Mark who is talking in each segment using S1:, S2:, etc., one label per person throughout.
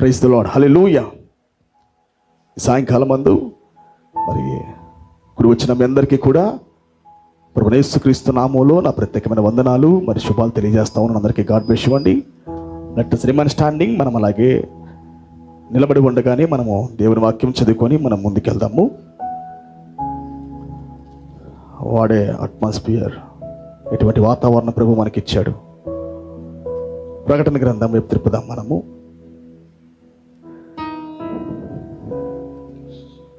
S1: Praise the Lord, హల్లెలూయా. సాయంకాలం మందు మరి ఇప్పుడు వచ్చిన మీ అందరికీ కూడా ప్రభువైన యేసుక్రీస్తు నామములో నా ప్రత్యేకమైన వందనాలు మరి శుభాలు తెలియజేస్తా ఉన్నాను. అందరికీ గాడ్ బ్లెస్ యు అండి. Let us remain standing. మనం అలాగే నిలబడి ఉండగానే మనము దేవుని వాక్యం చదువుకొని మనం ముందుకెళ్దాము. వాడే అట్మాస్ఫియర్, ఎటువంటి వాతావరణ ప్రభు మనకిచ్చాడు. ప్రకటన గ్రంథం వైపు తిప్పుదాం. మనము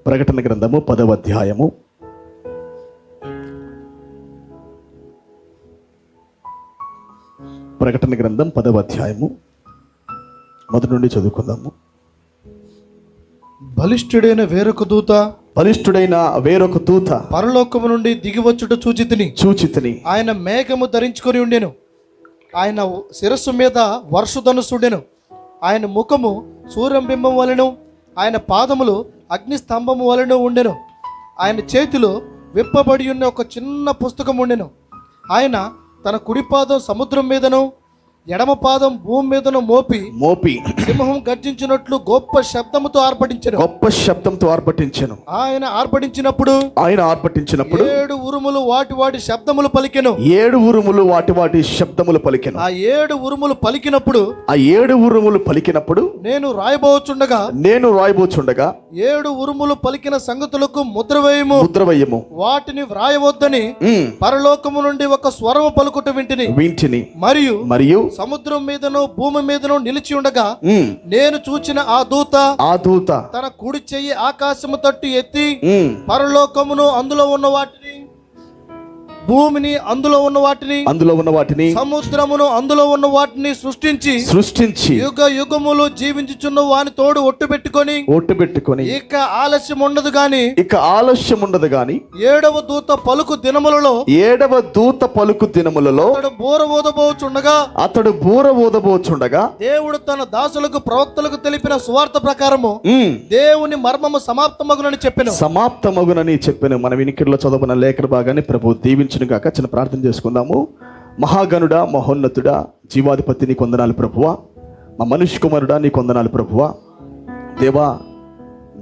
S1: ప్రకటన గ్రంథము 10వ అధ్యాయము ప్రకటన గ్రంథం 10వ అధ్యాయము మొదటి నుండి చదువుకుందాము.
S2: బలిష్ఠుడైన వేరొక దూత పరలోకము నుండి దిగివచ్చుట చూచితిని. ఆయన మేఘము ధరించుకొని ఉండెను. ఆయన శిరస్సు మీద వర్షధనుసుండెను. ఆయన ముఖము సూర్యబింబం వలెను, ఆయన పాదములు అగ్ని స్తంభము వలెను ఉండెను. ఆయన చేతిలో విప్పబడి ఉన్న ఒక చిన్న పుస్తకం ఉండెను. ఆయన తన కుడి పాదం సముద్రం మీదను ఎడమ పాదం భూమి మీదను మోపి సింహం గర్జించినట్లు గొప్ప శబ్దముతో ఆర్భటించెను. ఆయన ఆర్భటించినప్పుడు
S1: 7
S2: ఉరుములు వాటి శబ్దములు పలికెను.
S1: 7 ఉరుములు వాటి శబ్దములు పలికెను.
S2: ఆ 7 ఉరుములు పలికినప్పుడు నేను రాయబోచుండగా
S1: 7
S2: ఉరుములు పలికిన సంగతులకు ముద్రవేయము వాటిని వ్రాయవద్దని పరలోకము నుండి ఒక స్వరము పలుకుట వింటిని. మరియు సముద్రం మీదను భూమి మీదను నిలిచి ఉండగా నేను చూచిన ఆ దూత తన కుడి చెయ్యి ఆకాశము తట్టు ఎత్తి పరలోకమును అందులో ఉన్న వాటిని, భూమిని అందులో ఉన్న వాటిని, సముద్రమును అందులో ఉన్న వాటిని సృష్టించి యుగ యుగములు జీవించుచున్న వాని తోడు ఒట్టు పెట్టుకొని ఇక ఆలస్యం ఉండదు గాని 7వ దూత పలుకు దినములలో
S1: అతడు బూర ఊదబోచుండగా
S2: దేవుడు తన దాసులకు ప్రవక్తలకు తెలిపిన సువార్త ప్రకారము దేవుని మర్మము సమాప్తమగునని చెప్పెను. మన వినికిడిలో చదువుకున్న లేఖన భాగాన్ని ప్రభు దీవించును గాక. చిన్న ప్రార్థన చేసుకుందాము. మహాగణుడా, మహోన్నతుడా, జీవాధిపతి నీకు వందనాలు ప్రభువా. మా మనుష్య కుమారుడా నీకు వందనాలు ప్రభువా. దేవా,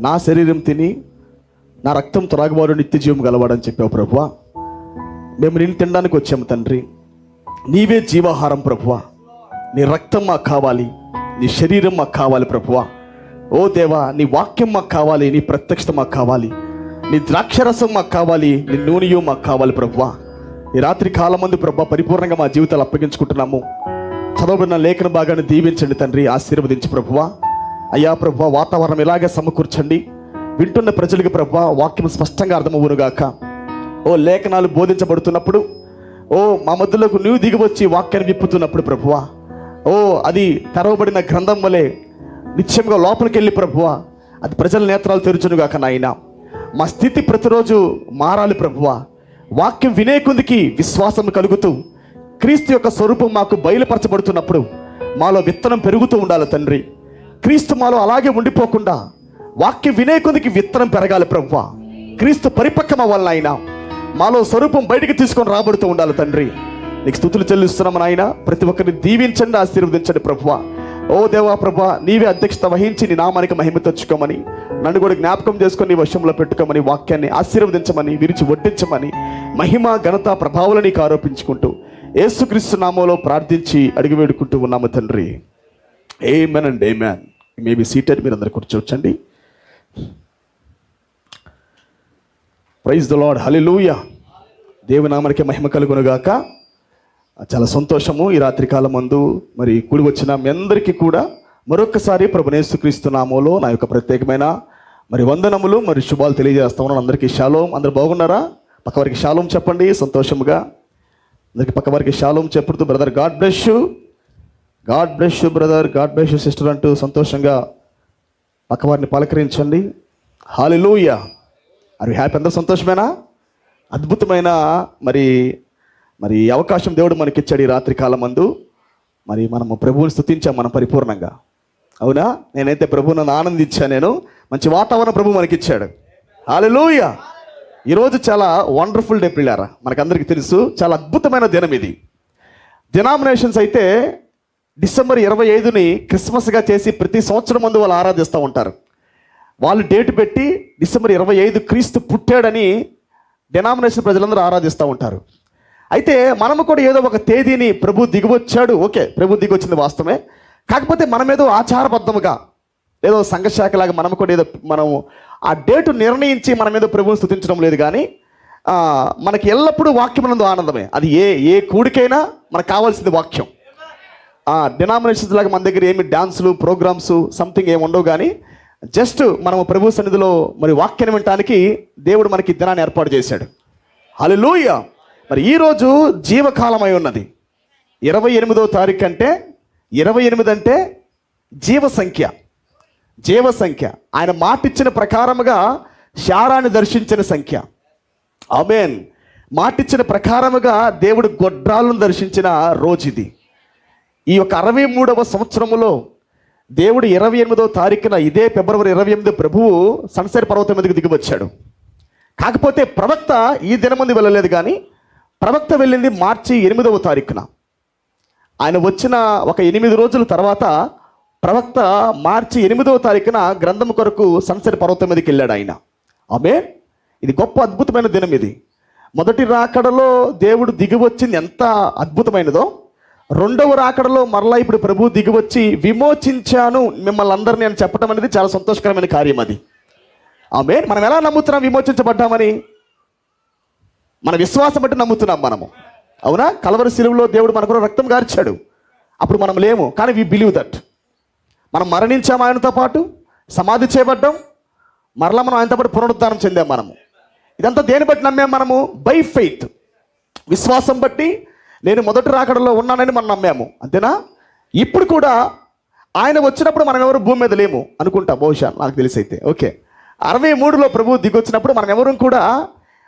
S2: నా శరీరం తిని నా రక్తం త్రాగువాడు నిత్య జీవం గలవాడని చెప్పావు ప్రభువా. మేము నిన్ను తినడానికి వచ్చాము తండ్రి. నీవే జీవాహారం ప్రభువా. నీ రక్తం మాకు కావాలి, నీ శరీరం మాకు కావాలి ప్రభువా. ఓ దేవా, నీ వాక్యం మాకు కావాలి, నీ ప్రత్యక్షత మాకు కావాలి, నీ ద్రాక్షరసం మాకు కావాలి, నీ నూనెయు మాకు కావాలి ప్రభువా. ఈ రాత్రి కాలమందు ప్రభువా పరిపూర్ణంగా మా జీవితాలు అప్పగించుకుంటున్నాము. చదవబడిన లేఖన భాగాన్ని దీవించండి తండ్రి, ఆశీర్వదించి ప్రభువా. అయ్యా ప్రభువా, వాతావరణం ఇలాగే సమకూర్చండి. వింటున్న ప్రజలకు ప్రభువా వాక్యం స్పష్టంగా అర్థమవునుగాక. ఓ లేఖనాలు బోధించబడుతున్నప్పుడు, ఓ మా మధ్యలోకి నువ్వు దిగివచ్చి వాక్యాన్ని విప్పుతున్నప్పుడు ప్రభువా, ఓ అది తెరవబడిన గ్రంథం వలె నిత్యంగా లోపలికి వెళ్ళి ప్రభువా అది ప్రజల నేత్రాలు తెరుచునుగాక నాయన. మా స్థితి ప్రతిరోజు మారాలి ప్రభువా. వాక్యం వినే కొద్దికి విశ్వాసం కలుగుతూ క్రీస్తు యొక్క స్వరూపం మాకు బయలుపరచబడుతున్నప్పుడు మాలో విత్తనం పెరుగుతూ ఉండాలి తండ్రి. క్రీస్తు మాలో అలాగే ఉండిపోకుండా వాక్యం వినే కొద్దికి విత్తనం పెరగాలి ప్రభువా. క్రీస్తు పరిపక్వం అవ్వాలి ఆయన. మాలో స్వరూపం బయటికి తీసుకొని రాబడుతూ ఉండాలి తండ్రి. నీకు స్తుతులు చెల్లిస్తున్నాము నాయన. ప్రతి ఒక్కరిని దీవించండి, ఆశీర్వదించండి ప్రభువా. ఓ దేవా ప్రభా, నీవే అధ్యక్షత వహించి నీ నామానికి మహిమ తెచ్చుకోమని, నన్ను కూడా జ్ఞాపకం చేసుకొని నీ వశంలో పెట్టుకోమని, వాక్యాన్ని ఆశీర్వదించమని, విరిచి వడ్డించమని, మహిమ ఘనత ప్రభావాలు నీకు ఆరోపించుకుంటూ యేసుక్రీస్తు నామములో ప్రార్థించి అడిగి వేడుకుంటూ ఉన్నాము తండ్రి. Amen and amen. May be seated. మీరు అందరు కూర్చోవచ్చండి. Praise the Lord, hallelujah. దేవుని నామానికి మహిమ కలుగునుగాక. చాలా సంతోషము. ఈ రాత్రి కాలం మందు మరి కూడి వచ్చిన మీ అందరికీ కూడా మరొకసారి ప్రభువైన యేసుక్రీస్తు నామములో నా యొక్క ప్రత్యేకమైన మరి వందనములు మరి శుభాలు తెలియజేస్తా ఉన్నాను. అందరికీ షాలోం. అందరు బాగున్నారా? పక్కవారికి షాలోం చెప్పండి సంతోషముగా. అందరికీ పక్కవారికి షాలోం చెప్పుతూ brother God bless you, God bless you brother, God bless you sister అంటూ సంతోషంగా పక్కవారిని పలకరించండి. హల్లెలూయా. Are you happy? అందరూ సంతోషమేనా? అద్భుతమైన మరి అవకాశం దేవుడు మనకిచ్చాడు ఈ రాత్రి కాలమందు. మరి మనము ప్రభువుని స్తుతించాం మనం పరిపూర్ణంగా. అవునా? నేనైతే ప్రభువు నన్ను ఆనందించాను. నేను మంచి వాతావరణం ప్రభు మనకిచ్చాడు. హల్లెలూయా. ఈరోజు చాలా వండర్ఫుల్ డే పిల్లారా. మనకందరికీ తెలుసు, చాలా అద్భుతమైన దినం ఇది. డినామినేషన్స్ అయితే
S1: డిసెంబర్ 25ని క్రిస్మస్గా చేసి ప్రతి సంవత్సరం ముందు వాళ్ళు ఆరాధిస్తూ ఉంటారు. వాళ్ళు డేట్ పెట్టి డిసెంబర్ 25 క్రీస్తు పుట్టాడని డెనామినేషన్ ప్రజలందరూ ఆరాధిస్తూ ఉంటారు. అయితే మనము కూడా ఏదో ఒక తేదీని ప్రభు దిగివచ్చాడు, ఓకే, ప్రభు దిగొచ్చింది వాస్తవమే. కాకపోతే మనం ఏదో ఆచారబద్ధముగా ఏదో సంఘశాఖలాగా మనం కూడా ఏదో మనము ఆ డేటు నిర్ణయించి మనం ఏదో ప్రభువుని స్తుతించడం లేదు. కానీ మనకి ఎల్లప్పుడూ వాక్యం నందు ఆనందమే. అది ఏ కూడికైనా మనకు కావాల్సింది వాక్యం. డినామినేషన్స్ లాగా మన దగ్గర ఏమి డ్యాన్సులు ప్రోగ్రామ్స్ సంథింగ్ ఏమి ఉండవు. కానీ జస్ట్ మనము ప్రభు సన్నిధిలో మరి వాక్యాన్ని వినటానికి దేవుడు మనకి దినాన్ని ఏర్పాటు చేశాడు. హల్లెలూయా. మరి ఈరోజు జీవకాలం అయి ఉన్నది. 28వ తారీఖు అంటే 28 అంటే జీవ సంఖ్య. ఆయన మాటిచ్చిన ప్రకారముగా శారాన్ని దర్శించిన సంఖ్య. ఆమేన్. మాటిచ్చిన ప్రకారముగా దేవుడు గొడ్రాలను దర్శించిన రోజు ఇది. ఈ యొక్క 63వ సంవత్సరములో దేవుడు 28వ తారీఖున ఇదే ఫిబ్రవరి 28 ప్రభువు సన్సెట్ పర్వతం మీదకి దిగి వచ్చాడు. కాకపోతే ప్రవక్త ఈ దినముందు వెళ్ళలేదు. కానీ ప్రవక్త వెళ్ళింది మార్చి 8వ తారీఖున. ఆయన వచ్చిన ఒక 8 రోజుల తర్వాత ప్రవక్త మార్చి 8వ తారీఖున గ్రంథం కొరకు సన్సెట్ పర్వతం మీదకి వెళ్ళాడు ఆయన. ఆమేన్. ఇది గొప్ప అద్భుతమైన దినం. ఇది మొదటి రాకడలో దేవుడు దిగి వచ్చింది ఎంత అద్భుతమైనదో, రెండవ రాకడలో మరలా ఇప్పుడు ప్రభు దిగివచ్చి విమోచించాను మిమ్మల్ని అందరినీ అని చెప్పడం అనేది చాలా సంతోషకరమైన కార్యం. అది ఆమేన్. మనం ఎలా నమ్ముతున్నాం విమోచించబడ్డామని? మన విశ్వాసం బట్టి నమ్ముతున్నాం మనము. అవునా? కల్వరి శిలువలో దేవుడు మన కొరకు రక్తం గార్చాడు. అప్పుడు మనం లేము, కానీ వి బిలీవ్ దట్. మనం మరణించాము, ఆయనతో పాటు సమాధి చేయబడ్డాం, మరలా మనం ఆయనతో పాటు పునరుద్ధానం చెందాం. మనము ఇదంతా దేని బట్టి నమ్మాం? మనము బై ఫెయిత్, విశ్వాసం బట్టి నేను మొదటి రాకడలో ఉన్నానని మనం నమ్మాము. అంతేనా? ఇప్పుడు కూడా ఆయన వచ్చినప్పుడు మనం ఎవరు భూమి మీద లేము అనుకుంటా, బహుశా నాకు తెలిసి అయితే. ఓకే, 63లో ప్రభు దిగొచ్చినప్పుడు మనం ఎవరు కూడా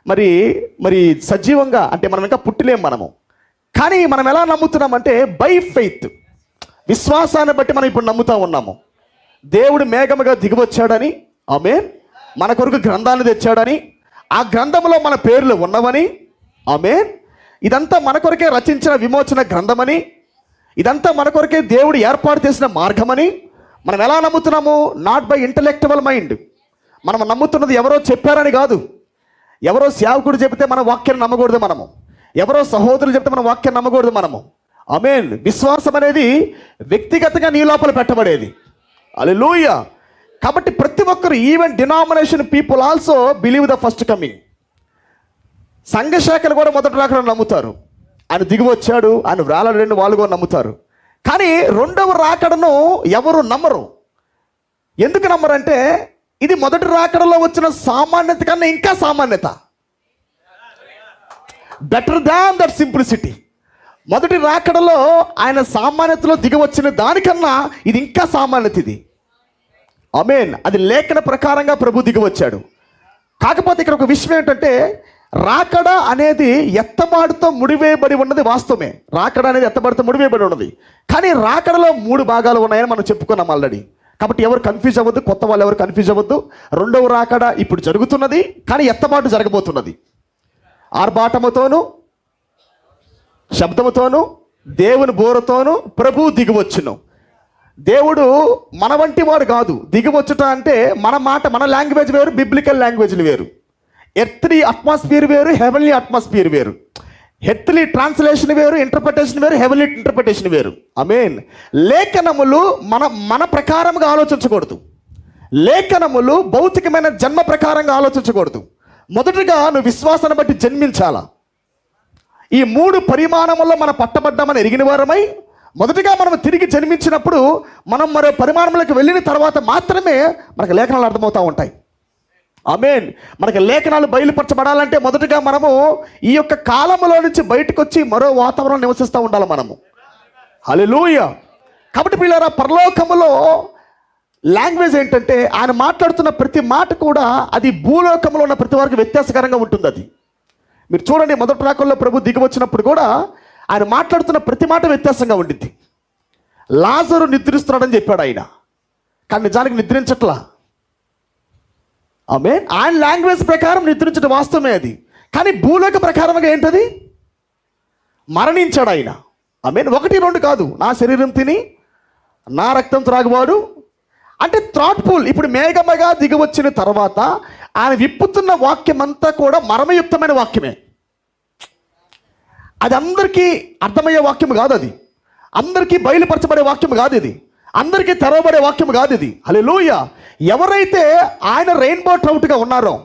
S1: మరి సజీవంగా అంటే మనం ఇంకా పుట్టిలేము మనము. కానీ మనం ఎలా నమ్ముతున్నామంటే బై ఫెయిత్, విశ్వాసాన్ని బట్టి మనం ఇప్పుడు నమ్ముతా ఉన్నాము. దేవుడు మేఘముగా దిగివచ్చాడని, ఆమేన్, మన కొరకు గ్రంథాన్ని తెచ్చాడని, ఆ గ్రంథంలో మన పేర్లు ఉన్నవని, ఆమేన్, ఇదంతా మన కొరకే రచించిన విమోచన గ్రంథమని, ఇదంతా మన కొరకే దేవుడు ఏర్పాటు చేసిన మార్గమని మనం ఎలా నమ్ముతున్నాము? Not by intellectual mind. మనం నమ్ముతున్నది ఎవరో చెప్పారని కాదు. ఎవరో సేవకుడు చెబితే మన వాక్యాన్ని నమ్మకూడదు మనము. ఎవరో సహోదరులు చెప్తే మన వాక్యాన్ని నమ్మకూడదు మనము. ఆమేన్. విశ్వాసం అనేది వ్యక్తిగతంగా నీ లోపల పెట్టబడేది. హల్లెలూయా. కాబట్టి ప్రతి ఒక్కరు, even denomination people also believe the first coming. సంఘశాఖలు కూడా మొదటి రాకడను నమ్ముతారు. ఆయన దిగి వచ్చాడు, ఆయన వేలాడని వాళ్ళు కూడా నమ్ముతారు. కానీ రెండవ రాకడను ఎవరు నమ్మరు. ఎందుకు నమ్మరంటే ఇది మొదటి రాకడలో వచ్చిన సామాన్యత కన్నా ఇంకా సామాన్యత. Better than that simplicity. మొదటి రాకడలో ఆయన సామాన్యతలో దిగి వచ్చిన దానికన్నా ఇది ఇంకా సామాన్యత. ఇది ఆమేన్. అది లేఖన ప్రకారంగా ప్రభు దిగి వచ్చాడు. కాకపోతే ఇక్కడ ఒక విషయం ఏంటంటే రాకడ అనేది ఎత్తబాటుతో ముడివేయబడి ఉన్నది వాస్తవమే. రాకడ అనేది ఎత్తబాటుతో ముడివేయబడి ఉన్నది. కానీ రాకడలో 3 భాగాలు ఉన్నాయని మనం చెప్పుకున్నాం ఆల్రెడీ. కాబట్టి ఎవరు కన్ఫ్యూజ్ అవ్వద్దు, కొత్త వాళ్ళు ఎవరు కన్ఫ్యూజ్ అవ్వద్దు. రెండవ రాకడ ఇప్పుడు జరుగుతున్నది, కానీ ఎత్తబాటు జరగబోతున్నది. ఆర్భాటముతోను శబ్దముతోను దేవుని బోరతోను ప్రభు దిగివచ్చును. దేవుడు మన వంటి వాడు కాదు. దిగివచ్చుట అంటే మన మాట, మన లాంగ్వేజ్ వేరు, బిబ్లికల్ లాంగ్వేజ్లు వేరు. ఎర్త్లీ అట్మాస్ఫియర్ వేరు, హెవెన్లీ అట్మాస్ఫియర్ వేరు. ఎర్త్లీ ట్రాన్స్లేషన్ వేరు, ఇంటర్ప్రిటేషన్ వేరు, హెవెన్లీ ఇంటర్ప్రిటేషన్ వేరు. ఆమేన్. లేఖనములు మన ప్రకారంగా ఆలోచించకూడదు. లేఖనములు భౌతికమైన జన్మ ప్రకారంగా ఆలోచించకూడదు. మొదటిగా నువ్వు విశ్వాసాన్ని బట్టి జన్మించాలా. ఈ 3 పరిమాణముల్లో మనం పట్టబడ్డామని ఎరిగిన వారమై మొదటిగా మనం తిరిగి జన్మించినప్పుడు మనం మరో పరిమాణంలోకి వెళ్ళిన తర్వాత మాత్రమే మనకు లేఖనాలు అర్థమవుతూ ఉంటాయి. ఆమేన్. మనకి లేఖనాలు బయలుపరచబడాలంటే మొదటగా మనము ఈ యొక్క కాలంలో నుంచి బయటకు వచ్చి మరో వాతావరణం నివసిస్తూ ఉండాలి మనము. హల్లెలూయా. కాబట్టి పిల్లరా, పరలోకములో లాంగ్వేజ్ ఏంటంటే ఆయన మాట్లాడుతున్న ప్రతి మాట కూడా అది భూలోకంలో ఉన్న ప్రతి వారికి వ్యత్యాసకరంగా ఉంటుంది. అది మీరు చూడండి, మొదటి రాకల్లో ప్రభు దిగి వచ్చినప్పుడు కూడా ఆయన మాట్లాడుతున్న ప్రతి మాట వ్యత్యాసంగా ఉండింది. లాజరు నిద్రిస్తున్నాడని చెప్పాడు ఆయన, కానీ నిజానికి నిద్రించట్లా. ఆమేన్. ఆయన లాంగ్వేజ్ ప్రకారం నిద్రించడం వాస్తవమే అది. కానీ భూలోక ప్రకారంగా ఏంటది? మరణించాడు ఆయన. ఆమేన్. 1, 2 కాదు, నా శరీరం తిని నా రక్తం త్రాగువాడు అంటే థాట్ఫుల్. ఇప్పుడు మేఘమగా దిగి వచ్చిన తర్వాత ఆయన విప్పుతున్న వాక్యం అంతా కూడా మర్మయుక్తమైన వాక్యమే. అది అందరికీ అర్థమయ్యే వాక్యం కాదు, అది అందరికీ బయలుపరచబడే వాక్యం కాదు, ఇది అందరికీ తెరవబడే వాక్యం కాదు ఇది. హల్లెలూయా. ఎవరైతే ఆయన రెయిన్బో ట్రౌట్గా ఉన్నారో,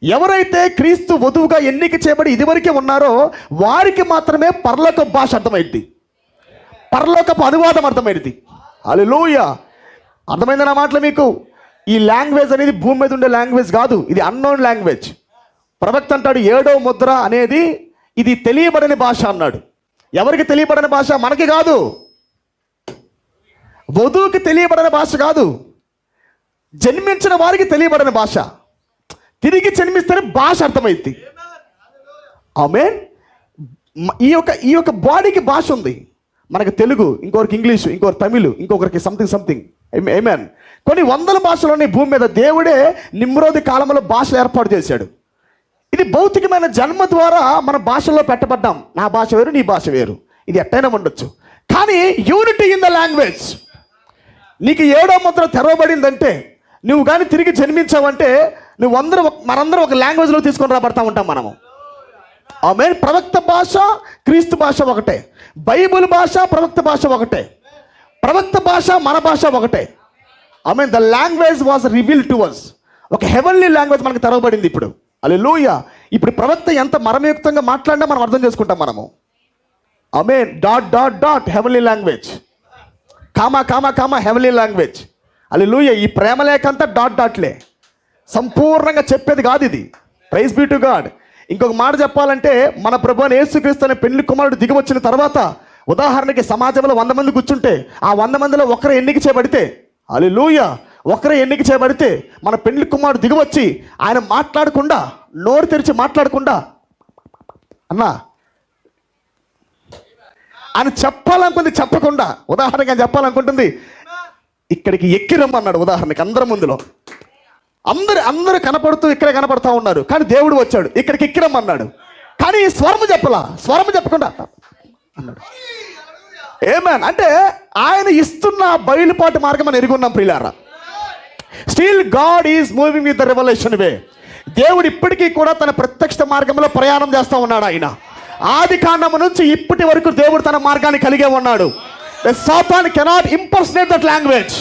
S1: ఎవరైతే క్రీస్తు వధువుగా ఎన్నిక చేయబడి ఇదివరకే ఉన్నారో వారికి మాత్రమే పరలోక భాష అర్థమైంది, పరలోకపు అనువాదం అర్థమైంది. హల్లెలూయా. అర్థమైంది నా మాటలు మీకు? ఈ లాంగ్వేజ్ అనేది భూమి మీద ఉండే లాంగ్వేజ్ కాదు, ఇది అన్నోన్ లాంగ్వేజ్. ప్రవక్త అంటాడు 7వ ముద్ర అనేది ఇది తెలియబడని భాష అన్నాడు. ఎవరికి తెలియబడని భాష? మనకి కాదు, వధువుకి తెలియబడని భాష కాదు, జన్మించిన వారికి తెలియబడని భాష. తిరిగి జన్మిస్తేనే భాష అర్థమైంది. ఆమేన్. ఈ యొక్క బాడీకి భాష ఉంది. మనకు తెలుగు, ఇంకొకరికి ఇంగ్లీషు, ఇంకొకరు తమిళ్, ఇంకొకరికి సంథింగ్. ఆమేన్. కొన్ని వందల భాషలోని భూమి మీద దేవుడే నిమ్రోది కాలంలో భాషలు ఏర్పాటు చేశాడు. ఇది భౌతికమైన జన్మ ద్వారా మన భాషల్లో పెట్టబడ్డాం. నా భాష వేరు, నీ భాష వేరు, ఇది ఎట్టయినా ఉండొచ్చు. కానీ యూనిటీ ఇన్ ద లాంగ్వేజ్. నీకు 7వ ముద్ర తెరవబడిందంటే, నువ్వు కానీ తిరిగి జన్మించావంటే మనందరం ఒక లాంగ్వేజ్లో తీసుకొని రాబడతా ఉంటాం మనము. ఆమేన్. ప్రవక్త భాష క్రీస్తు భాష ఒకటే, బైబిల్ భాష ప్రవక్త భాష ఒకటే, ప్రవక్త భాష మన భాష ఒకటే. Amen. The language was revealed to us. ఒక హెవెన్లీ లాంగ్వేజ్ మనకు తెరవబడింది ఇప్పుడు. హల్లెలూయా. ఇప్పుడు ప్రవక్త ఎంత మర్మయుక్తంగా మాట్లాడినా మనం అర్థం చేసుకుంటాం మనము. Amen. Dot heavenly language, comma heavenly language. Hallelujah. ఈ ప్రేమ లేఖ అంతా డాట్లే, సంపూర్ణంగా చెప్పేది కాదు ఇది. Praise be to God. ఇంకొక మాట చెప్పాలంటే, మన ప్రభువైన యేసుక్రీస్తు అనే పెళ్లి కుమారుడు దిగి వచ్చిన తర్వాత, ఉదాహరణకి సమాజంలో 100 మంది కూర్చుంటే ఆ 100 మందిలో ఒకరు ఎన్నిక చేయబడితే, హల్లెలూయా, ఒకరే ఎన్నిక చేయబడితే మన పెళ్లి కుమారుడు దిగి వచ్చి ఆయన మాట్లాడకుండా, నోరు తెరిచి మాట్లాడకుండా, అన్నా ఆయన చెప్పాలనుకుంది చెప్పకుండా, ఉదాహరణకి ఆయన చెప్పాలనుకుంటుంది ఇక్కడికి ఎక్కిరమ్మన్నాడు. ఉదాహరణకి అందరి ముందులో అందరూ కనపడుతూ ఇక్కడే కనపడతా ఉన్నారు, కానీ దేవుడు వచ్చాడు ఇక్కడికి ఎక్కిరమ్మన్నాడు. కానీ స్వరము చెప్పకుండా అన్నాడు. ఏమేన్ అంటే ఆయన ఇస్తున్న బయలుపాటు మార్గం అని ఎరుగున్నాం ప్రియులారా. Still God is moving with the revolution way. దేవుడు ఇప్పటికీ కూడా తన ప్రత్యక్ష మార్గంలో ప్రయాణం చేస్తూ ఉన్నాడు. ఆయన ఆది కాండము నుంచి ఇప్పటి వరకు దేవుడు తన మార్గాన్ని కలిగే ఉన్నాడు. Satan cannot impersonate that language.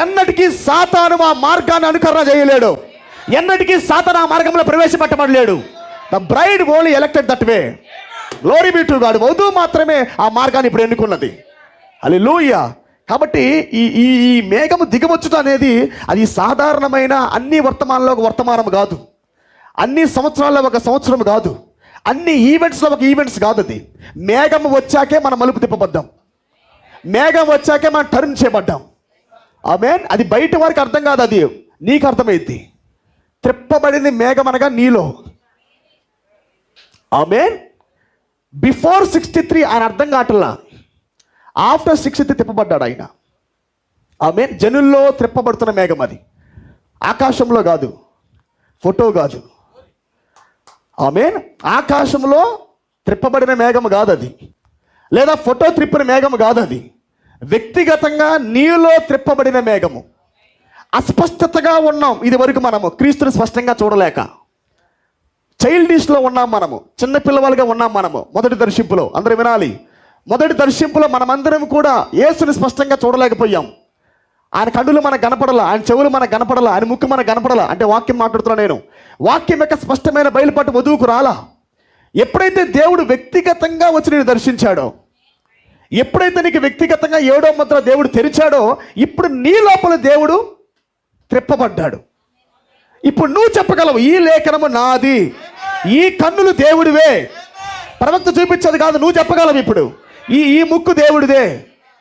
S1: ఎన్నటికీ సాతాను ఆ మార్గాన్ని అనుకరణ చేయలేడు, ఎన్నటికీ సాతాను ఆ మార్గంలో ప్రవేశపెట్టబడలేడు. The bride only elected that way. Glory be to God. వధువు మాత్రమే ఆ మార్గాన్ని ఇప్పుడు ఎన్నుకున్నది. హల్లెలూయా. కాబట్టి ఈ మేఘము దిగవచ్చుట అనేది అది సాధారణమైన అన్ని వర్తమానంలో ఒక వర్తమానం కాదు, అన్ని సంవత్సరాల్లో ఒక సంవత్సరం కాదు, అన్ని ఈవెంట్స్లో ఒక ఈవెంట్స్ కాదు. అది మేఘము వచ్చాకే మనం మలుపు తిప్పబడ్డాం, మేఘం వచ్చాకే మనం టర్న్ చేయబడ్డాం. ఆమేన్. అది బయట వారికి అర్థం కాదు, అది నీకు అర్థమైంది. త్రిప్పబడింది మేఘం అనగా నీలో. ఆమేన్. బిఫోర్ 63 ఆయన అర్థం కావట్లా, ఆఫ్టర్ 63 తిప్పబడ్డాడు ఆయన. ఆమేన్. జనుల్లో త్రిప్పబడుతున్న మేఘం అది, ఆకాశంలో కాదు, ఫోటో కాదు. ఆమేన్. ఆకాశంలో త్రిప్పబడిన మేఘం కాదు అది, లేదా ఫోటో త్రిప్పిన మేఘం కాదు అది. వ్యక్తిగతంగా నీలో త్రిప్పబడిన మేఘము. అస్పష్టతగా ఉన్నాం ఇది వరకు మనము, క్రీస్తుని స్పష్టంగా చూడలేక చైల్డిష్లో ఉన్నాం మనము, చిన్న పిల్లవాళ్ళుగా ఉన్నాం మనము. మొదటి దర్శింపులో అందరూ వినాలి, మొదటి దర్శింపులో మనమందరం కూడా యేసుని స్పష్టంగా చూడలేకపోయాం. ఆయన కన్నులు మనకు కనపడలా, ఆయన చెవులు మనకు కనపడలా, ఆయన ముక్కు మనకు కనపడలా. అంటే వాక్యం మాట్లాడుతున్నా నేను, వాక్యం యొక్క స్పష్టమైన బయలుపాటు వధువుకు రాలా. ఎప్పుడైతే దేవుడు వ్యక్తిగతంగా వచ్చి నేను దర్శించాడో, ఎప్పుడైతే నీకు వ్యక్తిగతంగా 7వ ముద్ర దేవుడు తెరిచాడో, ఇప్పుడు నీ లోపల దేవుడు త్రిప్పబడ్డాడు. ఇప్పుడు నువ్వు చెప్పగలవు, ఈ లేఖనము నాది, ఈ కన్నులు దేవుడివే. ప్రవక్త చూపించేది కాదు, నువ్వు చెప్పగలవు ఇప్పుడు, ఈ ముక్కు దేవుడిదే.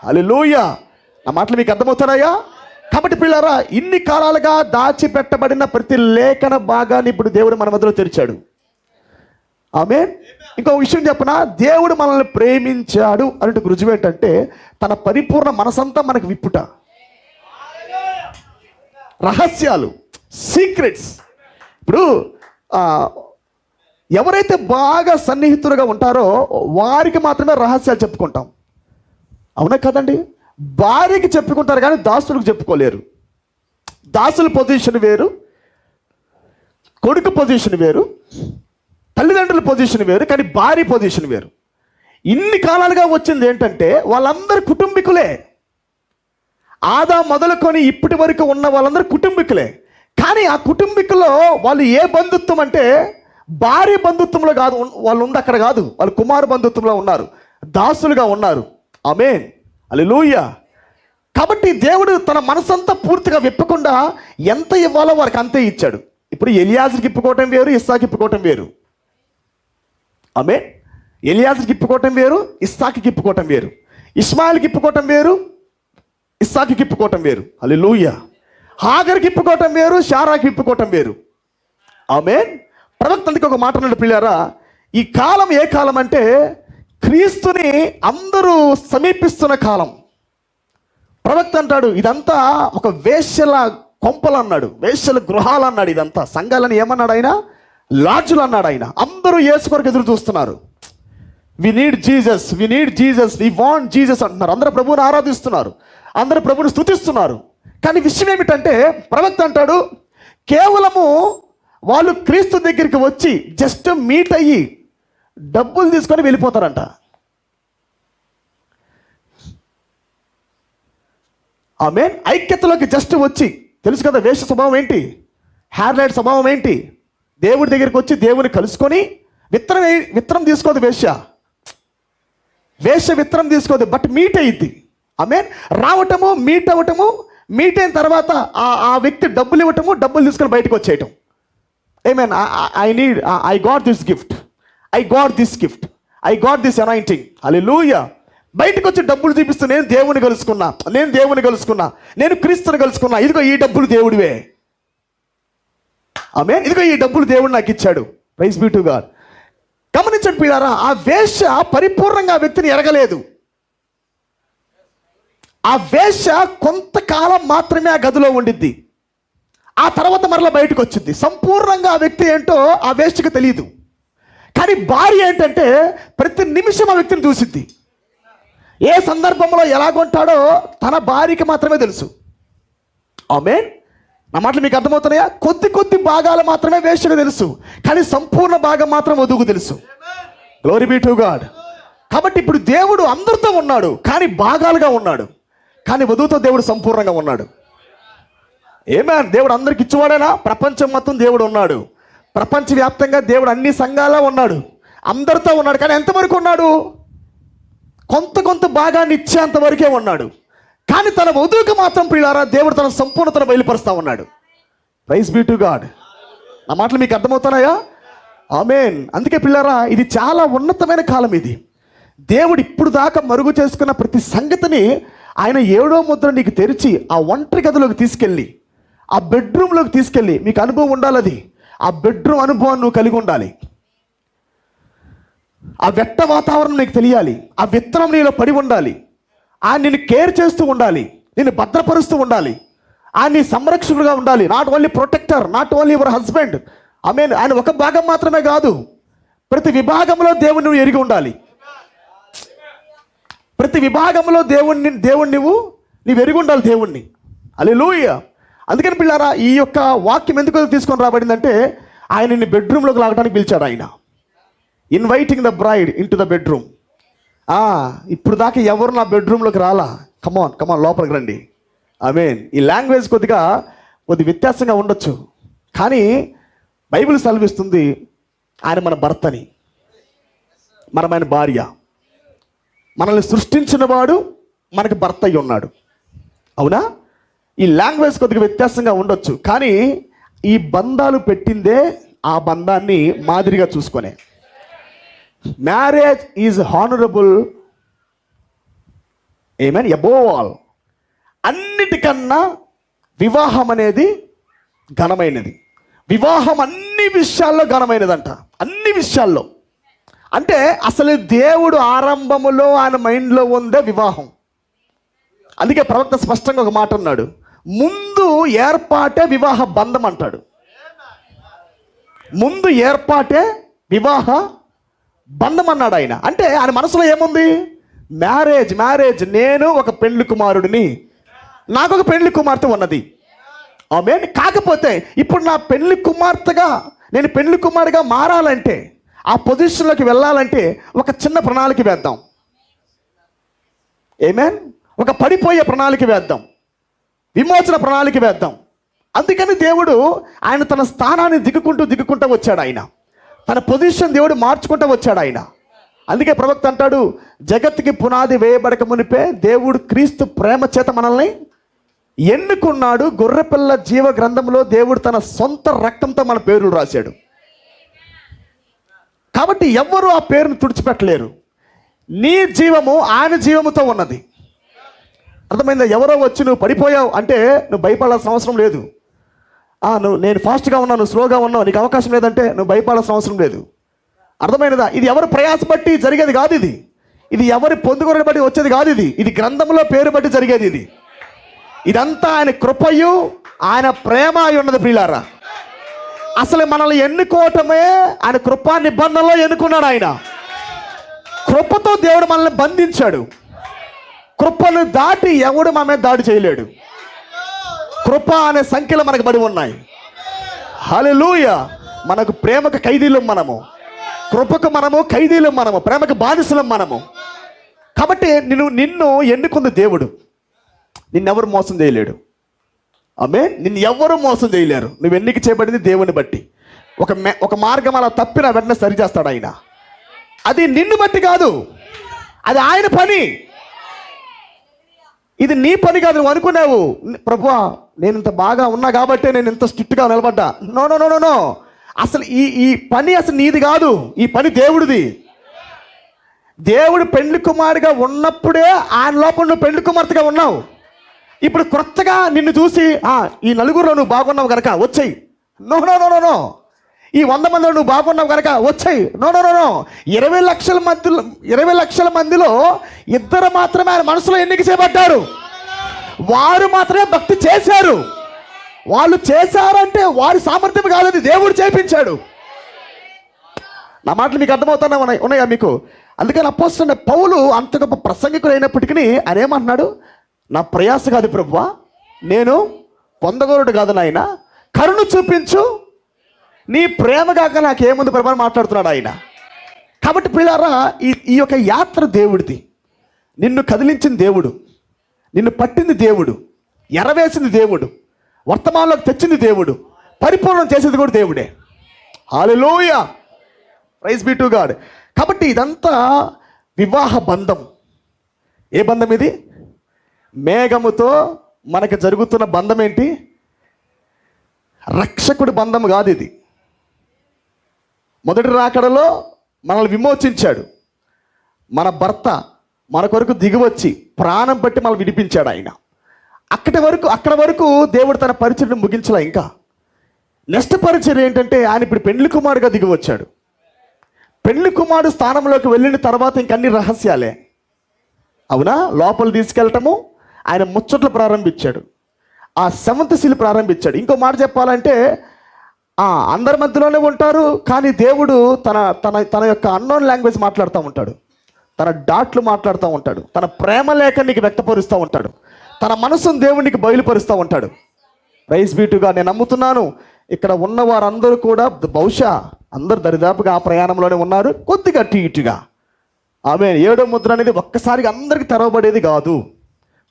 S1: హల్లెలూయా. నా మాటలు మీకు అర్థమవుతున్నాయా? కాబట్టి పిల్లరా, ఇన్ని కాలాలుగా దాచిపెట్టబడిన ప్రతి లేఖన భాగాన్ని ఇప్పుడు దేవుడు మన మధ్యలో తెరిచాడు. ఆమేన్. ఇంకో విషయం చెప్పనా, దేవుడు మనల్ని ప్రేమించాడు అంటే రుజువు ఏంటంటే తన పరిపూర్ణ మనసంతా మనకు విప్పుట. రహస్యాలు, సీక్రెట్స్. ఇప్పుడు ఎవరైతే బాగా సన్నిహితులుగా ఉంటారో వారికి మాత్రమే రహస్యాలు చెప్పుకుంటాం. అవునా కదండి? భార్యకి చెప్పుకుంటారు కానీ దాసులకు చెప్పుకోలేరు. దాసుల పొజిషన్ వేరు, కొడుకు పొజిషన్ వేరు, తల్లిదండ్రుల పొజిషన్ వేరు, కానీ భార్య పొజిషన్ వేరు. ఇన్ని కాలాలుగా వచ్చింది ఏంటంటే వాళ్ళందరూ కుటుంబీకులే. ఆదా మొదలుకొని ఇప్పటి వరకు ఉన్న వాళ్ళందరూ కుటుంబీకులే. కానీ ఆ కుటుంబీకుల్లో వాళ్ళు ఏ బంధుత్వం అంటే భార్య బంధుత్వంలో కాదు వాళ్ళు ఉంది, అక్కడ కాదు. వాళ్ళు కుమారు బంధుత్వంలో ఉన్నారు, దాసులుగా ఉన్నారు. ఆమేన్, హల్లెలూయా. కాబట్టి దేవుడు తన మనసంతా పూర్తిగా విప్పకుండా ఎంత ఇవ్వాలో వారికి అంతే ఇచ్చాడు. ఇప్పుడు ఎలియాజర్కి ఇప్పుకోవటం వేరు, ఇస్సాకి ఇప్పుకోవటం వేరు. ఆమేన్. ఎలియాజర్కి ఇప్పుకోవటం వేరు, ఇస్సాకి ఇప్పుకోవటం వేరు. ఇస్మాయిల్కి ఇప్పుకోవటం వేరు, ఇస్సాకి ఇప్పుకోవటం వేరు. హల్లెలూయా. హాగర్కి ఇప్పుకోవటం వేరు, శారాకి ఇప్పుకోవటం వేరు. ఆమేన్. ప్రవక్త అందుకే ఒక మాట అన్నాడు, ప్రియులారా, ఈ కాలం ఏ కాలం అంటే క్రీస్తుని అందరూ సమీపిస్తున్న కాలం. ప్రవక్త అంటాడు ఇదంతా ఒక వేశ్యల కొంపలు అన్నాడు, వేశ్యల గృహాలు అన్నాడు. ఇదంతా సంఘాలని ఏమన్నాడు ఆయన? లాడ్జులు అన్నాడు ఆయన. అందరూ యేసు కొరకు ఎదురు చూస్తున్నారు. We need Jesus, we need Jesus, we want Jesus అంటున్నారు. అందరూ ప్రభువుని ఆరాధిస్తున్నారు, అందరూ ప్రభువుని స్తుతిస్తున్నారు. కానీ విషయం ఏమిటంటే ప్రవక్త అంటాడు కేవలము వాళ్ళు క్రీస్తు దగ్గరికి వచ్చి జస్ట్ మీట్ అయ్యి డబ్బులు తీసుకొని వెళ్ళిపోతారంట. ఆమేన్. ఐక్యతలోకి జస్ట్ వచ్చి, తెలుసు కదా వేష స్వభావం ఏంటి, హెయిర్ లైట్ స్వభావం ఏంటి, దేవుడి దగ్గరికి వచ్చి దేవుని కలుసుకొని విత్తనం తీసుకోదు వేశ్య విత్తనం తీసుకోదు, బట్ మీట్ అయ్యిద్ది. ఆమేన్. రావటము, మీట్ అవ్వటము, మీట్ అయిన తర్వాత ఆ వ్యక్తి డబ్బులు ఇవ్వటము, డబ్బులు తీసుకొని బయటకు వచ్చేయటం. Amen. I got this gift, I got this gift, I got this anointing. Hallelujah. బయటకు వచ్చి డబ్బులు చూపిస్తూ నేను దేవుని కలుసుకున్నా, నేను దేవుని కలుసుకున్నా, నేను క్రీస్తుని కలుసుకున్నా, ఇదిగో ఈ డబ్బులు దేవుడివే. ఆమేన్. ఇదిగో ఈ డబ్బులు దేవుడు నాకు ఇచ్చాడు. Praise be to God. గమనించండి ప్రియులారా, ఆ వేశ్య పరిపూర్ణంగా ఆ వ్యక్తిని ఎరగలేదు. ఆ వేశ్య కొంతకాలం మాత్రమే ఆ గదిలో ఉండిద్ది, ఆ తర్వాత మరలా బయటకు వచ్చింది. సంపూర్ణంగా ఆ వ్యక్తి ఏంటో ఆ వేశ్యకు తెలియదు. కానీ భార్య ఏంటంటే ప్రతి నిమిషం ఆ వ్యక్తిని చూసిద్ది. ఏ సందర్భంలో ఎలాగొంటాడో తన భార్యకి మాత్రమే తెలుసు. ఆమేన్. నా మాటలు మీకు అర్థమవుతున్నాయా? కొద్ది భాగాలు మాత్రమే వేశ్యకు తెలుసు, కానీ సంపూర్ణ భాగం మాత్రం వధువుకు తెలుసు. Glory be to God. కాబట్టి ఇప్పుడు దేవుడు అందరితో ఉన్నాడు, కానీ భాగాలుగా ఉన్నాడు. కానీ వధువుతో దేవుడు సంపూర్ణంగా ఉన్నాడు. ఆమేన్. దేవుడు అందరికి ఇచ్చేవాడేనా? ప్రపంచం మొత్తం దేవుడు ఉన్నాడు. ప్రపంచవ్యాప్తంగా దేవుడు అన్ని సంఘాల్లో ఉన్నాడు, అందరితో ఉన్నాడు. కానీ ఎంతవరకు ఉన్నాడు? కొంత భాగాన్ని ఇచ్చేంత వరకే ఉన్నాడు. కానీ తన వధువుకు మాత్రం ప్రియులారా దేవుడు తన సంపూర్ణతను బయలుపరుస్తూ ఉన్నాడు. Praise be to God. నా మాటలు మీకు అర్థమవుతున్నాయా? ఆమేన్. అందుకే పిల్లారా, ఇది చాలా ఉన్నతమైన కాలం. ఇది దేవుడు ఇప్పుడు దాకా మరుగు చేసుకున్న ప్రతి సంగతిని ఆయన 7వ ముద్ర నీకు తెరిచి ఆ ఒంటరి గదిలోకి తీసుకెళ్ళి, ఆ బెడ్రూమ్లోకి తీసుకెళ్ళి, మీకు అనుభవం ఉండాలి. అది ఆ బెడ్రూమ్ అనుభవం నువ్వు కలిగి ఉండాలి. ఆ వెట్ట వాతావరణం నీకు తెలియాలి, ఆ విత్తనం నీలో పడి ఉండాలి, ఆ నిన్ను కేర్ చేస్తూ ఉండాలి, నిన్ను భద్రపరుస్తూ ఉండాలి, ఆ నీ సంరక్షకుడుగా ఉండాలి. Not only protector, not only your husband. Amen. ఆయన ఒక భాగం మాత్రమే కాదు, ప్రతి విభాగంలో దేవుని నువ్వు ఎరిగి ఉండాలి. ప్రతి విభాగంలో దేవుణ్ణి నువ్వు ఎరిగి ఉండాలి దేవుణ్ణి. హల్లెలూయా. అందుకని పిల్లారా, ఈ యొక్క వాక్యం ఎందుకు తీసుకొని రాబడిందంటే ఆయన నిన్ను బెడ్రూమ్లోకి లాగడానికి పిలిచాడు. ఆయన inviting the bride in to the bedroom. ఇప్పుడు దాకా ఎవరు నా బెడ్రూమ్లోకి రాలా, కమాన్ లోపలికి రండి. ఆమేన్. ఈ లాంగ్వేజ్ కొద్ది వ్యత్యాసంగా ఉండొచ్చు, కానీ బైబిల్ సెలవిస్తుంది ఆయన మన భర్తని, మనమైన భార్య, మనల్ని సృష్టించిన వాడు మనకి భర్త అయి ఉన్నాడు. అవునా? ఈ లాంగ్వేజ్ కొద్దిగా వ్యత్యాసంగా ఉండొచ్చు, కానీ ఈ బంధాలు పెట్టిందే ఆ బంధాన్ని మాదిరిగా చూసుకొనే. Marriage is honourable. Amen. Above all, అన్నిటికన్నా వివాహం అనేది ఘనమైనది. వివాహం అన్ని విషయాల్లో ఘనమైనదంట, అన్ని విషయాల్లో. అంటే అసలు దేవుడు ఆరంభములో ఆయన మైండ్లో ఉందే వివాహం. అందుకే ప్రవక్త స్పష్టంగా ఒక మాట అన్నాడు, ముందు ఏర్పాటే వివాహ బంధం అంటాడు. ముందు ఏర్పాటే వివాహ బంధం అన్నాడు ఆయన. అంటే ఆయన మనసులో ఏముంది? మ్యారేజ్ నేను ఒక పెండ్లి కుమారుడిని, నాకు ఒక పెండ్లి కుమార్తె ఉన్నది. ఆమేన్. కాకపోతే ఇప్పుడు నా పెండ్లి కుమార్తెగా నేను పెండ్లి కుమారుడిగా మారాలంటే, ఆ పొజిషన్లోకి వెళ్ళాలంటే ఒక చిన్న ప్రణాళిక వేద్దాం. ఆమేన్. ఒక పడిపోయే ప్రణాళిక వేద్దాం, విమోచన ప్రణాళిక వేద్దాం. అందుకని దేవుడు ఆయన తన స్థానాన్ని దిగుకుంటూ వచ్చాడు. ఆయన తన పొజిషన్ దేవుడు మార్చుకుంటూ వచ్చాడు ఆయన. అందుకే ప్రవక్త అంటాడు, జగత్తుకి పునాది వేయబడక మునిపే దేవుడు క్రీస్తు ప్రేమ చేత మనల్ని ఎన్నుకున్నాడు. గొర్రెపిల్ల జీవ గ్రంథంలో దేవుడు తన సొంత రక్తంతో మన పేర్లు రాశాడు. కాబట్టి ఎవ్వరూ ఆ పేరును తుడిచిపెట్టలేరు. నీ జీవము ఆయన జీవముతో ఉన్నది. అర్థమైందా? ఎవరో వచ్చి నువ్వు పడిపోయావు అంటే నువ్వు భయపడాల్సిన అవసరం లేదు. నేను ఫాస్ట్గా ఉన్నాను, నువ్వు స్లోగా ఉన్నావు, నీకు అవకాశం లేదంటే నువ్వు భయపడాల్సిన అవసరం లేదు. అర్థమైనదా? ఇది ఎవరు ప్రయాస బట్టి జరిగేది కాదు. ఇది ఎవరి పొందుకొరని బట్టి వచ్చేది కాదు. ఇది గ్రంథంలో పేరు బట్టి జరిగేది. ఇదంతా ఆయన కృపయు ఆయన ప్రేమ అయి ఉన్నది ప్రియులారా. అసలు మనల్ని ఎన్నుకోవటమే ఆయన కృపా నిబంధనలో ఎన్నుకున్నాడు. ఆయన కృపతో దేవుడు మనల్ని బంధించాడు. కృపను దాటి ఎవడు మన మీద దాడి చేయలేడు. కృప అనే సంఖ్యలు మనకు బడి ఉన్నాయి. హల్లెలూయా. మనకు ప్రేమకు ఖైదీలం మనము, కృపకు మనము ఖైదీలం మనము, ప్రేమకు బానిసలం మనము. కాబట్టి నిన్ను ఎన్నుకుంది దేవుడు. నిన్నెవరు మోసం చేయలేడు. ఆమేన్. నిన్ను ఎవరు మోసం చేయలేరు. నువ్వు ఎన్నిక చేయబడింది దేవుని బట్టి. ఒక మార్గం అలా తప్పిన వెంటనే సరిచేస్తాడు ఆయన. అది నిన్ను బట్టి కాదు, అది ఆయన పని. ఇది నీ పని కాదు. నువ్వు అనుకున్నావు, ప్రభువా నేను ఇంత బాగా ఉన్నా కాబట్టి నేను ఇంత స్ట్రిక్ట్గా నిలబడ్డా. No no no no no. అసలు ఈ పని అసలు నీది కాదు, ఈ పని దేవుడిది. దేవుడు పెండ్లి కుమారుడిగా ఉన్నప్పుడే ఆయన లోపల నువ్వు పెండ్లి కుమార్తెగా ఉన్నావు. ఇప్పుడు కొత్తగా నిన్ను చూసి ఈ నలుగురిలో నువ్వు బాగున్నావు కనుక వచ్చేయి. No no no no no. ఈ 100 మందిలో నువ్వు బాగున్నావు కనుక వచ్చేయి. No no no no. 20 లక్షల మందిలో ఇద్దరు మాత్రమే ఆయన మనసులో ఎన్నిక చేయబడ్డారు. వారు మాత్రమే భక్తి చేశారు. వాళ్ళు చేశారంటే వారి సామర్థ్యం కాలేదు, దేవుడు చేయించాడు. నా మాటలు మీకు ఉన్నాయా మీకు? అందుకని అపోస్తలుడైన పౌలు అంత గొప్ప ప్రసంగికుడు అయినప్పటికీ ఆయన ఏమంటున్నాడు? నా ప్రయాస కాదు ప్రభువా, నేను పొందగోరుడు కాదు నాయన, కరుణ చూపించు, నీ ప్రేమ కాక నాకేముంది ప్రభు అని మాట్లాడుతున్నాడు ఆయన. కాబట్టి పిల్లారా, ఈ యొక్క యాత్ర దేవుడిది. నిన్ను కదిలించిన దేవుడు, నిన్ను పట్టింది దేవుడు, ఎరవేసింది దేవుడు, వర్తమానంలోకి తెచ్చింది దేవుడు, పరిపూర్ణం చేసేది కూడా దేవుడే. హల్లెలూయా, ప్రైజ్ బి టు గాడ్. కాబట్టి ఇదంతా వివాహ బంధం. ఏ బంధం ఇది? మేఘముతో మనకు జరుగుతున్న బంధం ఏంటి? రక్షకుడి బంధం కాదు ఇది. మొదటి రాకడలో మనల్ని విమోచించాడు మన భర్త, మన కొరకు దిగివచ్చి ప్రాణం పెట్టి మనల్ని విడిపించాడు ఆయన. అక్కడ వరకు దేవుడు తన పరిచర్యను ముగించలే. ఇంకా నెక్స్ట్ పరిచర్య ఏంటంటే ఆయన ఇప్పుడు పెండ్లి కుమారుడుగా దిగివచ్చాడు. పెండ్లి కుమారుడు స్థానంలోకి వెళ్ళిన తర్వాత ఇంకన్ని రహస్యాలే. అవునా? లోపల తీసుకెళ్ళటము, ఆయన ముచ్చట్లు ప్రారంభించాడు, ఆ 7th సీల్ ప్రారంభించాడు. ఇంకో మాట చెప్పాలంటే అందరి మధ్యలోనే ఉంటారు, కానీ దేవుడు తన యొక్క అన్నోన్ లాంగ్వేజ్ మాట్లాడుతూ ఉంటాడు, తన డాట్లు మాట్లాడుతూ ఉంటాడు, తన ప్రేమ లేఖనికి వ్యక్తపరుస్తూ ఉంటాడు, తన మనసును దేవునికి బయలుపరుస్తూ ఉంటాడు. Praise be to God. నేను నమ్ముతున్నాను ఇక్కడ ఉన్న వారందరూ కూడా బహుశా అందరు దరిదాపుగా ఆ ప్రయాణంలోనే ఉన్నారు, కొద్దిగా అటు ఇటుగా. ఆమె 7వ ముద్ర అనేది ఒక్కసారిగా అందరికి తెరవబడేది కాదు.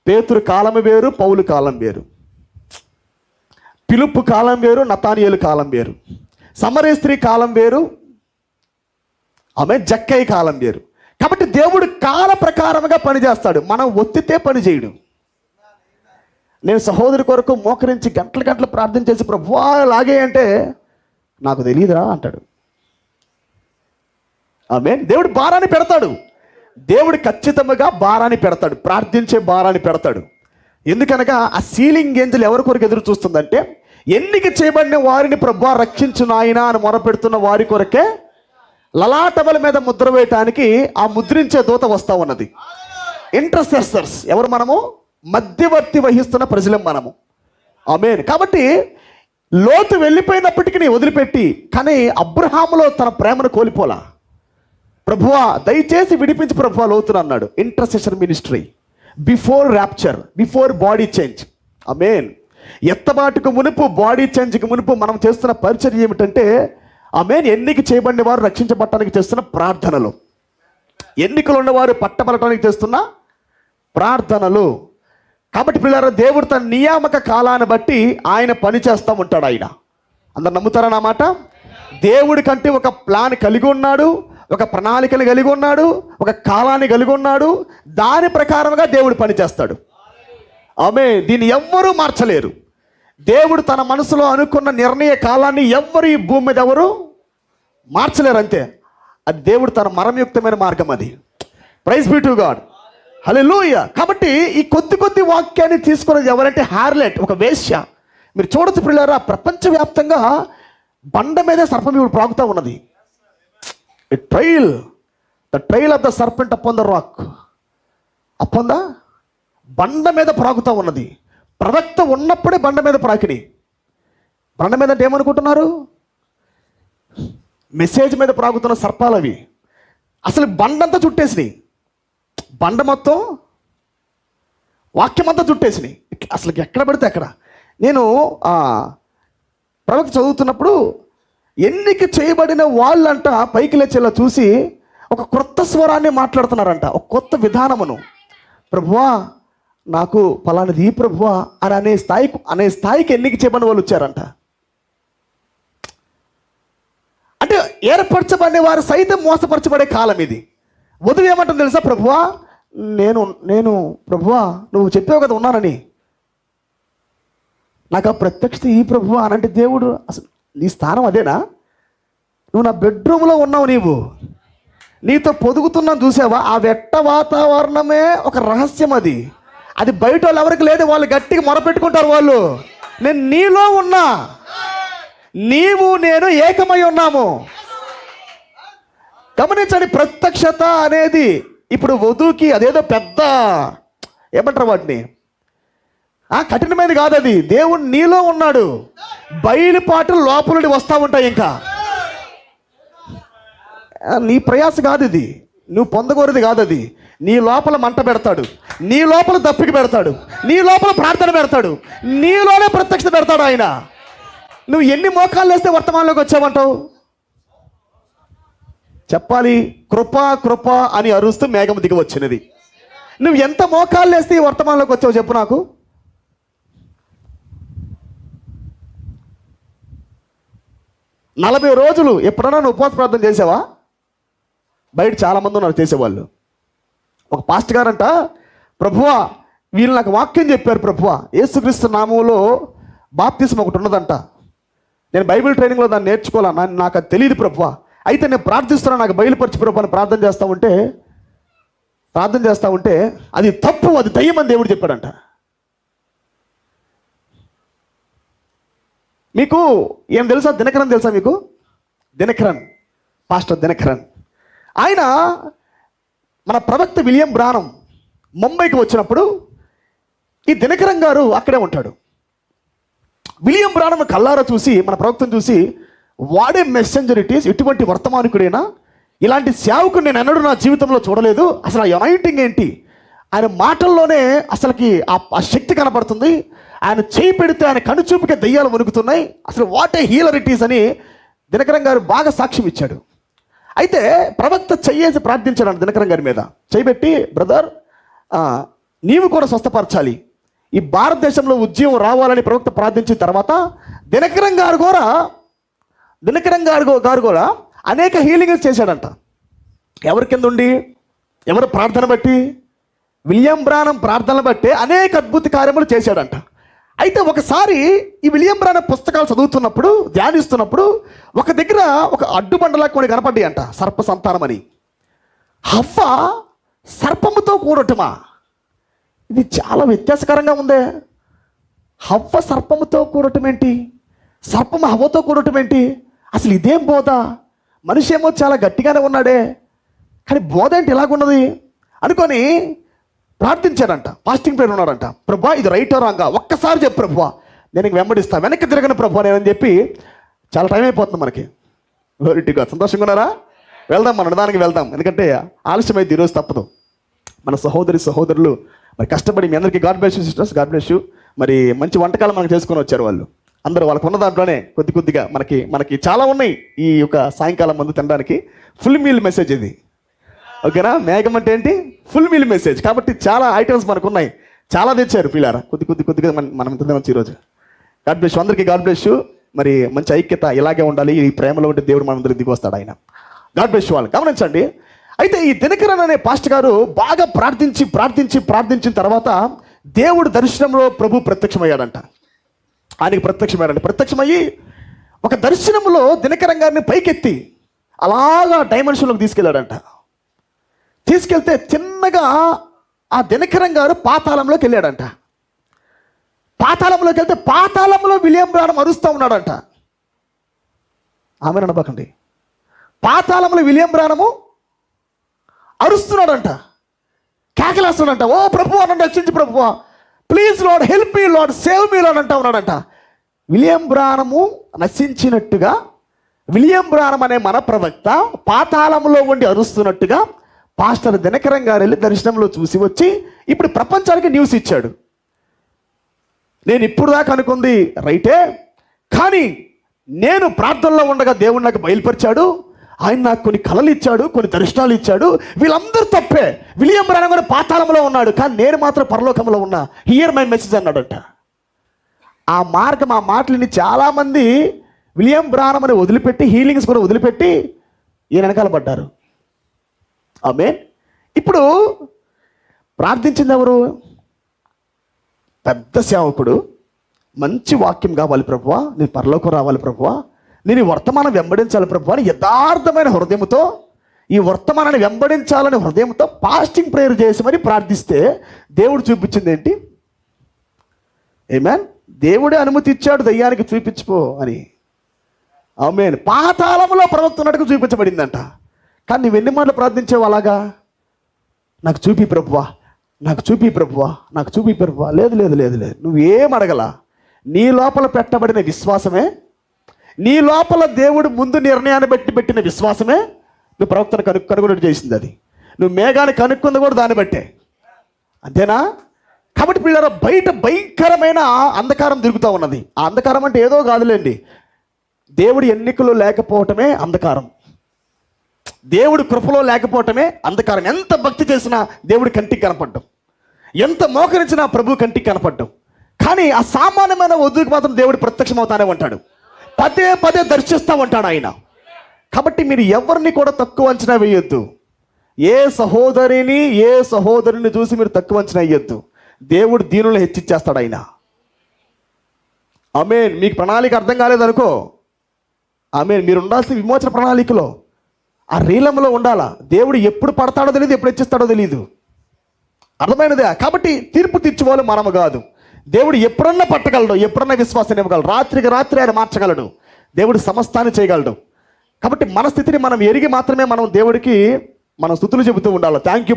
S1: పేతురు కాలం వేరు, పౌలు కాలం వేరు, పిలుపు కాలం వేరు, నతానియేలు కాలం వేరు, సమరయ స్త్రీ కాలం వేరు, ఆమె జక్కయ్య కాలం వేరు. కాబట్టి దేవుడు కాల ప్రకారంగా పనిచేస్తాడు, మనం ఒత్తితే పని చేయడు. నేను సహోదరి కొరకు మోకరించి గంటలు ప్రార్థన చేసి ప్రభువా లాగే అంటే నాకు తెలియదురా అంటాడు. ఆమేన్. దేవుడు భారాన్ని పెడతాడు, దేవుడు ఖచ్చితంగా భారాన్ని పెడతాడు, ప్రార్థించే భారాన్ని పెడతాడు. ఎందుకనగా ఆ సీలింగ్ ఏంజల్ ఎవరి కొరకు ఎదురు చూస్తుందంటే, ఎన్నిక చేయబడిన వారిని ప్రభువా రక్షించు నాయనా అని మొరపెడుతున్న వారి కొరకే లలాటముల మీద ముద్ర వేయటానికి ఆ ముద్రించే దూత వస్తూ ఉన్నది. ఇంటర్సెసర్స్ ఎవరు? మనము మధ్యవర్తి వహిస్తున్న ప్రజలం మనము. ఆమేన్. కాబట్టి లోతు వెళ్ళిపోయినప్పటికీ వదిలిపెట్టి, కానీ అబ్రహాములో తన ప్రేమను కోల్పోలా, ప్రభువా దయచేసి విడిపించి ప్రభువా లోతును అన్నాడు. Intercession ministry before rapture, before body change. Amen. ఎత్తబాటుకు మునుపు, బాడీ చేంజ్కి మునుపు మనం చేస్తున్న పరిచర్య ఏమిటంటే ఆమేన్, ఎన్నిక చేయబడిన వారు రక్షించబడటానికి చేస్తున్న ప్రార్థనలు, ఎన్నికలు ఉన్నవారు పట్టబడటానికి చేస్తున్న ప్రార్థనలు. కాబట్టి పిల్లలు, దేవుడు తన నియామక కాలాన్ని బట్టి ఆయన పని చేస్తూ ఉంటాడు. ఆయన అందరు నమ్ముతారా నా మాట? దేవుడి కంటే ఒక ప్లాన్ కలిగి ఉన్నాడు, ఒక ప్రణాళికను కలిగి ఉన్నాడు, ఒక కాలాన్ని కలిగి ఉన్నాడు. దాని ప్రకారంగా దేవుడు పని చేస్తాడు. ఆమేన్. దీన్ని ఎవ్వరూ మార్చలేరు. దేవుడు తన మనసులో అనుకున్న నిర్ణయ కాలాన్ని ఎవ్వరు ఈ భూమి మీద ఎవరు మార్చలేరు. అంతే. అది దేవుడు తన మరంయుక్తమైన మార్గం. అది ప్రైజ్ బీ టు గాడ్. హల్లెలూయా. కాబట్టి ఈ కొద్ది వాక్యాన్ని తీసుకున్నది ఎవరంటే హార్లెట్, ఒక వేశ్య. మీరు చూడొచ్చు పిల్లరా, ప్రపంచవ్యాప్తంగా బండ మీదే సర్పం ఇప్పుడు ప్రాగుతూ ఉన్నది. The trail of the serpent upon the rock. Upon the బండ మీద ప్రాగుతూ ఉన్నది. ప్రవక్త ఉన్నప్పుడే బండ మీద ప్రాకిని. బండ మీద అంటే ఏమనుకుంటున్నారు? మెసేజ్ మీద ప్రాగుతున్న సర్పాలు అవి. అసలు బండంతా చుట్టేసినాయి. బండ మొత్తం వాక్యం అంతా చుట్టేసినాయి. అసలు ఎక్కడ పడితే అక్కడ. నేను ప్రవక్త చదువుతున్నప్పుడు ఎన్నిక చేయబడిన వాళ్ళంట పైకి లేచేలా చూసి ఒక క్రొత్త స్వరాన్ని మాట్లాడుతున్నారంట, ఒక కొత్త విధానమును. ప్రభువా నాకు ఫలానిది ఈ ప్రభువా అని అనే స్థాయికి ఎన్నిక చేయబడిన వాళ్ళు వచ్చారంట. అంటే ఏర్పరచబడిన వారు సైతం మోసపరచబడే కాలం ఇది. వధువు ఏమంటుంది తెలుసా? ప్రభువా నేను ప్రభువా నువ్వు చెప్పావు కదా ఉన్నానని, నాకు ఆ ప్రత్యక్షత ఈ ప్రభువా అని. అంటే దేవుడు అసలు నీ స్థానం అదేనా? నువ్వు నా బెడ్రూమ్లో ఉన్నావు, నీతో పొదుగుతున్నాను చూసావా? ఆ వెట్ట వాతావరణమే ఒక రహస్యం. అది బయట వాళ్ళు ఎవరికి లేదు. వాళ్ళు గట్టిగా మొరపెట్టుకుంటారు. వాళ్ళు నేను నీలో ఉన్నా, నీవు నేను ఏకమై ఉన్నాము. గమనించండి, ప్రత్యక్షత అనేది ఇప్పుడు వధువుకి అదేదో పెద్ద ఏమంటారు వాటిని, కఠినమైనది కాదు. అది దేవుడు నీలో ఉన్నాడు. బయలుపాటులు లోపల నుండి వస్తూ ఉంటాయి. ఇంకా నీ ప్రయాస కాదు ఇది, నువ్వు పొందగోరేది కాదు. అది నీ లోపల మంట పెడతాడు, నీ లోపల దప్పికి పెడతాడు, నీ లోపల ప్రార్థన పెడతాడు, నీలోనే ప్రత్యక్షత పెడతాడు ఆయన. నువ్వు ఎన్ని మోకాళ్ళు వేస్తే వర్తమానంలోకి వచ్చావంటావు? చెప్పాలి, కృప కృప అని అరుస్తూ మేఘం దిగి వచ్చినది. నువ్వు ఎంత మోకాళ్ళు వేస్తే ఈ వర్తమానంలోకి వచ్చావు చెప్పు నాకు. నలభై రోజులు ఎప్పుడన్నా నువ్వు ఉపవాస ప్రార్థన చేసావా? బయట చాలామంది ఉన్నారు చేసేవాళ్ళు. ఒక పాస్టర్ గారంట, ప్రభువా వీళ్ళు నాకు వాక్యం చెప్పారు ప్రభువా, యేసుక్రీస్తు నామంలో బాప్తిసం ఒకటి ఉన్నదంట. నేను బైబిల్ ట్రైనింగ్లో దాన్ని నేర్చుకోవాలా, నాకు అది తెలియదు ప్రభువా. అయితే నేను ప్రార్థిస్తున్నా, నాకు బయలుపరిచి ప్రభు అని ప్రార్థన చేస్తూ ఉంటే అది తప్పు, అది దయ్యం అని దేవుడు చెప్పాడంట. మీకు ఏం తెలుసా? దినకరన్ తెలుసా మీకు? దినకరన్, పాస్టర్ దినకరన్. ఆయన మన ప్రవక్త విలియం బ్రానం ముంబైకి వచ్చినప్పుడు ఈ దినకరన్ గారు అక్కడే ఉంటాడు. విలియం బ్రానం కల్లారా చూసి, మన ప్రవక్తను చూసి, వాడే మెసెంజర్ ఇట్ ఈస్, ఇటువంటి వర్తమానికుడైనా, ఇలాంటి సేవకుడు నేను ఎన్నడూ నా జీవితంలో చూడలేదు. అసలు ఆ యునైటింగ్ ఏంటి? ఆయన మాటల్లోనే అసలుకి ఆ శక్తి కనబడుతుంది. ఆయన చేయి పెడితే ఆయన కనుచూపుకే దయ్యాలు వణుకుతున్నాయి. అసలు what a healer it is అని దినకరన్ గారు బాగా సాక్ష్యం ఇచ్చాడు. అయితే ప్రవక్త చెయ్యేసి ప్రార్థించాడు దినకరన్ గారి మీద. చేయబెట్టి, బ్రదర్ నీవు కూడా స్వస్థపరచాలి, ఈ భారతదేశంలో ఉద్యమం రావాలని ప్రవక్త ప్రార్థించిన తర్వాత దినకరన్ గారు కూడా అనేక హీలింగ్స్ చేశాడంట. ఎవరి కింద ఉండి, ఎవరు ప్రార్థన బట్టి? విలియం బ్రానం ప్రార్థనలు బట్టి అనేక అద్భుత కార్యములు చేశాడంట. అయితే ఒకసారి ఈ విలియం బ్రానం పుస్తకాలు చదువుతున్నప్పుడు, ధ్యానిస్తున్నప్పుడు ఒక దగ్గర ఒక అడ్డుబండలా కొన్ని కనపడ్డాయి అంట, సర్ప సంతానం అని. హవ్వ సర్పముతో కూడటమా? ఇది చాలా వ్యత్యాసకరంగా ఉందే. హవ్వ సర్పముతో కూడటం ఏంటి? సర్పము హవ్వతో కూడటం ఏంటి? అసలు ఇదేం బోధ? మనిషి ఏమో చాలా గట్టిగానే ఉన్నాడే, కానీ బోధ ఏంటి ఇలాగున్నది అనుకొని ప్రార్థించాడంట. ఫాస్టింగ్ ప్రేయర్ ఉన్నాడంట. ప్రభా ఇది రైట్ రాంగా ఒక్కసారి చెప్పు ప్రభువా, నేను ఇంక వెంబడిస్తా, వెనక్కి తిరగను ప్రభువా నేనని చెప్పి. చాలా టైం అయిపోతుంది మనకి. వెరైటీగా సంతోషంగా ఉన్నారా? వెళ్దాం, మన నిదానికి వెళ్దాం, ఎందుకంటే ఆలస్యమైంది, ఈరోజు తప్పదు. మన సహోదరులు మరి కష్టపడి, మీ అందరికీ God bless you sisters, God bless you. మరి మంచి వంటకాలు మనకు చేసుకొని వచ్చారు వాళ్ళు అందరూ. వాళ్ళకు ఉన్న దాంట్లోనే కొద్దిగా మనకి చాలా ఉన్నాయి ఈ యొక్క సాయంకాలం ముందు తినడానికి. ఫుల్ మీల్ మెసేజ్ ఇది, ఓకేనా? మేఘం అంటే ఏంటి? Full meal message. కాబట్టి చాలా ఐటమ్స్ మనకు ఉన్నాయి, చాలా తెచ్చారు పిల్లారా. కొద్దిగా మనం తిందాం ఈరోజు. గాడ్ బ్లెస్ యూ, అందరికీ గాడ్ బ్లెస్ యూ. మరి మంచి ఐక్యత ఇలాగే ఉండాలి. ఈ ప్రేమలో ఉంటే దేవుడు మనందరికి దిగి వస్తాడు ఆయన. గాడ్ బ్లెస్ యూ వాళ్ళు. గమనించండి, అయితే ఈ దినకరన్ అనే పాస్టర్ గారు బాగా ప్రార్థించిన తర్వాత దేవుడు దర్శనంలో ప్రభు ప్రత్యక్షమయ్యాడంట. ఆయనకి ప్రత్యక్షమయ్యి ఒక దర్శనంలో దినకరన్ గారిని పైకెత్తి అలాగా డైమెన్షన్లోకి తీసుకెళ్ళాడంట. తీసుకెళ్తే చిన్నగా ఆ దినకరన్ గారు పాతాళంలోకి వెళ్ళాడంట. పాతాళంలోకి వెళ్తే పాతాళంలో విలియం బ్రానమ్ అరుస్తూ ఉన్నాడంట. ఆమె అనబకండి, పాతాళంలో విలియం బ్రానము అరుస్తున్నాడంట, కేకలేస్తున్నాడంట. ఓ ప్రభు అనండి, రక్షించి ప్రభు, please Lord help me Lord, save me Lord అంటా ఉన్నాడంట. విలియం బ్రానము నశించినట్టుగా, విలియం బ్రానమ్ అనే మన ప్రవక్త పాతాళంలో ఉండి అరుస్తున్నట్టుగా పాస్టర్ దినకరన్ గారు వెళ్ళి దర్శనంలో చూసి వచ్చి ఇప్పుడు ప్రపంచానికి న్యూస్ ఇచ్చాడు. నేను ఇప్పుడు దాకా అనుకుంది రైటే, కానీ నేను ప్రార్థనలో ఉండగా దేవుడు నాకు బయలుపరిచాడు. ఆయన నాకు కొన్ని కళలు ఇచ్చాడు, కొన్ని దర్శనాలు ఇచ్చాడు. వీళ్ళందరూ తప్పే. విలియం బ్రానమ్ గారు పాతాళంలో ఉన్నాడు, కానీ నేను మాత్రం పరలోకంలో ఉన్నా. హియర్ మై మెసేజ్ అన్నాడంట. ఆ మాటలని చాలామంది విలియం బ్రానమ్ అని వదిలిపెట్టి, హీలింగ్స్ కూడా వదిలిపెట్టి ఈయన వెనకాల పడ్డారు. ఆమేన్. ఇప్పుడు ప్రార్థించింది ఎవరు? పెద్ద సేవకుడు. మంచి వాక్యం కావాలి ప్రభువా, నేను పరలోకం రావాలి ప్రభువా, నేను ఈ వర్తమానం వెంబడించాలి ప్రభువా అని యథార్థమైన హృదయంతో, ఈ వర్తమానాన్ని వెంబడించాలనే హృదయంతో ఫాస్టింగ్ ప్రేయర్ చేసి మరి ప్రార్థిస్తే దేవుడు చూపించింది ఏంటి? ఆమేన్. దేవుడే అనుమతి ఇచ్చాడు దయ్యానికి చూపించుకో అని. ఆమేన్. పాతాళంలో ప్రవక్త ఉన్నట్టుగా చూపించబడిందంట. కానీ నువ్వెన్ని మాటలు ప్రార్థించావు అలాగా? నాకు చూపి ప్రభువా, నాకు చూపి ప్రభువా, నాకు చూపి ప్రభువా. లేదు, నువ్వేం అడగలా. నీ లోపల పెట్టబడిన విశ్వాసమే, నీ లోపల దేవుడు ముందు నిర్ణయాన్ని బట్టి పెట్టిన విశ్వాసమే నువ్వు ప్రవక్తను కనుగొనట్టు చేసింది. అది నువ్వు మేఘాన్ని కనుక్కుంది కూడా దాన్ని బట్టే, అంతేనా? కాబట్టి పిల్లల బయట భయంకరమైన అంధకారం తిరుగుతూ ఉన్నది. ఆ అంధకారం అంటే ఏదో కాదులేండి, దేవుడి ఎన్నికలో లేకపోవటమే అంధకారం, దేవుడి కృపలో లేకపోవటమే అంధకారం. ఎంత భక్తి చేసినా దేవుడి కంటికి కనపడ్డం, ఎంత మోకరించినా ప్రభు కంటికి కనపడ్డం. కానీ ఆ సామాన్యమైన వధువుకి మాత్రం దేవుడు ప్రత్యక్షమవుతానే ఉంటాడు, పదే దర్శిస్తూ ఉంటాడు ఆయన. కాబట్టి మీరు ఎవరిని కూడా తక్కువ అంచనా వేయొద్దు. ఏ సహోదరిని చూసి మీరు తక్కువ అంచనా వేయొద్దు. దేవుడు దీనులను హెచ్చిచ్చేస్తాడు ఆయన. ఆమేన్. మీకు ప్రణాళిక అర్థం కాలేదనుకో, ఆమేన్, మీరు ఉండాల్సిన విమోచన ప్రణాళికలో, ఆ రీలంలో ఉండాలా. దేవుడు ఎప్పుడు పడతాడో తెలియదు, ఎప్పుడు హెచ్చిస్తాడో తెలియదు. అర్థమైనదే. కాబట్టి తీర్పు తీర్చుకోవాలి మనము కాదు. దేవుడు ఎప్పుడన్నా పట్టగలడు, ఎప్పుడన్నా విశ్వాసాన్ని ఇవ్వగలడు. రాత్రికి రాత్రి ఆయన మార్చగలడు. దేవుడు సమస్తాన్ని చేయగలడు. కాబట్టి మన స్థితిని మనం ఎరిగి మాత్రమే మనం దేవుడికి మనం స్తుతులు చెబుతూ ఉండాలి. థ్యాంక్ యూ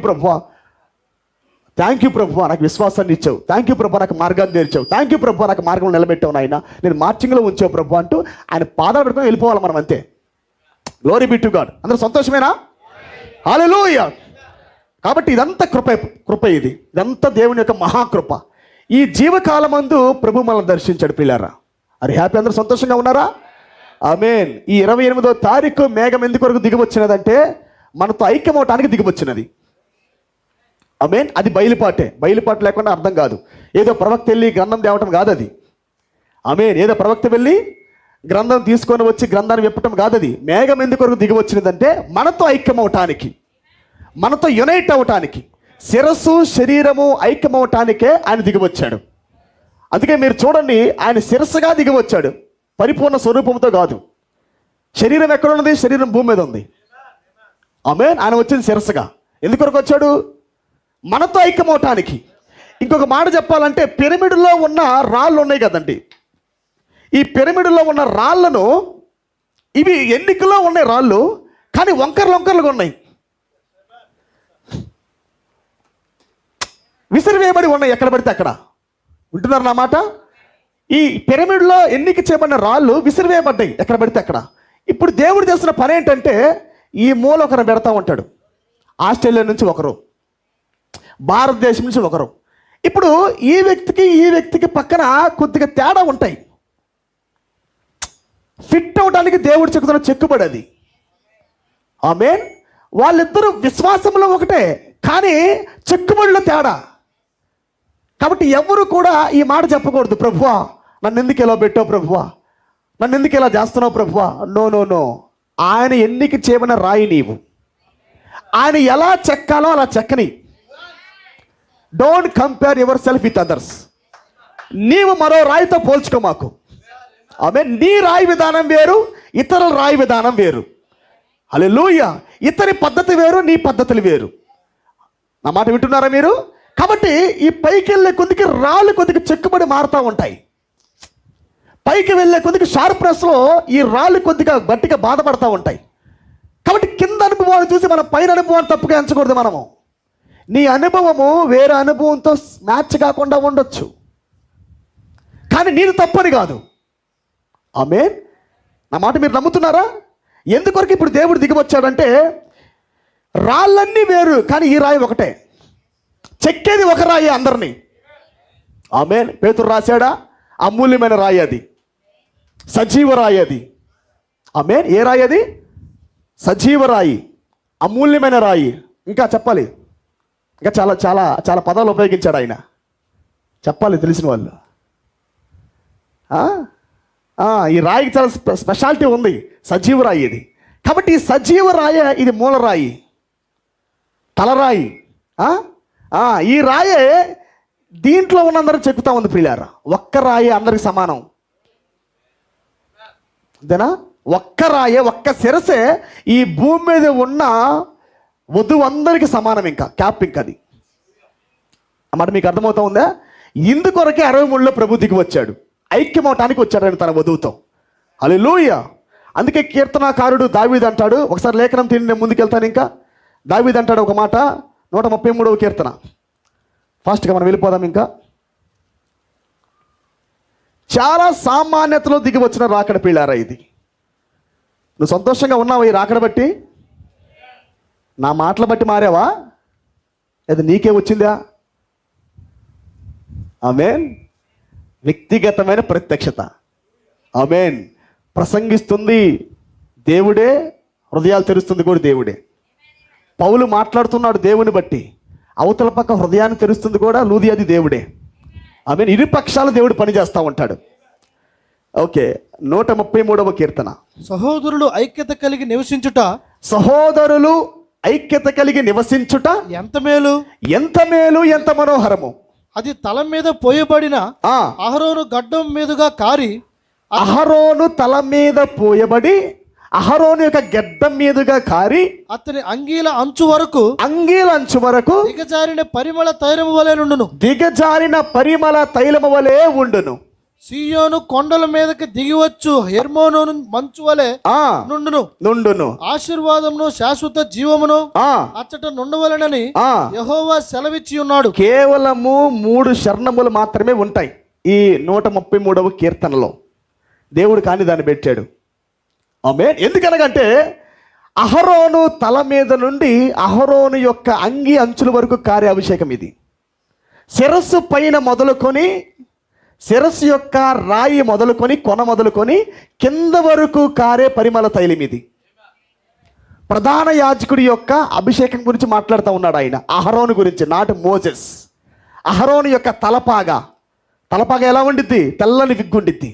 S1: ప్రభువా, నాకు విశ్వాసాన్ని ఇచ్చావు, థ్యాంక్ యూ ప్రభువా, నాకు మార్గాన్ని తెరిచావు, థ్యాంక్ యూ ప్రభువా, నాకు మార్గంలో నిలబెట్టావు నాయన, నేను మార్చింగ్లో ఉంచావు ప్రభు అంటూ ఆయన పాదాలు పెట్టుకొని వెళ్ళిపోవాలి మనం, అంతే. Glory be to God. అందరూ సంతోషమేనా? హల్లెలూయా. కాబట్టి ఇదంతా కృప ఇదంతా దేవుని యొక్క మహాకృప. ఈ జీవకాలమందు ప్రభు మనల్ని దర్శించాడు పిల్లారా. అది హ్యాపీ, అందరూ సంతోషంగా ఉన్నారా? ఆమేన్. ఈ 28వ తారీఖు మేఘం ఎందుకు వరకు దిగివచ్చినదంటే మనతో ఐక్యమవటానికి దిగివచ్చినది. ఆమేన్. అది బయలుపాటు లేకుండా అర్థం కాదు. ఏదో ప్రవక్త వెళ్ళి గ్రంథం తేవటం కాదు అది. ఆమేన్. ఏదో ప్రవక్త వెళ్ళి గ్రంథం తీసుకొని వచ్చి గ్రంథాన్ని విప్పటం కాదు అది. మేఘం ఎందుకు వరకు దిగివచ్చినదంటే మనతో ఐక్యమవటానికి, మనతో యునైట్ అవటానికి, శిరస్సు శరీరము ఐక్యమవటానికే ఆయన దిగివచ్చాడు. అందుకే మీరు చూడండి, ఆయన శిరస్సుగా దిగివచ్చాడు, పరిపూర్ణ స్వరూపంతో కాదు. శరీరం ఎక్కడ ఉన్నది? శరీరం భూమి మీద ఉంది. ఆమేన్. ఆయన వచ్చింది శిరస్సుగా. ఎందుకొరకు వచ్చాడు? మనతో ఐక్యమవటానికి. ఇంకొక మాట చెప్పాలంటే, పిరమిడ్లో ఉన్న రాళ్ళు ఉన్నాయి కదండి, ఈ పిరమిడ్లో ఉన్న రాళ్లను, ఇవి ఎన్నికలో ఉన్నాయి రాళ్ళు, కానీ వంకర్లుగా ఉన్నాయి, విసిరివేయబడి ఉన్నాయి, ఎక్కడ పడితే అక్కడ. ఉంటున్నారు నా మాట? ఈ పిరమిడ్లో ఎన్నిక చేయబడిన రాళ్ళు విసిరివేయబడ్డాయి ఎక్కడ పడితే అక్కడ. ఇప్పుడు దేవుడు చేస్తున్న పని ఏంటంటే, ఈ మూల ఒకరు పెడతా ఉంటాడు. ఆస్ట్రేలియా నుంచి ఒకరు, భారతదేశం నుంచి ఒకరు. ఇప్పుడు ఈ వ్యక్తికి పక్కన కొద్దిగా తేడా ఉంటాయి. ఫిట్ అవడానికి దేవుడు చెక్కుతున్న చెక్కుబడి అది. ఆమేన్. వాళ్ళిద్దరూ విశ్వాసంలో ఒకటే, కానీ చెక్కుబడిలో తేడా. కాబట్టి ఎవరు కూడా ఈ మాట చెప్పకూడదు, ప్రభువా నన్ను ఎందుకు ఇలా పెట్టావు, ప్రభువా నన్ను ఎందుకు ఇలా చేస్తున్నావు ప్రభువా. No no no. ఆయన ఎన్నిక చేయమన్న రాయి నీవు. ఆయన ఎలా చెక్కాలో అలా చెక్కని. Don't compare your self with others. నీవు మరో రాయితో పోల్చుకో మాకు. ఆమె నీ రాయి విధానం వేరు, ఇతరుల రాయి విధానం వేరు. హల్లెలూయా. ఇతని పద్ధతి వేరు, నీ పద్ధతులు వేరు. నా మాట వింటున్నారా మీరు? కాబట్టి ఈ పైకి వెళ్ళే కొద్దికి రాళ్ళు కొద్దిగా చెక్కుబడి మారుతూ ఉంటాయి. పైకి వెళ్ళే కొద్దిగా షార్ప్నెస్లో ఈ రాళ్ళు కొద్దిగా గట్టిగా బాధపడతా ఉంటాయి. కాబట్టి కింద అనుభవాన్ని చూసి మన పైన అనుభవాన్ని తప్పుగా ఎంచకూడదు మనము. నీ అనుభవము వేరే అనుభవంతో మ్యాచ్ కాకుండా ఉండొచ్చు, కానీ నీది తప్పని కాదు. ఆమేన్. నా మాట మీరు నమ్ముతున్నారా? ఎందుకొరకు ఇప్పుడు దేవుడు దిగివచ్చాడంటే, రాళ్ళన్నీ వేరు కానీ ఈ రాయి ఒకటే, చెక్కేది ఒక రాయి అందరినీ. ఆమేన్. పేతురు రాశాడా? అమూల్యమైన రాయి అది, సజీవ రాయి అది. ఆమేన్. ఏ రాయి అది? సజీవ రాయి, అమూల్యమైన రాయి. ఇంకా చెప్పాలి, ఇంకా చాలా చాలా చాలా పదాలు ఉపయోగించాడు ఆయన. చెప్పాలి తెలిసిన వాళ్ళు. ఈ రాయికి చాలా స్పెషాలిటీ ఉంది, సజీవ రాయి ఇది. కాబట్టి ఈ సజీవ రాయి ఇది మూలరాయి, తలరాయి. ఈ రాయే దీంట్లో ఉన్నందరూ చెక్కుతా ఉంది ప్రియులారా. ఒక్క రాయి అందరికి సమానం. అంతేనా? ఒక్క రాయే, ఒక్క శిరసే ఈ భూమి మీద ఉన్న వధువు అందరికి సమానం. ఇంకా క్యాప్ ఇంకా అది అన్నమాట. మీకు అర్థమవుతా ఉందా? ఇందుకొరకే 63లో ప్రభు దిగి వచ్చాడు, ఐక్యమవటానికి వచ్చాడు ఆయన తన వధువుతో. హల్లెలూయా. అందుకే కీర్తనాకారుడు దావీదు అంటాడు, ఒకసారి లేఖనం తిని నేను ముందుకెళ్తాను. ఇంకా దావీదు అంటాడు ఒక మాట, 133వ కీర్తన. ఫాస్ట్గా మనం వెళ్ళిపోదాం. ఇంకా చాలా సామాన్యతలో దిగి వచ్చిన రాకడ పిల్లారా ఇది. నువ్వు సంతోషంగా ఉన్నావా ఈ రాకడ బట్టి? నా మాటలు బట్టి మారావా? అది నీకే వచ్చిందా? ఆమేన్. వ్యక్తిగతమైన ప్రత్యక్షత. ఆమేన్. ప్రసంగిస్తుంది దేవుడే, హృదయాలు తెరుస్తుంది కూడా దేవుడే. పౌలు మాట్లాడుతున్నాడు దేవుని బట్టి, అవతల పక్క హృదయాన్ని తెరుస్తుంది కూడా లూదియాది దేవుడే. ఆమేన్. ఇరు పక్షాలు దేవుడు పని చేస్తూ ఉంటాడు. ఓకే, 133వ కీర్తన.
S2: సహోదరులు ఐక్యత కలిగి నివసించుట,
S1: సహోదరులు ఐక్యత కలిగి నివసించుట
S2: ఎంత మేలు,
S1: ఎంత మేలు, ఎంత మనోహరము.
S2: అది తల మీద పోయబడిన అహరోను గడ్డం మీదుగా కారి,
S1: అహరోను తల మీద పోయబడి అహరోను యొక్క గడ్డం మీదుగా కారి
S2: అతని అంగీల అంచు వరకు దిగజారిన పరిమళ తైలము వలె నుండును.
S1: దిగజారిన పరిమళ తైలము వలె ఉండును.
S2: సీయోను కొండల మీదకి దిగివచ్చు హెర్మోను మంచు వలె నుండును. ఆశీర్వాదమును శాశ్వత జీవమును అచ్చట నుండవలెనని యెహోవా సెలవిచ్చి ఉన్నాడు.
S1: కేవలము 3 శరణములు మాత్రమే ఉంటాయి ఈ 133వ కీర్తనలో. దేవుడు కానీ దాన్ని పెట్టాడు. ఆమేన్. ఎందుకనగంటే అహరోను తల మీద నుండి అహరోను యొక్క అంగి అంచుల వరకు కారే అభిషేకం ఇది. శిరస్సు పైన మొదలుకొని, శిరస్సు యొక్క రాయి మొదలుకొని, కొన మొదలుకొని కింద వరకు కారే పరిమళ తైలం ఇది. ప్రధాన యాజకుడి యొక్క అభిషేకం గురించి మాట్లాడుతూ ఉన్నాడు ఆయన, అహరోను గురించి, నాట్ మోసెస్. అహరోను యొక్క తలపాగా ఎలా ఉండిద్ది? తెల్లని విగ్గుండిద్ది.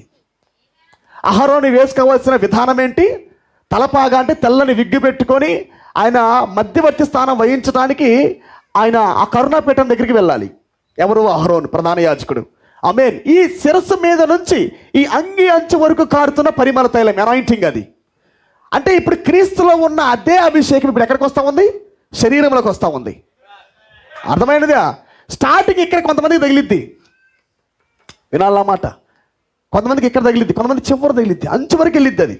S1: అహరోను వేసుకోవాల్సిన విధానం ఏంటి? తలపాగా అంటే తెల్లని విగ్గు పెట్టుకొని ఆయన మధ్యవర్తి స్థానం వహించడానికి ఆయన ఆ కరుణాపీఠం దగ్గరికి వెళ్ళాలి. ఎవరు? అహరోను, ప్రధాన యాజకుడు. ఆమేన్. ఈ శిరస్సు మీద నుంచి ఈ అంగి అంచు వరకు కారుతున్న పరిమళ తైలం, అనాయింటింగ్ అది. అంటే ఇప్పుడు క్రీస్తులో ఉన్న అదే అభిషేకం ఇప్పుడు ఎక్కడికి వస్తూ ఉంది? శరీరంలోకి వస్తూ ఉంది. అర్థమైనదా? స్టార్టింగ్ ఇక్కడ కొంతమందికి తగిలిద్ది, వినాలన్నమాట. కొంతమందికి ఇక్కడ తగిలిద్ది, కొంతమంది చివరి తగిలిద్ది, అంచు వరకు వెళ్ళిద్ది అది.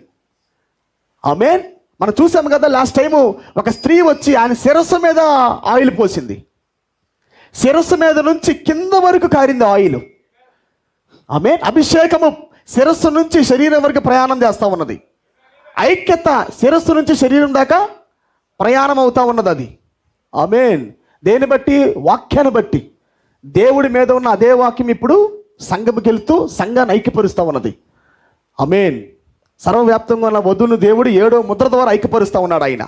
S1: ఆమేన్. మనం చూసాము కదా లాస్ట్ టైము, ఒక స్త్రీ వచ్చి ఆయన శిరస్సు మీద ఆయిల్ పోసింది. శిరస్సు మీద నుంచి కింద వరకు కారింది ఆయిల్. ఆమేన్. అభిషేకము శిరస్సు నుంచి శరీరం వరకు ప్రయాణం చేస్తూ ఉన్నది. ఐక్యత శిరస్సు నుంచి శరీరం దాకా ప్రయాణం అవుతా ఉన్నది అది. ఆమేన్. దేని బట్టి? వాక్యాన్ని బట్టి. దేవుడి మీద ఉన్న అదే వాక్యం ఇప్పుడు సంఘముకి వెళ్తూ సంఘాన్ని ఐక్యపరుస్తూ ఉన్నది. ఆమేన్. సర్వవ్యాప్తంగా ఉన్న వధువును దేవుడు 7వ ముద్ర ద్వారా ఐక్యపరుస్తూ ఉన్నాడు ఆయన.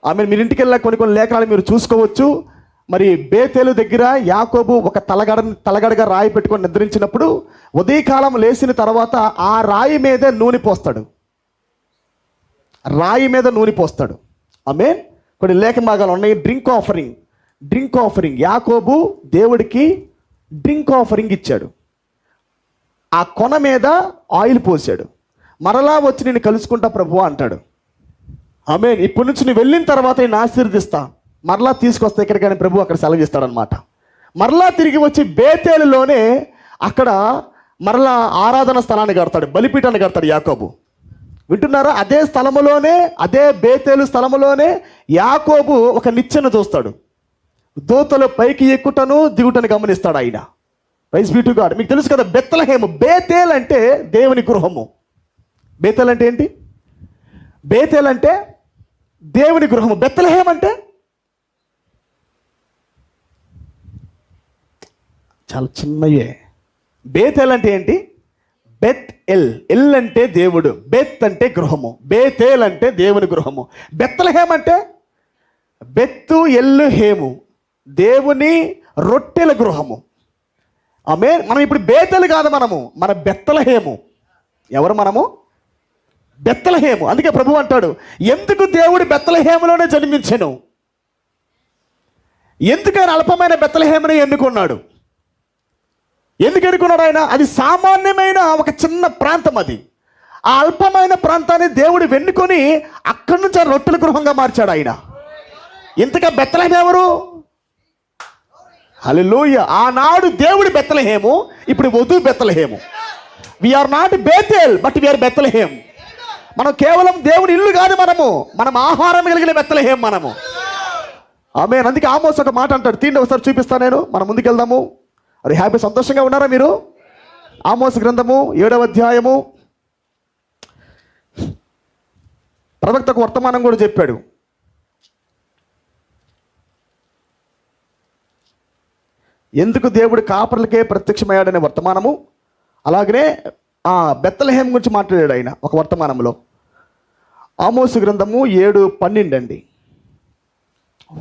S1: ఆమేన్. మీరు ఇంటికి వెళ్ళిన కొన్ని లేఖనాలు మీరు చూసుకోవచ్చు. మరి బేతేలు దగ్గర యాకోబు ఒక తలగడగా రాయి పెట్టుకొని నిద్రించినప్పుడు ఉదయకాలం లేచిన తర్వాత ఆ రాయి మీద నూనె పోస్తాడు. రాయి మీద నూనె పోస్తాడు. ఆమేన్. కొన్ని లేఖ భాగాలు ఉన్నాయి. డ్రింక్ ఆఫరింగ్ యాకోబు దేవుడికి డ్రింక్ ఆఫరింగ్ ఇచ్చాడు. ఆ కొన మీద ఆయిల్ పోసాడు. మరలా వచ్చి నేను కలుసుకుంటా ప్రభువా అంటాడు. ఆమేన్. ఇప్పటి నుంచి నువ్వు వెళ్ళిన తర్వాత నేను ఆశీర్వదిస్తా, మరలా తీసుకొస్తా ఇక్కడికి అని ప్రభు అక్కడ సెలవిస్తాడనమాట. మరలా తిరిగి వచ్చి బేతేలులోనే అక్కడ మరలా ఆరాధన స్థలాన్ని కడతాడు, బలిపీఠాన్ని కడతాడు యాకోబు. వింటున్నారా? అదే స్థలములోనే, అదే బేతేలు స్థలములోనే యాకోబు ఒక నిచ్చెన చూస్తాడు. దూతలు పైకి ఎక్కుటను దిగుటను గమనిస్తాడు ఆయన. Praise be to God. మీకు తెలుసు కదా బెత్లెహేము. బేతేల్ అంటే దేవుని గృహము. బేతేల్ అంటే ఏంటి? బేతేల్ అంటే దేవుని గృహము. బెత్లెహేం అంటే చాలా చిన్నయే. బేతేల్ అంటే ఏంటి? బెత్ ఎల్ అంటే దేవుడు, బెత్ అంటే గృహము, బేతేల్ అంటే దేవుని గృహము. బెత్లెహేం అంటే బెత్తు ఎల్లు హేము, దేవుని రొట్టెల గృహము. ఆమేన్. మనం ఇప్పుడు బేతేలు కాదు, మన బెత్లెహేము. ఎవరు మనము? బెత్లెహేము. అందుకే ప్రభు అంటాడు, ఎందుకు దేవుడు బెత్లెహేములోనే జన్మించెను? ఎందుకని అల్పమైన బెత్లెహేముని ఎన్నుకున్నాడు? ఎందుకు ఎన్నుకున్నాడు ఆయన? అది సామాన్యమైన ఒక చిన్న ప్రాంతం. అది ఆ అల్పమైన ప్రాంతాన్ని దేవుడు వెన్నుకొని అక్కడి నుంచి ఆ రొట్టెల గృహంగా మార్చాడు ఆయన. ఇంతగా బెత్లెహేము ఎవరు? హల్లెలూయా. ఆనాడు దేవుడి బెత్లెహేము, ఇప్పుడు వధువు బెత్లెహేము. We are not Bethel but we are Bethlehem. మనం కేవలం దేవుని ఇల్లు కాదు, మనం ఆహారం కలిగిన బెత్లెహేం మనము. ఆమేన్. అందుకే ఆమోస్ ఒక మాట అంటాడు. తీండి ఒకసారి చూపిస్తాను నేను, మనం ముందుకెళ్దాము. అది హ్యాపీ, సంతోషంగా ఉన్నారా మీరు? ఆమోస్ గ్రంథము 7వ అధ్యాయము. ప్రవక్తకు వర్తమానం కూడా చెప్పాడు. ఎందుకు దేవుడు కాపర్లకే ప్రత్యక్షమయ్యాడనే వర్తమానము, అలాగనే బెత్లెహేం గురించి మాట్లాడాడు ఆయన ఒక వర్తమానంలో. ఆమోసు గ్రంథము 7:12 అండి.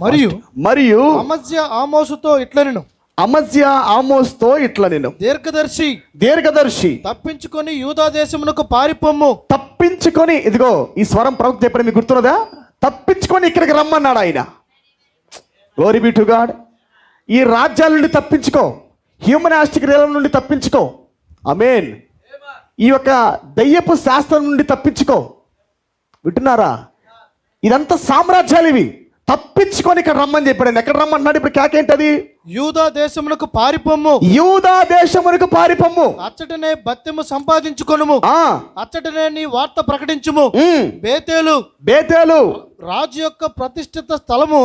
S1: మరియు
S2: అమజ్యా ఆమోసుతో ఇట్లనెను,
S1: అమజ్యా ఆమోస్తో ఇట్లనెను, దీర్ఘదర్శి
S2: తప్పించుకొని యూదా దేశమునకు పారిపోమ్ము.
S1: తప్పించుకొని, ఇదిగో ఈ స్వరం ప్రవక్త చెప్పడం మీకు గుర్తున్నదా? తప్పించుకొని ఇక్కడికి రమ్మన్నాడు ఆయన. Glory be to God. ఈ రాజ్యాల నుండి తప్పించుకో, హ్యూమనాస్టిక్ రియల్ నుండి తప్పించుకో. ఆమేన్. ఈ యొక్క దయ్యపు శాస్త్రం నుండి తప్పించుకో. వింటున్నారా? ఇదంతా సామ్రాజ్యాలు ఇవి. తప్పించుకొని ఇక్కడ రమ్మని చెప్పాడు. ఎక్కడ రమ్మంటున్నాడు? ఇప్పుడు కేకేంటది?
S2: యూదా దేశమునకు పారిపోమ్ము.
S1: యూదా దేశమునకు పారిపోమ్ము.
S2: అచ్చటనే భత్యము సంపాదించుకొనుము, అచ్చటనే నీ వార్త ప్రకటించుము. బేతేలు రాజు యొక్క ప్రతిష్ఠిత స్థలము,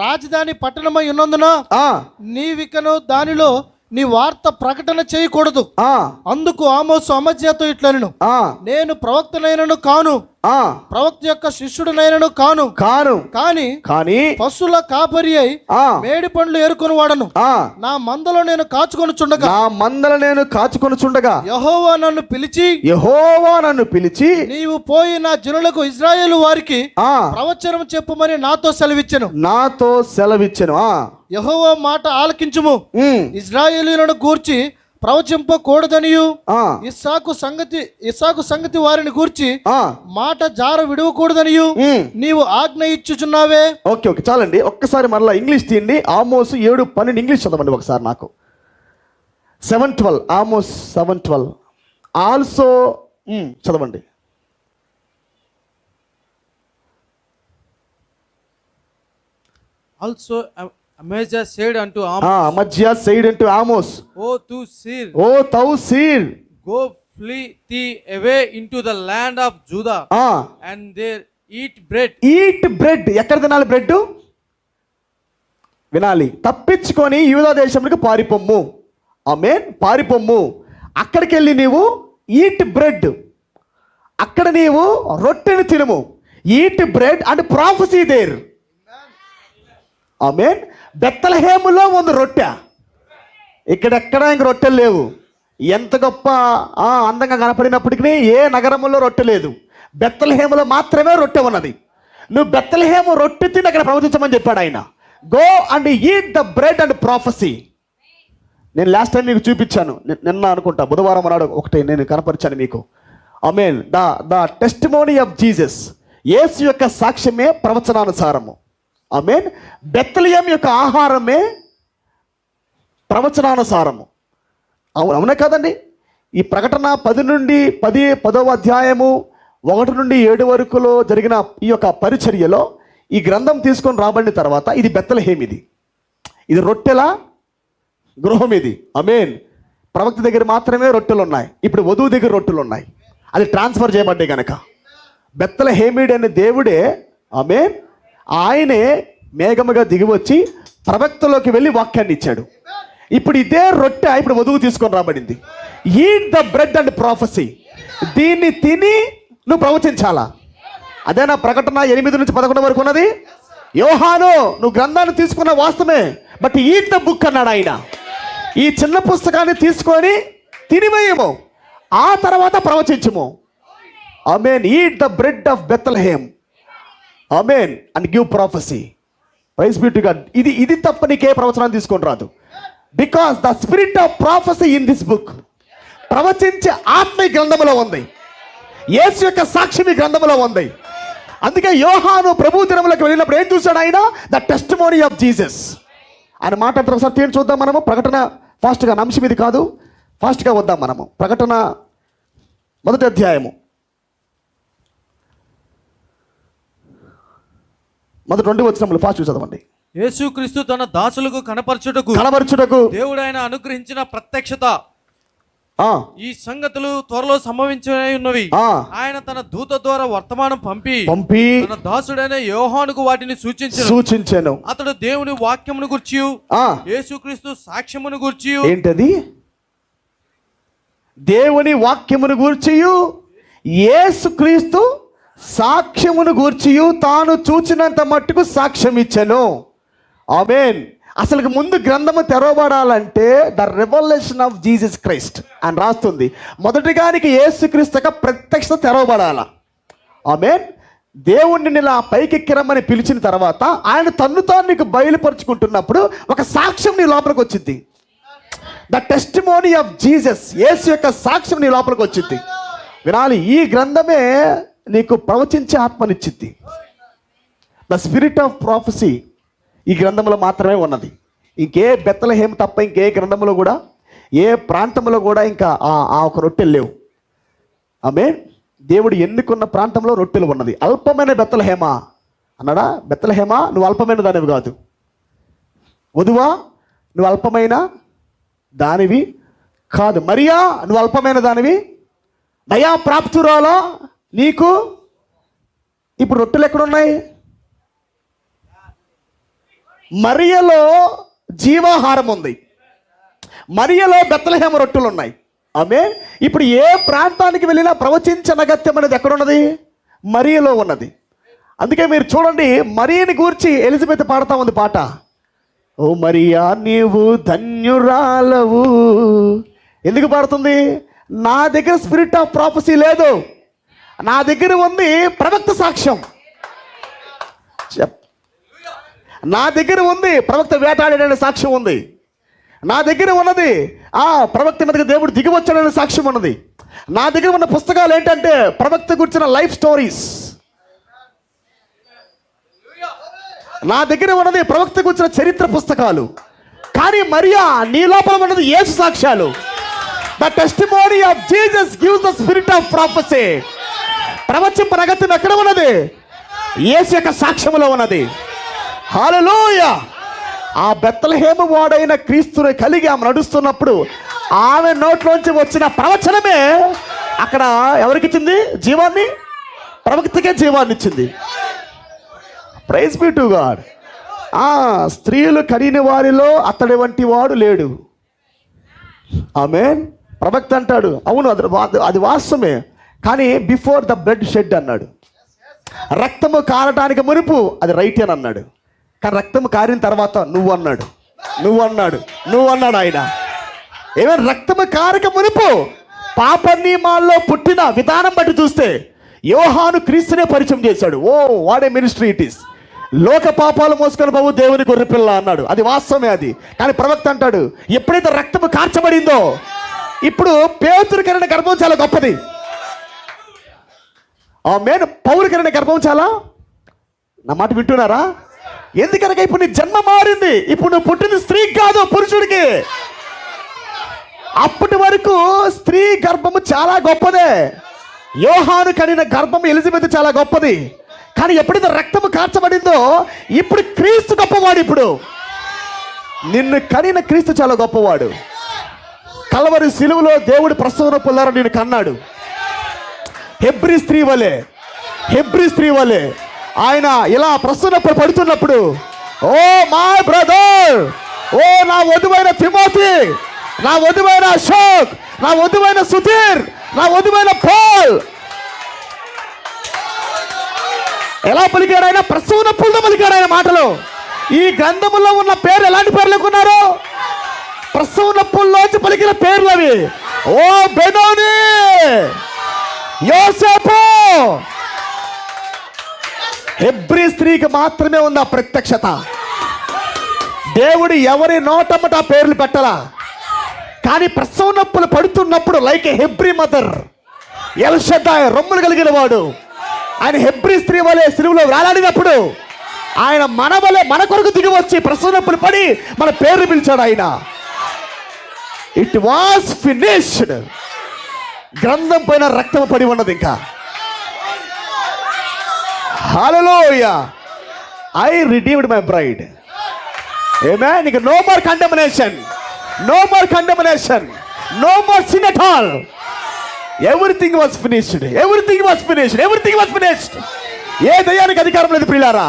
S2: రాజధాని పట్టణమై ఉన్నందున నీవికను దానిలో నీ వార్త ప్రకటన చేయకూడదు. అందుకు ఆమోసు అమజ్యాతో ఇట్లనెను, నేను ప్రవక్తనైనను కాను, ప్రవక్త యొక్క శిష్యుడునైనను కాను, కానీ పశువుల కాపరి అయి మేడి పండ్లు ఏరుకొని వాడను. నా మందలో నేను కాచుకొనుచుండగా యెహోవా నన్ను పిలిచి నీవు పోయి నా జనులకు ఇశ్రాయేలు వారికి ప్రవచనం చెప్పుమని నాతో సెలవిచ్చెను. యెహోవా మాట ఆలకించుము, ఇశ్రాయేలీయులను గూర్చి ప్రవచింపకూడదనియు, ఇస్సాకు సంగతి వారిని గూర్చి మాట జార విడవకూడదనియు నీవు ఆజ్ఞ ఇచ్చుచున్నావే.
S1: ఓకే, చాలండి. ఒక్కసారి మరలా ఇంగ్లీష్ తీయండి. ఆమోసు 7:12 ఇంగ్లీష్ చదవండి ఒకసారి నాకు. 7:12 ఆమోస్ 7:12 ఆల్సో చదవండి.
S3: Also Amazia said unto
S1: Amos,
S3: O thou seer, go flee thee away into the land of Judah, and there eat bread.
S1: ఎక్కడ తినాలి బ్రెడ్? వినాలి. తప్పించుకొని యూదా దేశంలోకి పారిపోమ్ము. ఆమేన్. పారిపోమ్ము. అక్కడికి వెళ్ళి నీవు ఈట్ బ్రెడ్, అక్కడ నీవు రొట్టెను తినము. Eat bread and prophesy there. Amen. బెత్లెహేములో ఉంది రొట్టె, ఇక్కడెక్కడ ఇంక రొట్టెలు లేవు. ఎంత గొప్ప అందంగా కనపడినప్పటికీ ఏ నగరంలో రొట్టె లేదు, బెత్లెహేములో మాత్రమే రొట్టె ఉన్నది. నువ్వు బెత్లెహేము రొట్టె తిని అక్కడ ప్రవచించమని చెప్పాడు ఆయన. Go and eat the bread and prophecy. నేను లాస్ట్ టైం మీకు చూపించాను, నిన్న అనుకుంటా బుధవారం నాడు ఒకటి నేను కనపరిచాను మీకు. ఆమేన్. ద టెస్టిమోనీ ఆఫ్ జీసస్, యేసు యొక్క సాక్ష్యమే ప్రవచనానుసారము. ఆమేన్. బెత్లెహేము యొక్క ఆహారమే ప్రవచనానుసారము. అవునా కదండి? ఈ ప్రకటన 10వ అధ్యాయము 1 నుండి 7 వరకులో జరిగిన ఈ యొక్క పరిచర్యలో ఈ గ్రంథం తీసుకొని రాబడిన తర్వాత ఇది బెత్లెహేము, ఇది రొట్టెల గృహం ఇది. ఆమేన్. ప్రవక్త దగ్గర మాత్రమే రొట్టెలు ఉన్నాయి, ఇప్పుడు వధువు దగ్గర రొట్టెలు ఉన్నాయి. అది ట్రాన్స్ఫర్ చేయబడ్డాయి కనుక బెత్లెహేమీయుడు అనే దేవుడే, ఆమేన్, ఆయనే మేఘముగా దిగివచ్చి ప్రవక్తలోకి వెళ్ళి వాక్యాన్ని ఇచ్చాడు. ఇప్పుడు ఇదే రొట్టె ఇప్పుడు వధువు తీసుకొని రాబడింది. Eat the bread and prophesy. దీన్ని తిని నువ్వు ప్రవచించాలా. అదేనా ప్రకటన 8 నుంచి 11 వరకు ఉన్నది. యోహాను, నువ్వు గ్రంథాన్ని తీసుకున్న వాస్తవమే, బట్ ఈట్ ద బుక్ అన్నాడు ఆయన. ఈ చిన్న పుస్తకాన్ని తీసుకొని తినివేయము, ఆ తర్వాత ప్రవచించము. Amen. Eat the bread of Bethlehem, amen, and give prophecy. Praise be to God. ఇది తప్ప నీకే ప్రవచనాన్ని తీసుకొని రాదు. Because the spirit of prophecy in this book. ప్రవచించే ఆత్మ ఈ గ్రంథములో ఉంది, యేసు యొక్క సాక్ష్యం ఈ గ్రంథములో ఉంది. అందుకే యోహాను ప్రభు దినములకు వెళ్ళినప్పుడు ఏం చూశాడు ఆయన? ద టెస్టిమోనీ ఆఫ్ జీసస్ అని మాట్లాడుతారు. ఒకసారి తీయండి చూద్దాం మనము. ప్రకటన ఫాస్ట్గా, అంశం ఇది కాదు, ఫాస్ట్గా వద్దాం మనము. ప్రకటన 1వ అధ్యాయము 2 వచనములు ఫాస్ట్ చదవండి.
S3: యేసుక్రీస్తు తన దాసులకు కనపరచుటకు దేవుడు ఆయన అనుగ్రహించిన ప్రత్యక్షత, ఈ సంగతులు త్వరలో సంభవించనే ఉన్నవి. ఆయన తన దూత ద్వారా వర్తమానం పంపి తన దాసుడైన యోహానుకు వాటిని సూచించెను. అతడు దేవుని వాక్యమును గూర్చి, యేసుక్రీస్తు సాక్ష్యమును గూర్చి.
S1: ఏంటది? దేవుని వాక్యమును గూర్చి, యేసుక్రీస్తు సాక్ష్యమును గూర్చి తాను చూచినంత మట్టుకు సాక్ష్యం ఇచ్చెను. ఆమేన్. అసలు ముందు గ్రంథము తెరవబడాలంటే the revolution of Jesus Christ అని రాస్తుంది. మొదటిగానికి యేసుక్రీస్తు యొక్క ప్రత్యక్షత తెరవబడాల. ఆమేన్. దేవుణ్ణి ఇలా పైకెక్కిరమ్మని పిలిచిన తర్వాత ఆయన తన్ను తాను నీకు బయలుపరుచుకుంటున్నప్పుడు ఒక సాక్ష్యం నీ లోపలికి వచ్చింది. ద టెస్టిమోనీ ఆఫ్ జీసస్, యేసు యొక్క సాక్ష్యం నీ లోపలికి వచ్చింది. వినాలి, ఈ గ్రంథమే నీకు ప్రవచించే ఆత్మనిచ్చింది. ద స్పిరిట్ ఆఫ్ ప్రాఫెసీ ఈ గ్రంథంలో మాత్రమే ఉన్నది. ఇంకే బెత్లెహేము తప్ప ఇంకే గ్రంథంలో కూడా, ఏ ప్రాంతంలో కూడా ఇంకా ఒక రొట్టెలు లేవు. ఆమేన్. దేవుడు ఎన్నుకున్న ప్రాంతంలో రొట్టెలు ఉన్నది. అల్పమైన బెత్లెహేమా అన్నాడా? బెత్లెహేమా, నువ్వు అల్పమైన దానివి కాదు. వధువా, నువ్వు అల్పమైన దానివి కాదు. మరియా, నువ్వు అల్పమైన దానివి. దయా ప్రాప్తురాలా, నీకు ఇప్పుడు రొట్టెలు ఎక్కడున్నాయి? మరియలో జీవాహారం ఉంది, మరియలో బెత్లెహేము రొట్టెలు ఉన్నాయి. ఆమె ఇప్పుడు ఏ ప్రాంతానికి వెళ్ళినా ప్రవచించనగత్యం అనేది ఎక్కడున్నది? మరియలో ఉన్నది. అందుకే మీరు చూడండి, మరియని గూర్చి ఎలిజబెత్ పాడుతూ ఉంది పాట. ఓ మరియా నీవు ధన్యురాలవు. ఎందుకు పాడుతుంది? నా దగ్గర స్పిరిట్ ఆఫ్ ప్రాఫెసీ లేదు, నా దగ్గర ఉంది ప్రవక్త సాక్ష్యం. నా దగ్గర ఉంది ప్రవక్త వేటాడాడనే సాక్ష్యం ఉంది. నా దగ్గర ఉన్నది ప్రవక్త మీదకి దేవుడు దిగి వచ్చాడనే సాక్ష్యం ఉన్నది. నా దగ్గర ఉన్న పుస్తకాలు ఏంటంటే ప్రవక్త గురించిన లైఫ్ స్టోరీస్. నా దగ్గర ఉన్నది ప్రవక్త గురించిన చరిత్ర పుస్తకాలు. కానీ మరియా, నీ లోపల ఉన్నది యేసు సాక్ష్యాలు. The testimony of Jesus gives the spirit of prophecy. ప్రవచింపనగత్యం ఎక్కడ ఉన్నది? యేసు యొక్క సాక్ష్యములో ఉన్నది. హల్లెలూయా. ఆ బెత్లెహేము వాడైన క్రీస్తుని కలిగి ఆమె నడుస్తున్నప్పుడు ఆమె నోట్లోంచి వచ్చిన ప్రవచనమే అక్కడ ఎవరికి ఇచ్చింది? జీవాన్ని. ప్రవక్తకే జీవాన్ని ఇచ్చింది. Praise be to God. స్త్రీలు కడిగిన వారిలో అతడి వంటి వాడు లేడు. ఆమేన్. ప్రవక్త అంటాడు, అవును అది వాస్తవమే, కానీ బిఫోర్ ద బ్లడ్ షెడ్ అన్నాడు. రక్తము కారటానికి మునుపు అది రైట్ అని అన్నాడు. కానీ రక్తం కారిన తర్వాత నువ్వు అన్నాడు ఆయన. ఏమైనా రక్తము కారక మునుపు పాప నియమాల్లో పుట్టిన విధానం బట్టి చూస్తే యోహాను క్రీస్తునే పరిచయం చేశాడు. Oh what a ministry it is. లోక పాపాలు మోసుకొని బాబు దేవుని గొర్రెపిల్ల అన్నాడు. అది వాస్తవమే. అది కానీ ప్రవక్త అంటాడు, ఎప్పుడైతే రక్తము కార్చబడిందో ఇప్పుడు పేతురు కరిగిన గర్భం చాలా గొప్పది. ఆ మేను పౌలు కరిగిన గర్భం చాలా, నా మాట వింటున్నారా? ఎందుకనగా ఇప్పుడు నీ జన్మ మారింది. ఇప్పుడు నువ్వు పుట్టింది స్త్రీ కాదు, పురుషుడికి. అప్పటి వరకు స్త్రీ గర్భము చాలా గొప్పదే. యోహాను కనిన గర్భం ఎలిజబెత్ చాలా గొప్పది. కానీ ఎప్పుడైతే రక్తము కార్చబడిందో ఇప్పుడు క్రీస్తు గొప్పవాడు. ఇప్పుడు నిన్ను కనిన క్రీస్తు చాలా గొప్పవాడు. కల్వరి శిలువలో దేవుడు ప్రసవ పొందారని నేను కన్నాడు. హెబ్రీ స్త్రీ వలె ఆయన ఇలా ప్రసన్నప్పుడు పడుతున్నప్పుడు, ఓ మై బ్రదర్, ఓ నా వధువైన తిమోతి, నా వధువైన అశోక్, నా వధువైన సుధీర్, నా వధువైన పాల్, ఎలా పలికాడు ఆయన? ప్రసవనప్పులతో పలికాడు ఆయన మాటలు. ఈ గ్రంథములో ఉన్న పేరు ఎలాంటి పేర్లు అనుకున్నారు? ప్రసవనప్పుల్లోంచి పలికిన పేర్లు అవి. ఓ బెనోని, యోసేపు. హెబ్రీ స్త్రీకి మాత్రమే ఉంది ఆ ప్రత్యక్షత. దేవుడు ఎవరి నోటమ్మట ఆ పేర్లు పెట్టలా. కానీ ప్రసవ నొప్పులు పడుతున్నప్పుడు like a Hebrew mother, El Shaddai రొమ్ములు కలిగిన వాడు, ఆయన హెబ్రీ స్త్రీ వలె సిలువలో వేలాడినప్పుడు ఆయన మన కొరకు దిగి వచ్చి ప్రసవ నొప్పులు పడి మన పేర్లు పిలిచాడు ఆయన. It was finished. గ్రంథం పైన రక్తం పడి ఉన్నది. ఇంకా hallelujah, I redeemed my bride. Amen. ఇక no more condemnation, no more condemnation, no more sin at all. Everything was finished. ఏ దయ్యానికి అధికారం లేదు ప్రియులారా.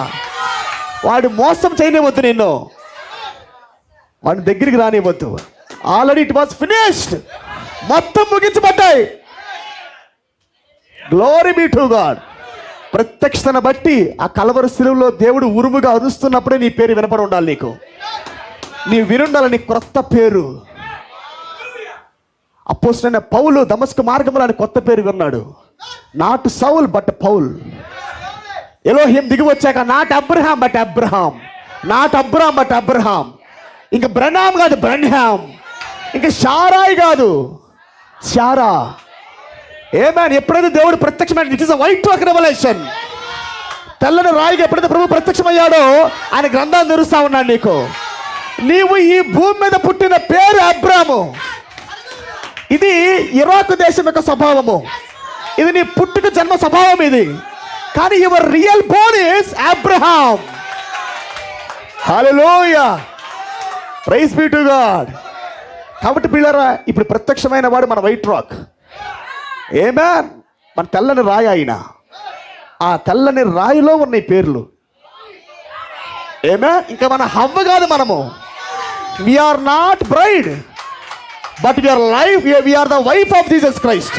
S1: వాడు మోసం చేయనివ్వద్దు, నిన్ను వాడి దగ్గరికి రానివ్వద్దు. Already it was finished. మొత్తం ముగించబడ్డాయి. Glory be to God. ప్రత్యక్షతను బట్టి ఆ కల్వరి శిలువలో దేవుడు ఉరుముగా అరుస్తున్నప్పుడే నీ పేరు వినపడి ఉండాలి. నీ వినుండాలని క్రొత్త పేరు. అపోస్తలుడైన పౌలు దమస్కు మార్గంలో అని కొత్త పేరు విన్నాడు. Not Saul but Paul. Elohim దిగి వచ్చాక not Abraham but Abraham, not Abram but Abraham. ఇంకా బ్రనాం కాదు బ్రన్హామ్, ఇంకా షారాయ్ కాదు షారా. ఏమేన్. ఎప్పుడైతే దేవుడు ప్రత్యక్షమైన, it is a white rock revolution. తెల్లని రాయిగా ఎప్పుడైతే ప్రభు ప్రత్యక్షమయ్యాడో ఆయన గ్రంథాన్ని తెరుస్తా ఉన్నాడు. నీవు ఈ భూమి మీద పుట్టిన పేరు అబ్రాము. ఇది ఇరాక్ దేశం యొక్క స్వభావము. ఇది నీ పుట్టుక జన్మ స్వభావం ఇది. కానీ your real born is Abraham. Hallelujah, praise be to God. కాబట్టి పిల్లరా, ఇప్పుడు ప్రత్యక్షమైన వాడు మన వైట్ రాక్. ఆమేన్. మన తెల్లని రాయి ఆయన. ఆ తెల్లని రాయిలో ఉన్న ఈ పేర్లు. ఆమేన్. ఇంకా మన హవ్వ కాదు మనము. We are not bride, but we are the wife of Jesus Christ.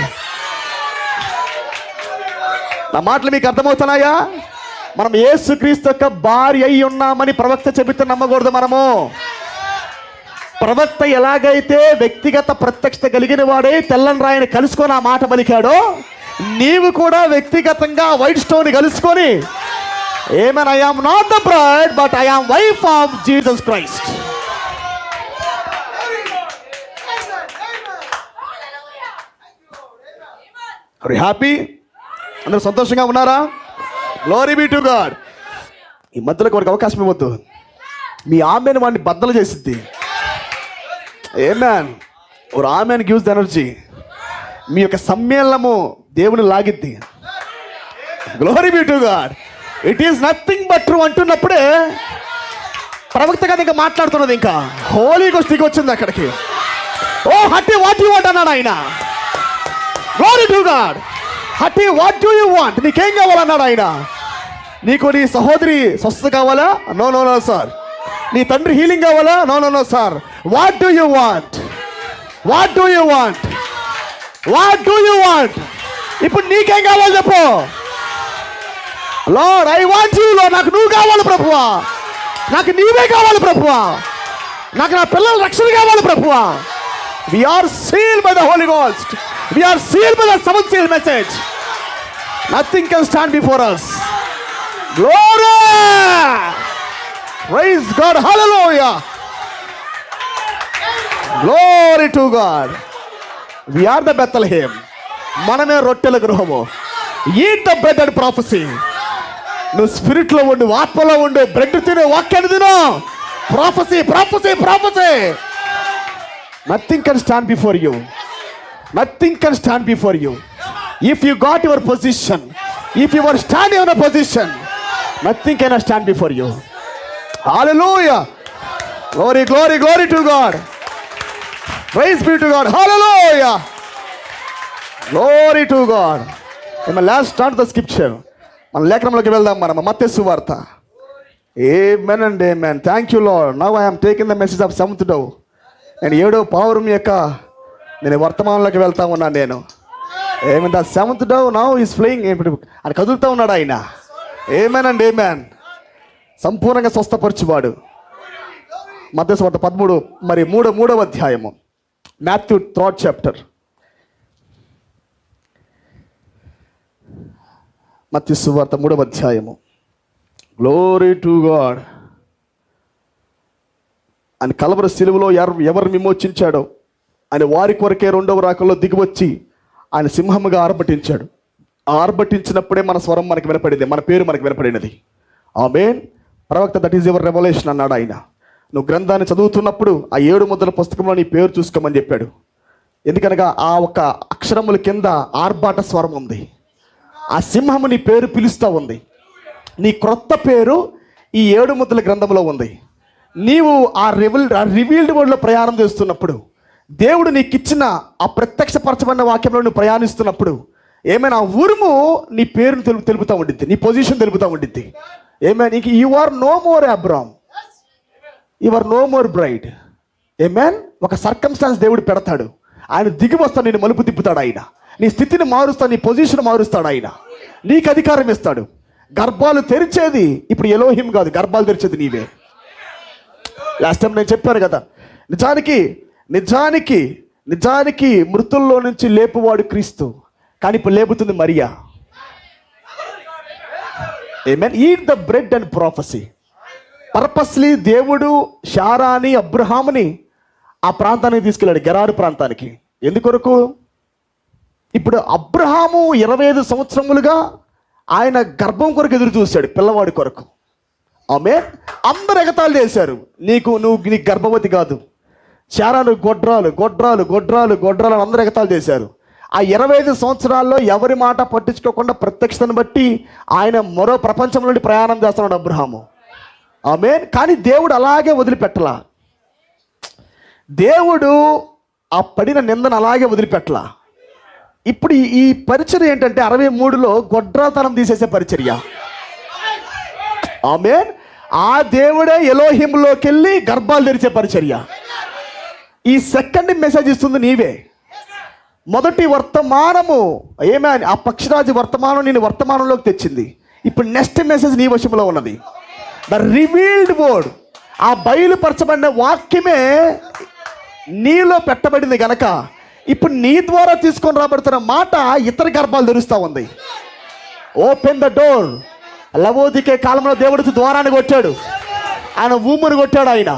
S1: నా మాటలు మీకు అర్థమవుతున్నాయా? మనం యేసుక్రీస్తు యొక్క భార్య అయి ఉన్నామని ప్రవక్త చెబితే నమ్మకూడదు మనము. ప్రవక్త ఎలాగైతే వ్యక్తిగత ప్రత్యక్షత కలిగిన వాడే తెల్లని రాయిని కలుసుకొని ఆ మాట పలికాడో, నీవు కూడా వ్యక్తిగతంగా వైట్ స్టోన్ కలుసుకొని, Amen, I am not the bride, but I am wife of Jesus Christ. Are you happy? అందరూ సంతోషంగా ఉన్నారా? Glory be to God. ఈ మధ్యలో వారికి అవకాశం ఇవ్వద్దు. మీ ఆమెను వాడిని బద్దలు చేసిద్ది. ఆమేన్. ఒక ఆమెన్ గివ్స్ ది ఎనర్జీ. మీ యొక్క సమ్మేళనము దేవుని లాగిద్ది. Glory be to God. It is nothing but true అంటున్నప్పుడే ప్రవక్త కదా ఇంకా మాట్లాడుతున్నది. ఇంకా హోలీ గోస్ట్ వచ్చింది అక్కడికి. Oh Hattie what you want అన్నాడు ఆయన. Glory to God. Hattie what do you want, నీకేం కావాలన్నాడు ఆయన. నీకు నీ సహోదరి స్వస్థత కావాలా? No no no sir. నీ తండ్రి హీలింగ్ కావాలా? No no no sir. What do you want, what do you want, what do you want. ఇప్పుడు నీకేం కావాలి చెప్పు. Lord I want you. Lord నాకు నువ్వు కావాలి ప్రభువా. నాకు నీవే కావాలి ప్రభువా, నాకు నా పిల్లల రక్షణ కావాలి ప్రభువా. We are sealed by the Holy Ghost. We are sealed by the seventh seal message. Nothing can stand before us. Glory! Praise God. Hallelujah. Glory to God. We are the Bethlehem. మనమే రొట్టెల గృహము. Eat the bread and prophecy. నువ్వు spirit లో ఉండు, ఆత్మలో ఉండు, bread తిను, వాక్యాన్ని తిను. Prophecy, prophecy, prophecy. Nothing can stand before you. Nothing can stand before you. If you got your position, if you were standing on a position, nothing can stand before you. Hallelujah. Glory, glory, glory to God. Praise be to God. Hallelujah. Glory to God. Let's start the scripture. మన లేఖనంలోకి వెళ్దాం. మనం మత్తయి సువార్త. Amen and amen. Thank you Lord. Now I am taking the message of seventh day. నేను 7వ పౌరం యొక్క నేను వర్తమానంలోకి వెళ్తా ఉన్నాను. నేను ఏమైంది ఆ seventh day now is flying. ఆయన కదులుతూ ఉన్నాడు ఆయన. Amen and amen. సంపూర్ణంగా స్వస్థపరచువాడు. మత్తయి సువార్త 13 మరి 3వ అధ్యాయము. Matthew 3rd chapter. మత్తయి సువార్త 3వ అధ్యాయము. Glory to God. ఆయన కలవరి శిలువలో ఎవరు విమోచించాడో ఆయన వారి కొరకే 2వ రాకల్లో దిగివచ్చి ఆయన సింహముగా ఆర్భటించాడు. ఆర్భటించినప్పుడే మన స్వరం మనకి వినపడింది, మన పేరు మనకి వినపడినది. ఆమేన్. ప్రవక్త దట్ ఈజ్ యువర్ రెవల్యూషన్ అన్నాడు ఆయన. నువ్వు గ్రంథాన్ని చదువుతున్నప్పుడు ఆ 7 ముద్రల పుస్తకంలో నీ పేరు చూసుకోమని చెప్పాడు. ఎందుకనగా ఆ ఒక అక్షరముల కింద ఆర్భాట స్వరం ఉంది. ఆ సింహము నీ పేరు పిలుస్తూ ఉంది. నీ క్రొత్త పేరు ఈ 7 ముద్రల గ్రంథంలో ఉంది. నీవు ఆ రివీల్డ్ వరల్డ్లో ప్రయాణం చేస్తున్నప్పుడు, దేవుడు నీకు ఇచ్చిన ఆ ప్రత్యక్షపరచబడిన వాక్యంలో నువ్వు ప్రయాణిస్తున్నప్పుడు ఏమైనా ఉరుము నీ పేరును తెలుపుతూ ఉండిద్ది, నీ పొజిషన్ తెలుపుతూ ఉండిద్ది. ఏమైనా నీకు you are no more Abram, you are no more bride. Amen. ఒక సర్కమ్స్టాన్స్ దేవుడు పెడతాడు. ఆయన దిగి వస్తాడు, నేను మలుపు తిప్పుతాడు ఆయన. నీ స్థితిని మారుస్తాడు, నీ పొజిషన్ మారుస్తాడు ఆయన. నీకు అధికారం ఇస్తాడు. గర్భాలు తెరిచేది ఇప్పుడు ఎలోహిం కాదు, గర్భాలు తెరిచేది నీవే. లాస్ట్ టైం నేను చెప్పాను కదా, నిజానికి నిజానికి నిజానికి మృతుల్లో నుంచి లేపువాడు క్రీస్తు, కానీ ఇప్పుడు లేపుతుంది మరియా. Amen. Eat the bread and prophesy. Purposely దేవుడు శారాని అబ్రహాముని ఆ ప్రాంతానికి తీసుకెళ్ళాడు, గెరారు ప్రాంతానికి. ఎందుకొరకు? ఇప్పుడు అబ్రహాము 25 సంవత్సరములుగా ఆయన గర్భం కొరకు ఎదురు చూశాడు, పిల్లవాడి కొరకు. ఆమేన్. అందరు ఎగతాళి చేశారు, నీకు గర్భవతి కాదు. శారాను గొడ్రాలు గొడ్రాలు గొడ్రాలు గొడ్రాలు అందరూ ఎగతాళి చేశారు. ఆ 25 సంవత్సరాల్లో ఎవరి మాట పట్టించుకోకుండా ప్రత్యక్షతను బట్టి ఆయన మరో ప్రపంచం నుండి ప్రయాణం చేస్తున్నాడు అబ్రహాము. ఆమేన్. కానీ దేవుడు అలాగే వదిలిపెట్టలా. దేవుడు ఆ పడిన నిందను అలాగే వదిలిపెట్టలా. ఇప్పుడు ఈ పరిచర్య ఏంటంటే 63లో గొడ్రాతనం తీసేసే పరిచర్య. ఆమేన్. ఆ దేవుడే ఎలోహింలోకి వెళ్ళి గర్భాలు తెరిచే పరిచర్య. ఈ సెకండ్ మెసేజ్ ఇస్తుంది నీవే. మొదటి వర్తమానము ఏమని ఆ పక్షిరాజు వర్తమానం నేను వర్తమానంలోకి తెచ్చింది. ఇప్పుడు నెక్స్ట్ మెసేజ్ నీ వశంలో ఉన్నది. ద రివీల్డ్ వర్డ్, ఆ బయలుపరచబడిన వాక్యమే నీలో పెట్టబడింది గనక ఇప్పుడు నీ ద్వారా తీసుకొని రాబడుతున్న మాట ఇతర గర్భాలు తెరుస్తూ ఉంది. Open the door. లవోదికే కాలంలో దేవుడు ద్వారాన్ని కొట్టాడు, ఆయన ఊమును కొట్టాడు. ఆయన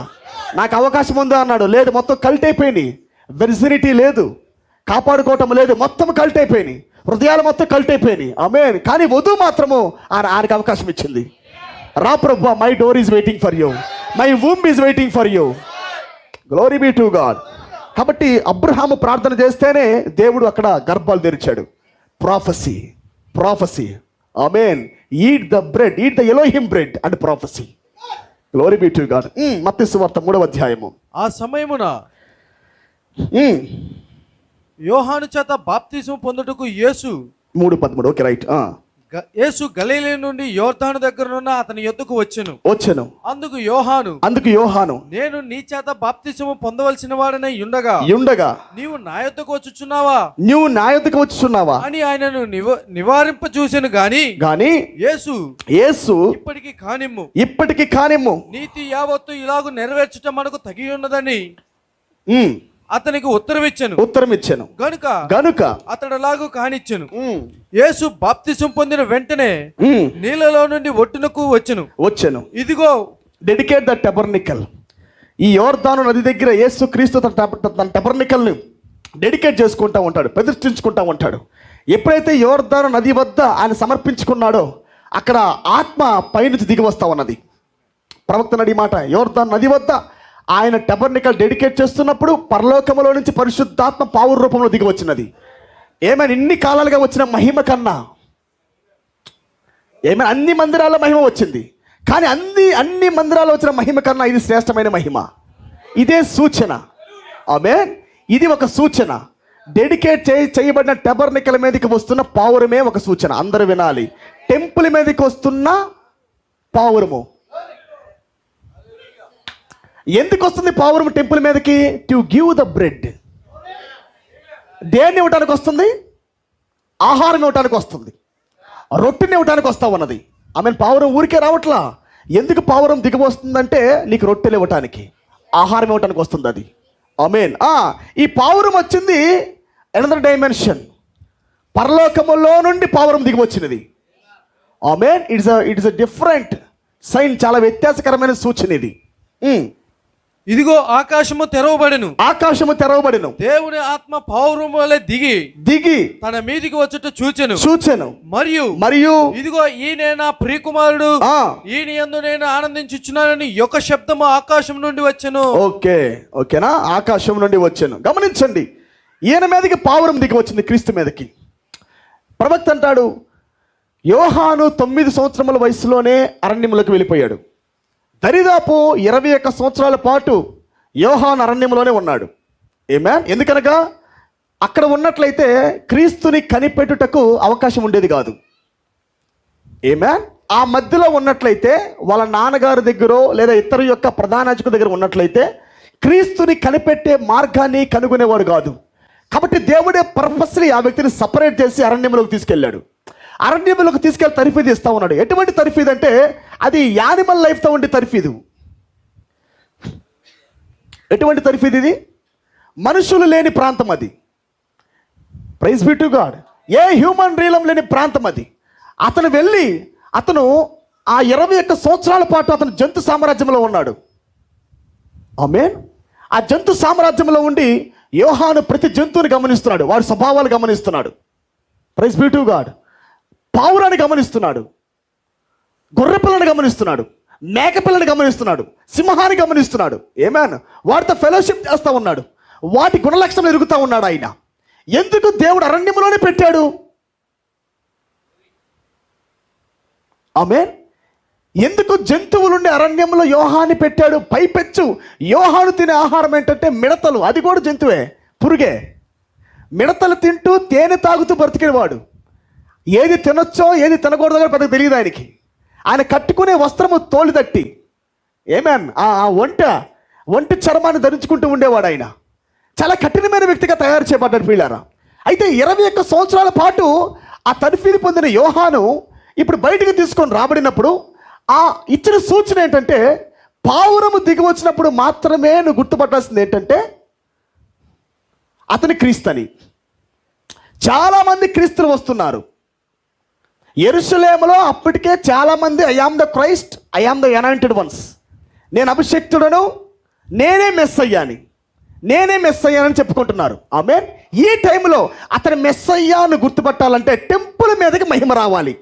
S1: నాకు అవకాశం ఉందా అన్నాడు, లేదు, మొత్తం కల్ట్ అయిపోయినాయి. వెర్జినిటీ లేదు, కాపాడుకోవటం లేదు, మొత్తం కల్ట్ అయిపోయినాయి, హృదయాలు మొత్తం కల్ట్ అయిపోయినాయి. ఆమేన్. కానీ వధువు మాత్రము ఆయనకు అవకాశం ఇచ్చింది. రా ప్రభువా, my door is waiting for you, my womb is waiting for you. Glory be to God. కాబట్టి అబ్రహాము ప్రార్థన చేస్తేనే దేవుడు అక్కడ గర్భాలు తెరిచాడు. Prophecy, prophecy. Amen. Eat the bread, eat the Elohim bread and prophecy. Glory be to God. మత్తయి సువార్త 3వ అధ్యాయము.
S3: ఆ సమయమున యోహాను చేత బాప్తిజం పొందుటకు యేసు
S1: 3:13. Okay, right.
S3: యేసు గలిలీ నుండి యోర్దాను దగ్గరనున్న అతని యొద్దకు వచ్చెను. అందుకు యోహాను నేను నీ చేత బాప్తిసము పొందవలసిన వాడనై ఉండగా నీవు నా యొద్దకు వచ్చుచున్నావా అని ఆయనను నివారింప చూసెను గాని యేసు ఇప్పటికి కానిమ్ము నీతి యావత్తు ఇలాగు నెరవేర్చుట మనకు తగి ఉన్నదని అతనికి ఉత్తరమిచ్చాను గనుక అతడులాగు కానిచ్చెను. యేసు బాప్తిసం పొందిన వెంటనే నీళ్ళలో నుండి ఒడ్డునకు వచ్చెను. ఇదిగో
S1: డెడికేట్ ద టెబర్నికల్. ఈ యోర్దాను నది దగ్గర యేసు క్రీస్తు తన టెబర్నికల్ ని డెడికేట్ చేసుకుంటా ఉంటాడు, ప్రతిష్ఠించుకుంటా ఉంటాడు. ఎప్పుడైతే యోర్దాను నది వద్ద ఆయన సమర్పించుకున్నాడో అక్కడ ఆత్మ పైనుంచి దిగి వస్తా ఉన్నది. ప్రవక్త నడి మాట, యోర్దాను నది వద్ద ఆయన టెబర్నికల్ డెడికేట్ చేస్తున్నప్పుడు పరలోకములో నుంచి పరిశుద్ధాత్మ పావుర రూపంలో దిగి వచ్చినది. ఏమైనా ఇన్ని కాలాలుగా వచ్చిన మహిమ కన్నా ఏమైనా అన్ని మందిరాల మహిమ వచ్చింది, కానీ అన్ని మందిరాల్లో వచ్చిన మహిమ కన్నా ఇది శ్రేష్టమైన మహిమ. ఇదే సూచన. ఆమేన్. ఇది ఒక సూచన. డెడికేట్ చేయబడిన టెబర్నికల్ మీదకి వస్తున్న పావురమే ఒక సూచన. అందరూ వినాలి. టెంపుల్ మీదకి వస్తున్న పావురము. ఎందుకు వస్తుంది పావురం టెంపుల్ మీదకి? To give the bread. దేన్ని ఇవ్వటానికి వస్తుంది? ఆహారం ఇవ్వటానికి వస్తుంది, రొట్టెని ఇవ్వటానికి వస్తా ఉన్నది. ఆమె పావురం ఊరికే రావట్లా. ఎందుకు పావురం దిగి వస్తుందంటే నీకు రొట్టెలు ఇవ్వటానికి, ఆహారం ఇవ్వటానికి వస్తుంది అది. ఆమేన్. ఈ పావురం వచ్చింది అనదర్ డైమెన్షన్. పరలోకములో నుండి పావురం దిగి వచ్చినది. Amen. It's a different sign. చాలా వ్యత్యాసకరమైన సూచన ఇది.
S3: ఇదిగో ఆకాశము తెరవబడెను. దేవుని ఆత్మ పావురము వలె దిగి తన మీదికి వచ్చుట చూచెను. మరియు ఇదిగో ఈయన నా ప్రియకుమారుడు, ఈయన యందు నేను ఆనందించుచున్నానని ఒక శబ్దము ఆకాశం నుండి వచ్చెను.
S1: ఓకేనా? ఆకాశం నుండి వచ్చెను. గమనించండి, ఈయన మీదకి పావురం దిగి వచ్చింది, క్రీస్తు మీదకి. ప్రవక్త అంటాడు, యోహాను 9 సంవత్సరముల వయసులోనే అరణ్యములకు వెళ్ళిపోయాడు. దరిదాపు 21 సంవత్సరాల పాటు యోహాను అరణ్యంలోనే ఉన్నాడు. ఆమేన్. ఎందుకనగా అక్కడ ఉన్నట్లయితే క్రీస్తుని కనిపెట్టుటకు అవకాశం ఉండేది కాదు. ఆమేన్. ఆ మధ్యలో ఉన్నట్లయితే వాళ్ళ నాన్నగారి దగ్గర లేదా ఇతర యొక్క ప్రధాన యాజకుడి దగ్గర ఉన్నట్లయితే క్రీస్తుని కనిపెట్టే మార్గాన్ని కనుగొనేవాడు కాదు. కాబట్టి దేవుడే పర్పస్లీ ఆ వ్యక్తిని సపరేట్ చేసి అరణ్యంలోకి తీసుకెళ్ళాడు. అరణ్యంలోకి తీసుకెళ్ళి తర్ఫీదు ఇస్తా ఉన్నాడు. ఎటువంటి తర్ఫీదు అంటే అది యానిమల్ లైఫ్తో ఉండే తర్ఫీదు. ఎటువంటి తర్ఫీదు ఇది? మనుషులు లేని ప్రాంతం అది. Praise be to God. A human realm లేని ప్రాంతం అది. అతను ఆ 21 సంవత్సరాల పాటు అతను జంతు సామ్రాజ్యంలో ఉన్నాడు. ఆమేన్. ఆ జంతు సామ్రాజ్యంలో ఉండి యోహాను ప్రతి జంతువుని గమనిస్తున్నాడు, వాడి స్వభావాలు గమనిస్తున్నాడు. Praise be to God. పావురాన్ని గమనిస్తున్నాడు, గొర్రెపిల్లని గమనిస్తున్నాడు, మేకపిల్లని గమనిస్తున్నాడు, సింహాన్ని గమనిస్తున్నాడు. ఆమేన్. వాటితో ఫెలోషిప్ చేస్తూ ఉన్నాడు, వాటి గుణలక్షణాలు ఎరుగుతూ ఉన్నాడు ఆయన. ఎందుకు దేవుడు అరణ్యంలోనే పెట్టాడు? ఆమేన్. ఎందుకు జంతువులుండే అరణ్యంలో యోహాన్ని పెట్టాడు? పైపెచ్చు యోహాను తినే ఆహారం ఏంటంటే మిడతలు. అది కూడా జంతువే, పురుగే. మిడతలు తింటూ తేనె తాగుతూ బ్రతికేవాడు. ఏది తినొచ్చో ఏది తినకూడదో కూడా పెద్దగా తెలియదు ఆయనకి. ఆయన కట్టుకునే వస్త్రము తోలుదట్టి, ఆమేన్, ఆ ఒంటి చర్మాన్ని ధరించుకుంటూ ఉండేవాడు. ఆయన చాలా కఠినమైన వ్యక్తిగా తయారు చేయబడ్డాడు పిల్లారా. అయితే 21 సంవత్సరాల పాటు ఆ తర్ఫీదు పొందిన యోహాను ఇప్పుడు బయటికి తీసుకొని రాబడినప్పుడు ఆ ఇచ్చిన సూచన ఏంటంటే, పావురము దిగి వచ్చినప్పుడు మాత్రమే నువ్వు గుర్తుపట్టాల్సింది ఏంటంటే అతని క్రీస్తని. చాలామంది క్రీస్తులు వస్తున్నారు. యెరూషలేములో అప్పటికే చాలామంది I am the Christ, I am the anointed once, నేను అభిషేక్తుడను, నేనే మెస్సయ్యాని చెప్పుకుంటున్నారు. ఆమేన్. ఈ టైంలో అతని మెస్సయ్యాను గుర్తుపట్టాలంటే టెంపుల్ మీదకి మహిమ రావాలి.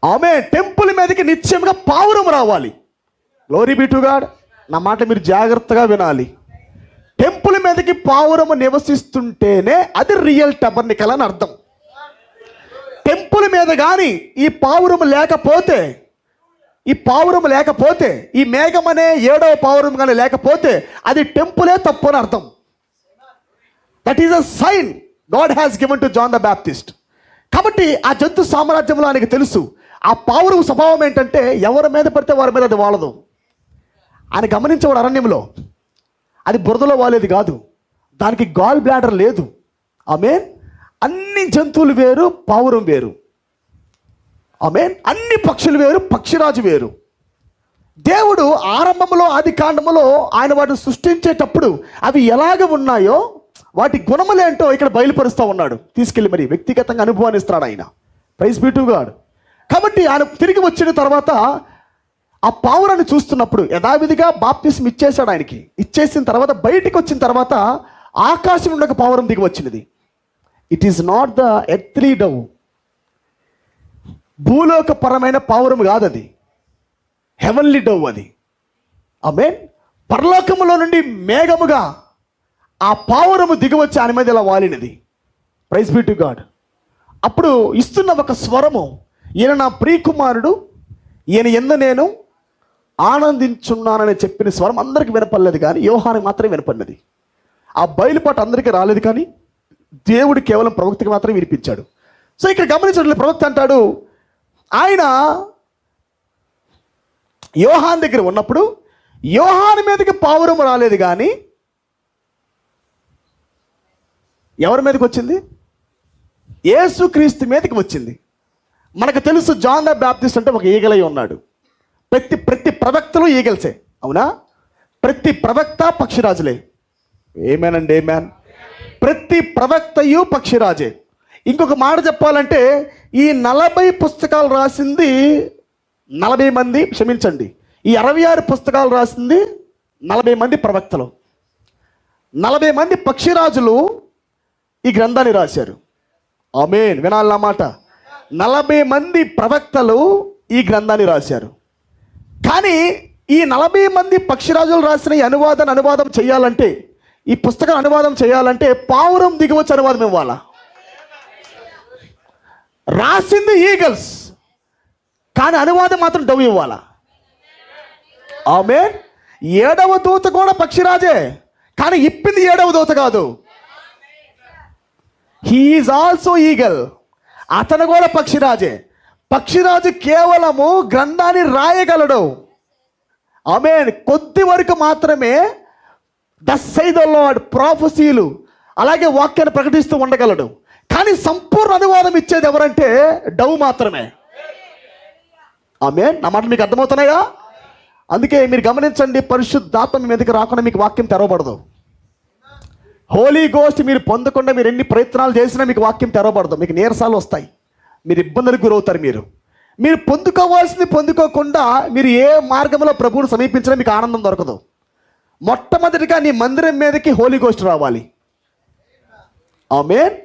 S1: ఆమేన్. టెంపుల్ మీదకి నిత్యంగా పావురం రావాలి. Glory be to God. నా మాట మీరు జాగ్రత్తగా వినాలి. టెంపుల్ మీదకి పావురము నివసిస్తుంటేనే అది రియల్ టెబర్నికల్ అని అర్థం. టెంపుల్ మీద కానీ ఈ పావురము లేకపోతే ఈ మేఘం అనే 7వ పావురం కానీ లేకపోతే అది టెంపులే తప్పు అని అర్థం. That is a sign God has given to John the Baptist. కాబట్టి ఆ జంతు సామ్రాజ్యంలో ఆయనకు తెలుసు ఆ పావురం స్వభావం ఏంటంటే ఎవరి మీద పడితే వారి మీద అది వాలదు. ఆయన గమనించేవాడు అరణ్యంలో, అది బురదలో వాలేది కాదు, దానికి గాల్ బ్లాడర్ లేదు. ఆమేన్. అన్ని జంతువులు వేరు, పావురం వేరు. ఆమేన్. అన్ని పక్షులు వేరు, పక్షిరాజు వేరు. దేవుడు ఆరంభంలో ఆది కాండములో ఆయన వాటిని సృష్టించేటప్పుడు అవి ఎలాగ ఉన్నాయో వాటి గుణములేంటో ఇక్కడ బయలుపరుస్తూ ఉన్నాడు. తీసుకెళ్ళి మరి వ్యక్తిగతంగా అనుభవాన్ని ఇస్తాడు ఆయన. Praise be to God. కాబట్టి ఆయన తిరిగి వచ్చిన తర్వాత ఆ పావురాన్ని చూస్తున్నప్పుడు యథావిధిగా బాప్తిస్మ ఇచ్చేశాడు ఆయనకి. ఇచ్చేసిన తర్వాత బయటికి వచ్చిన తర్వాత ఆకాశం నుండి ఒక పావురం దిగి వచ్చినది. It is not the earthly dove, భూలోకపరమైన పావురం కాదు అది, హెవెన్లీ డవ్ అది. ఆమేన్. పరలోకములో నుండి మేఘముగా ఆ పావురము దిగివచ్చి ఆయన మీద ఇలా వాలినది. Praise be to God. అప్పుడు ఇస్తున్న ఒక స్వరము, ఈయన నా ప్రియకుమారుడు, ఈయన యందు నేను ఆనందించున్నానని చెప్పిన స్వరం అందరికి వినపడలేదు, కానీ యోహానికి మాత్రమే వినపడినది. ఆ బయలుపాటు అందరికీ రాలేదు, కానీ దేవుడు కేవలం ప్రవక్తకి మాత్రమే వినిపించాడు. సో ఇక్కడ గమనించండి, ప్రవక్త అంటాడు ఆయన యోహాన్ దగ్గర ఉన్నప్పుడు యోహాన్ మీదకి పావురం రాలేదు, కానీ ఎవరి మీదకి వచ్చింది? యేసుక్రీస్తు మీదకి వచ్చింది. మనకు తెలుసు జాన్ ద బాప్టిస్ట్ అంటే ఒక ఈగలై ఉన్నాడు. ప్రతి ప్రవక్తలు ఈగల్సే, అవునా? ప్రతి ప్రవక్త పక్షిరాజులే. ఏమేనండి, ఏమేన్. ప్రతి ప్రవక్తయు పక్షిరాజే. ఇంకొక మాట చెప్పాలంటే ఈ 40 పుస్తకాలు రాసింది 40 మంది, క్షమించండి, ఈ 66 పుస్తకాలు రాసింది 40 మంది ప్రవక్తలు. 40 మంది పక్షిరాజులు ఈ గ్రంథాన్ని రాశారు. ఆమేన్. వినాలన్నమాట. 40 మంది ప్రవక్తలు ఈ గ్రంథాన్ని రాశారు. కానీ ఈ 40 మంది పక్షిరాజులు రాసిన ఈ అనువాదం చేయాలంటే, ఈ పుస్తకం అనువాదం చేయాలంటే పావురం దిగివచ్చి అనువాదం ఇవ్వాలా. రాసింది ఈగల్స్, కానీ అనువాదం మాత్రం డవ్ ఇవ్వాలా. ఆమేన్. 7వ దూత కూడా పక్షిరాజే, కానీ ఇప్పింది 7వ దూత కాదు. He is also eagle. అతను కూడా పక్షిరాజే. పక్షిరాజు కేవలము గ్రంథాన్ని రాయగలడు. ఆమేన్. కొద్ది వరకు మాత్రమే దస్ సై ద లార్డ్ ప్రాఫెసీలు అలాగే వాక్యాన్ని ప్రకటిస్తూ ఉండగలడు. కానీ సంపూర్ణ అనువాదం ఇచ్చేది ఎవరంటే డవ్ మాత్రమే. ఆమేన్. నా మాట మీకు అర్థమవుతున్నాయా? అందుకే మీరు గమనించండి, పరిశుద్ధాత్మ మీ మీదకి రాకుండా మీకు వాక్యం తెరవబడదు. హోలీ గోస్ట్ మీరు పొందకుండా మీరు ఎన్ని ప్రయత్నాలు చేసినా మీకు వాక్యం తెరవబడదు. మీకు నీరసాలు వస్తాయి, మీరు ఇబ్బందులకు గురవుతారు. మీరు పొందుకోవాల్సింది పొందుకోకుండా మీరు ఏ మార్గంలో ప్రభువును సమీపించినా మీకు ఆనందం దొరకదు. మొట్టమొదటిగా నీ మందిరం మీదకి హోలీ గోస్ట్ రావాలి. ఆమేన్.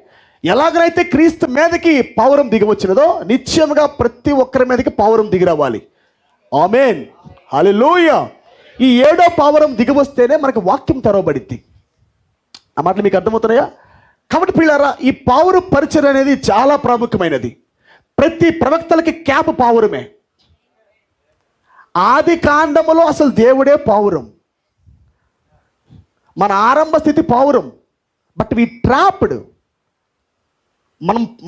S1: ఎలాగనైతే క్రీస్తు మీదకి పావురం దిగి వచ్చినదో నిశ్చయముగా ప్రతి ఒక్కరి మీదకి పావురం దిగి రావాలి. ఆమేన్. హల్లెలూయా. ఈ 7వ పావురం దిగి వస్తేనే మనకు వాక్యం తెరవబడిద్ది. ఆ మాటలు మీకు అర్థమవుతున్నాయా? కాబట్టి పిల్లారా, ఈ పావురం పరిచయం అనేది చాలా ప్రాముఖ్యమైనది. ప్రతి ప్రవక్తలకి క్యాప్ పావురమే. ఆది కాండములో అసలు దేవుడే పావురం. మన ఆరంభ స్థితి పావురం. But we trapped.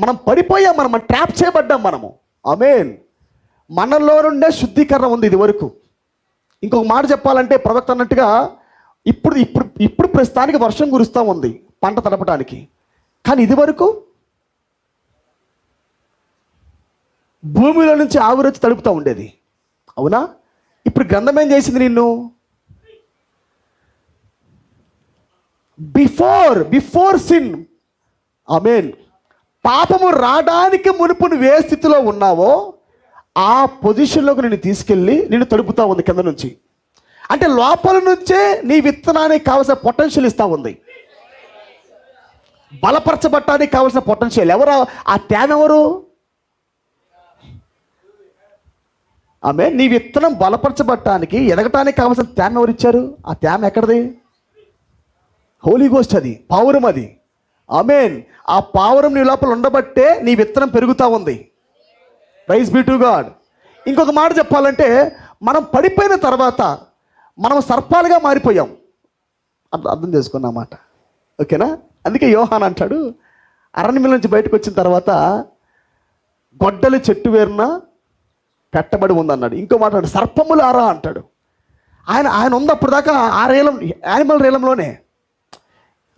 S1: మనం పడిపోయాం, మనం ట్రాప్ చేయబడ్డాం మనము. ఆమేన్. మనలో నుండే శుద్ధీకరణ ఉంది ఇది వరకు. ఇంకొక మాట చెప్పాలంటే ప్రవక్త అన్నట్టుగా ఇప్పుడు ప్రస్తుతానికి వర్షం కురుస్తూ ఉంది పంట తడపడానికి. కానీ ఇది వరకు భూమిలో నుంచి ఆవిరొచ్చి తడుపుతూ ఉండేది, అవునా? ఇప్పుడు గ్రంథం ఏం చేసింది నిన్ను? బిఫోర్ సిన్, ఆమేన్, పాపము రావడానికి మునుపు నువ్వు ఏ స్థితిలో ఉన్నావో ఆ పొజిషన్లోకి నేను తీసుకెళ్ళి నేను తడుపుతా ఉంది కింద నుంచి. అంటే లోపల నుంచే నీ విత్తనానికి కావాల్సిన పొటెన్షియల్ ఇస్తా ఉంది. బలపరచబట్టానికి కావాల్సిన పొటెన్షియల్ ఎవరు? ఆ తేమ ఎవరు? ఆమె నీ విత్తనం బలపరచబట్టానికి ఎదగటానికి కావాల్సిన తేమ ఎవరు ఇచ్చారు? ఆ తేమ ఎక్కడది? హోలీ గోస్ట్, అది పావురం. అది ఆమేన్. ఆ పావురం నీ లోపల ఉండబట్టే నీ విత్తనం పెరుగుతూ ఉంది. Praise be to God. ఇంకొక మాట చెప్పాలంటే మనం పడిపోయిన తర్వాత మనం సర్పాలుగా మారిపోయాం. అర్థం చేసుకున్నమాట, ఓకేనా? అందుకే యోహాన్ అంటాడు, అరణ్యం నుంచి బయటకు వచ్చిన తర్వాత గొడ్డలి చెట్టు వేరున పెట్టబడి ఉందన్నాడు. ఇంకో మాట సర్పములారా అంటాడు. ఆయన ఉంది అప్పుడు దాకా ఆ రీలం, యానిమల్ రీలంలోనే.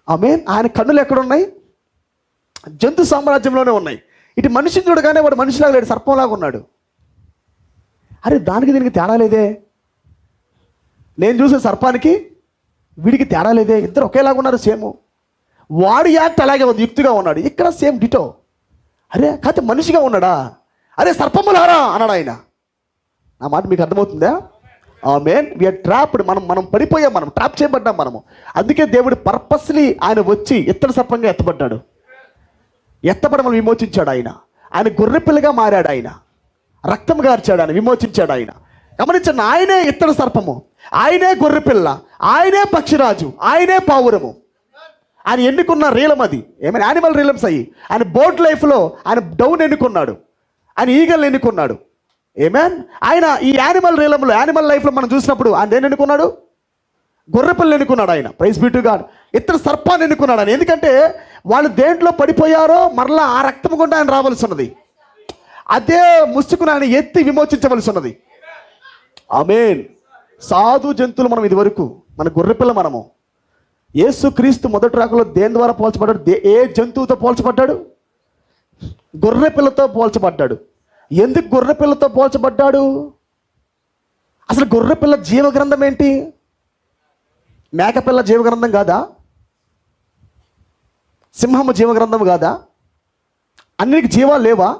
S1: ఆయన కన్నులు ఎక్కడున్నాయి? జంతు సామ్రాజ్యంలోనే ఉన్నాయి. ఇటు మనిషిని చూడగానే వాడు మనిషిలాగా లేడు, సర్పంలాగా ఉన్నాడు. అరే దానికి దీనికి తేడా లేదే, నేను చూసిన సర్పానికి వీడికి తేడా లేదే, ఇద్దరు ఒకేలాగా ఉన్నారు, సేమ్. వాడు యాక్ట్ అలాగే ఉంది, యుక్తిగా ఉన్నాడు. ఇక్కడ సేమ్ డిటో. అరే కాకపోతే మనిషిగా ఉన్నాడా? అరే సర్పములారా అన్నాడు ఆయన. నా మాట మీకు అర్థమవుతుందా? ఆమేన్. We're trapped. మనం పడిపోయాం, మనం ట్రాప్ చేయబడ్డాం మనము. అందుకే దేవుడు పర్పస్లీ ఆయన వచ్చి ఇత్తడి సర్పంగా ఎత్తబడ్డాడు. ఎత్తబడి మనం విమోచించాడు ఆయన. ఆయన గొర్రెపిల్లగా మారాడు, ఆయన రక్తం గార్చాడు, ఆయన విమోచించాడు ఆయన. గమనించండి, ఆయనే ఇత్తడి సర్పము, ఆయనే గొర్రెపిల్ల, ఆయనే పక్షిరాజు, ఆయనే పావురము. ఆయన ఎన్నుకున్న రీలం అది. ఏమైనా యానిమల్ రీలమ్స్ అయ్యి ఆయన బోట్ లైఫ్లో ఆయన డౌన్ ఎన్నుకున్నాడు, ఆయన ఈగల్ని ఎన్నుకున్నాడు. ఏమేన్ ఆయన ఈ యానిమల్ రీలంలో, యానిమల్ లైఫ్లో మనం చూసినప్పుడు ఆయన దేన్ని ఎన్నుకున్నాడు? గొర్రెపిల్లని ఎన్నుకున్నాడు ఆయన. Praise be to God. ఇతర సర్పాన్ని ఎన్నుకున్నాడు ఆయన. ఎందుకంటే వాళ్ళు దేంట్లో పడిపోయారో మరలా ఆ రక్తం గుండా ఆయన రావాల్సి ఉన్నది. అదే ముసుకుని ఆయన ఎత్తి విమోచించవలసి ఉన్నది. ఆమేన్. సాధు జంతువులు మనం ఇదివరకు, మన గొర్రెపిల్ల మనము. యేసు క్రీస్తు మొదటి రాకలో దేని ద్వారా పోల్చబడ్డాడు? ఏ జంతువుతో పోల్చబడ్డాడు? గొర్రెపిల్లతో పోల్చబడ్డాడు. ఎందుకు గొర్రెపిల్లతో పోల్చబడ్డాడు? అసలు గొర్రెపిల్ల జీవగ్రంథం ఏంటి? మేకపిల్ల జీవగ్రంథం కాదా? సింహము జీవగ్రంథం కాదా? అన్నికి జీవాలు లేవా?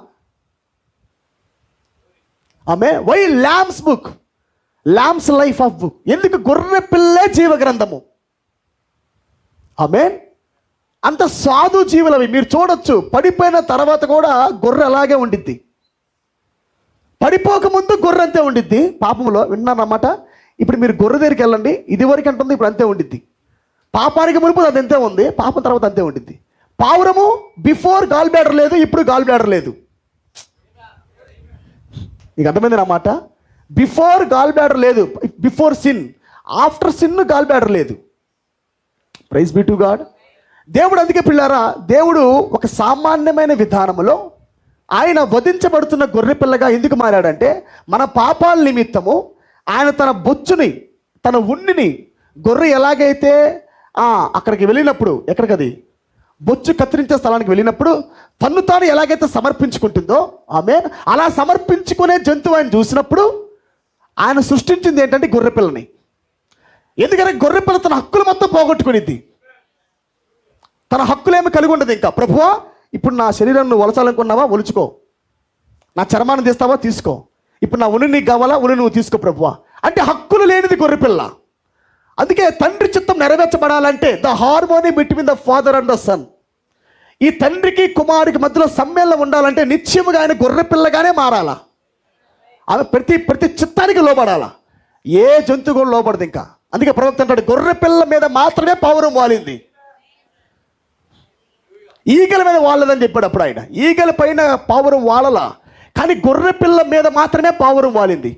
S1: ఆమె why lambs book, lambs life of book. ఎందుకు? గొర్రెపిల్లే జీవగ్రంథము. ఆమె అంత సాధు జీవులవి. మీరు చూడొచ్చు, పడిపోయిన తర్వాత కూడా గొర్రె అలాగే ఉండిద్ది. పడిపోకముందు గొర్రె అంతే ఉండిద్ది పాపంలో. విన్నారన్నమాట. ఇప్పుడు మీరు గొర్రె దగ్గరికి వెళ్ళండి, ఇదివరకు అంటుంది, ఇప్పుడు అంతే ఉండిద్ది. పాపానికి మునుపు అది అంతే ఉంది, పాపం తర్వాత అంతే ఉండిద్ది. పావురము బిఫోర్ గాల్ బ్లాడర్ లేదు, ఇప్పుడు గాల్ బ్లాడర్ లేదు. నీకు అర్థమైంది నా మాట? బిఫోర్ గాల్ బ్లాడర్ లేదు, before sin. After sin gall bladder లేదు. Praise be to God. దేవుడు అందుకే పిల్లారా, దేవుడు ఒక సామాన్యమైన విధానంలో ఆయన వధించబడుతున్న గొర్రెపిల్లగా ఎందుకు మారాడంటే, మన పాపాల నిమిత్తము ఆయన తన బొచ్చుని, తన ఉన్నిని, గొర్రె ఎలాగైతే అక్కడికి వెళ్ళినప్పుడు, ఎక్కడికది బొచ్చు కత్తిరించే స్థలానికి వెళ్ళినప్పుడు తన్ను తాను ఎలాగైతే సమర్పించుకుంటుందో, ఆమె అలా సమర్పించుకునే జంతువు ఆయన చూసినప్పుడు ఆయన సృష్టించింది ఏంటంటే గొర్రెపిల్లని. ఎందుకంటే గొర్రెపిల్ల తన హక్కులు మొత్తం పోగొట్టుకునిద్ది. తన హక్కులేమి కలిగి ఉండదు. ఇంకా ప్రభువా, ఇప్పుడు నా శరీరం నువ్వు వలచాలనుకున్నావా, ఒలుచుకో. నా చర్మాన్ని తీస్తావా, తీసుకో. ఇప్పుడు నా ఉని నీకు కావాలా, ఉని నువ్వు తీసుకో ప్రభువా అంటే హక్కులు లేనిది గొర్రెపిల్ల. అందుకే తండ్రి చిత్తం నెరవేర్చబడాలంటే the harmony between the father and the son, ఈ తండ్రికి కుమారుడికి మధ్యలో సమ్మేళనం ఉండాలంటే నిత్యముగా ఆయన గొర్రెపిల్లగానే మారాలా. ఆమె ప్రతి చిత్తానికి లోబడాలా. ఏ జంతువు కూడా లోబడదు ఇంకా. అందుకే ప్రవక్త అంటాడు, గొర్రెపిల్ల మీద మాత్రమే పావురం వాలింది, ఈగల మీద వాలదని చెప్పాడు అప్పుడు ఆయన. ఈగల పైన పావురం వాలలా, కానీ గొర్రెపిల్ల మీద మాత్రమే పావురం వాలింది.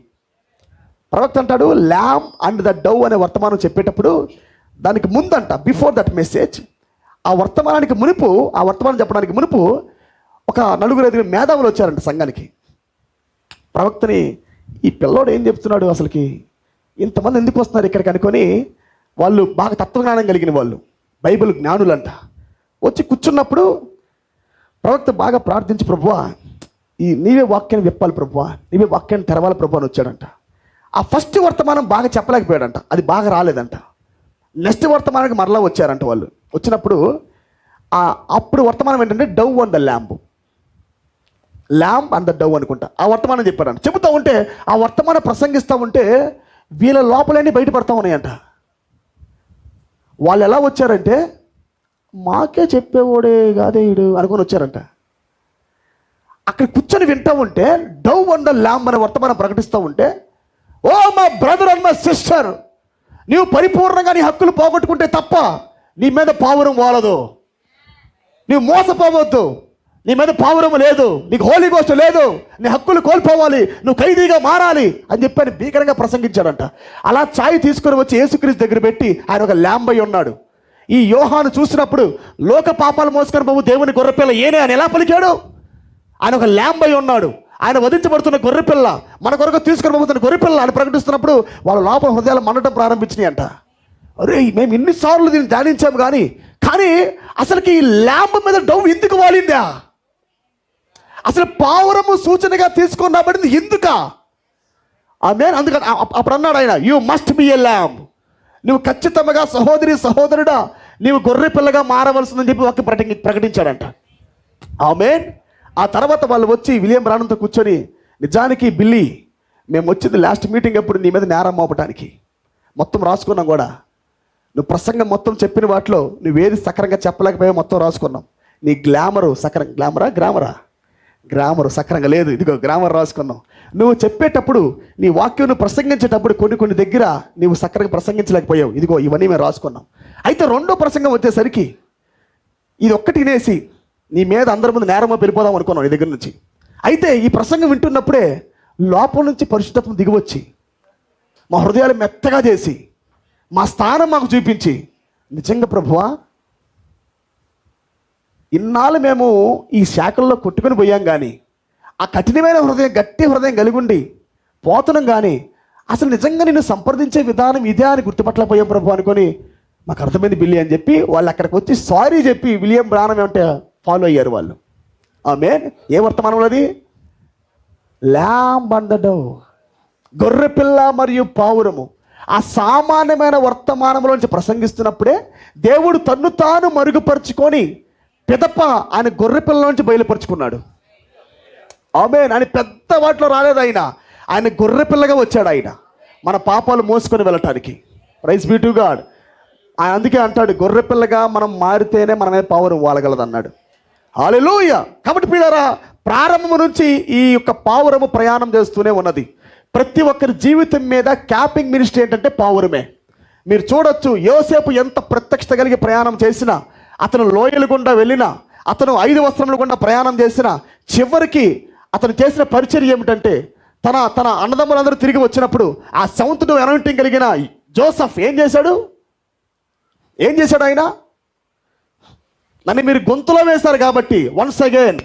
S1: ప్రవక్త అంటాడు, ల్యామ్ అండ్ ద డవ్ అనే వర్తమానం చెప్పేటప్పుడు దానికి ముందంట, బిఫోర్ దట్ మెసేజ్, ఆ వర్తమానానికి మునుపు, ఆ వర్తమానం చెప్పడానికి మునుపు ఒక 4-5 మేధావులు వచ్చారంట సంఘానికి. ప్రవక్తని, ఈ పిల్లోడు ఏం చెప్తున్నాడు, అసలుకి ఇంతమంది ఎందుకు వస్తున్నారు ఇక్కడికి అనుకొని, వాళ్ళు బాగా తత్వజ్ఞానం కలిగిన వాళ్ళు, బైబిల్ జ్ఞానులంట. వచ్చి కూర్చున్నప్పుడు ప్రవక్త బాగా ప్రార్థించి, ప్రభువా నీవే వాక్యాన్ని విప్పాలి ప్రభువా, నీవే వాక్యాన్ని తెరవాలి ప్రభువా అని వచ్చాడంట. ఆ ఫస్ట్ వర్తమానం బాగా చెప్పలేకపోయాడంట, అది బాగా రాలేదంట. నెక్స్ట్ వర్తమానానికి మరలా వచ్చారంట వాళ్ళు. వచ్చినప్పుడు అప్పుడు వర్తమానం ఏంటంటే Dove and the lamb, lamb and the Dove అనుకుంటా ఆ వర్తమానం చెప్పారంట. చెబుతూ ఉంటే ఆ వర్తమానం ప్రసంగిస్తూ ఉంటే వీళ్ళ లోపలన్నీ బయటపడతా ఉన్నాయంట. వాళ్ళు ఎలా వచ్చారంటే, మాకే చెప్పేవాడే కాదే వీడు అనుకొని వచ్చారంట. అక్కడ కూర్చొని వింటూ ఉంటే డవ్ అండ్ ద ల్యాంబ్ అనే వర్తమానం ప్రకటిస్తూ ఉంటే, ఓ మా బ్రదర్ అండ్ మై సిస్టర్, నీవు పరిపూర్ణంగా నీ హక్కులు పోగొట్టుకుంటే తప్ప నీ మీద పావురం వాలదు. నీవు మోసపోవద్దు, నీ మీద పావురం లేదు, నీకు హోలీ గోస్ట్ లేదు, నీ హక్కులు కోల్పోవాలి, నువ్వు ఖైదీగా మారాలి అని చెప్పని భీకరంగా ప్రసంగించాడంట. అలా ఛాయ్ తీసుకొని వచ్చి యేసుక్రీస్తు దగ్గర పెట్టి ఆయన ఒక ల్యాంబ్ అయి ఉన్నాడు. ఈ యోహాను చూసినప్పుడు లోక పాపాలు మోసుకొని బాబు దేవుని గొర్రెపిల్ల ఏనే అని ఎలా పలికాడు? ఆయన ఒక ల్యాంబ్ అయి ఉన్నాడు. ఆయన వధించబడుతున్న గొర్రెపిల్ల, మన కొరకు తీసుకొని పోతున్న గొర్రెపిల్ల అని ప్రకటిస్తున్నప్పుడు వాళ్ళ లోపల హృదయాలు మండటం ప్రారంభించినాయి అంట. అరే మేము ఇన్నిసార్లు దీన్ని ధ్యానించాము కానీ అసలుకి ఈ ల్యాంబ్ మీద డౌ ఎందుకు వాలిందా? అసలు పావురము సూచనగా తీసుకొని రాబడింది ఎందుక? ఆమె అందుకని అప్పుడు అన్నాడు ఆయన, you must be a lamb. నువ్వు ఖచ్చితంగా సహోదరుడా నీవు గొర్రె పిల్లగా మారవలసిందని చెప్పి వాక్యం ప్రకటించాడంట. ఆమేన్. ఆ తర్వాత వాళ్ళు వచ్చి విలియం బ్రానన్తో కూర్చొని, నిజానికి బిల్లీ మేము వచ్చింది లాస్ట్ మీటింగ్ అప్పుడు నీ మీద నేరం మోపటానికి, మొత్తం రాసుకున్నాం కూడా. నువ్వు ప్రసంగం మొత్తం చెప్పిన వాటిలో నువ్వేది సక్రంగా చెప్పలేకపోయావు మొత్తం రాసుకున్నాం. నీ గ్లామరు గ్రామరు సక్రంగా లేదు, ఇదిగో గ్రామర్ రాసుకున్నాం. నువ్వు చెప్పేటప్పుడు నీ వాక్యం నువ్వు ప్రసంగించేటప్పుడు కొన్ని దగ్గర నువ్వు సక్రంగా ప్రసంగించలేకపోయావు, ఇదిగో ఇవన్నీ మేము రాసుకున్నాం. అయితే రెండో ప్రసంగం వచ్చేసరికి ఇది ఒక్కటి వినేసి నీ మీద అందరి ముందు నేరమో పెరిపోదాం అనుకున్నాం నీ దగ్గర నుంచి. అయితే ఈ ప్రసంగం వింటున్నప్పుడే లోపల నుంచి పరిశుద్ధత్వం దిగివచ్చి మా హృదయాలు మెత్తగా చేసి మా స్థానం మాకు చూపించి, నిజంగా ప్రభువా ఇన్నాళ్ళు మేము ఈ శాఖల్లో కొట్టుకొని పోయాం, కానీ ఆ కఠినమైన హృదయం గట్టి హృదయం కలిగి ఉండి పోతున్నాం, కానీ అసలు నిజంగా నిన్ను సంప్రదించే విధానం ఇదే అని గుర్తుపట్టలేకపోయాం ప్రభు అనుకొని మాకు అర్థమైంది బిల్లి అని చెప్పి వాళ్ళు అక్కడికి వచ్చి సారీ చెప్పి విలియం బ్రానమ్ ఏమంటే ఫాలో అయ్యారు వాళ్ళు. ఆమేన్. ఏ వర్తమానంలో అది? ల్యాంబ్ అండ్ ద డవ్, గొర్రెపిల్ల మరియు పావురము. ఆ సామాన్యమైన వర్తమానంలోంచి ప్రసంగిస్తున్నప్పుడే దేవుడు తన్ను తాను మరుగుపరుచుకొని పిదప ఆయన గొర్రెపిల్ల నుంచి బయలుపరుచుకున్నాడు. ఆమేన్. ఆయన పెద్ద వాటిలో రాలేదు, ఆయన గొర్రెపిల్లగా వచ్చాడు. ఆయన మన పాపాలు మోసుకొని వెళ్ళటానికి. Praise be to God. ఆయన అందుకే అంటాడు, గొర్రెపిల్లగా మనం మారితేనే మనమే పావురం వాలగలదు అన్నాడు. హల్లెలూయా. కాబట్టి ప్రియులారా, ప్రారంభం నుంచి ఈ యొక్క పావురము ప్రయాణం చేస్తూనే ఉన్నది. ప్రతి ఒక్కరి జీవితం మీద క్యాపింగ్ మినిస్ట్రీ ఏంటంటే పావురమే. మీరు చూడొచ్చు, యోసేపు ఎంత ప్రత్యక్షత కలిగి ప్రయాణం చేసినా, అతను లోయలు గుండా వెళ్ళినా, అతను 5 వస్త్రముల గుండా ప్రయాణం చేసినా, చివరికి అతను చేసిన పరిచర్య ఏమిటంటే తన అన్నదమ్ములందరూ తిరిగి వచ్చినప్పుడు ఆ సౌంతుడు అనాయింటింగ్ కలిగిన జోసెఫ్ ఏం చేశాడు? ఆయన నన్ను మీరు గొంతులో వేశారు కాబట్టి వన్స్ అగైన్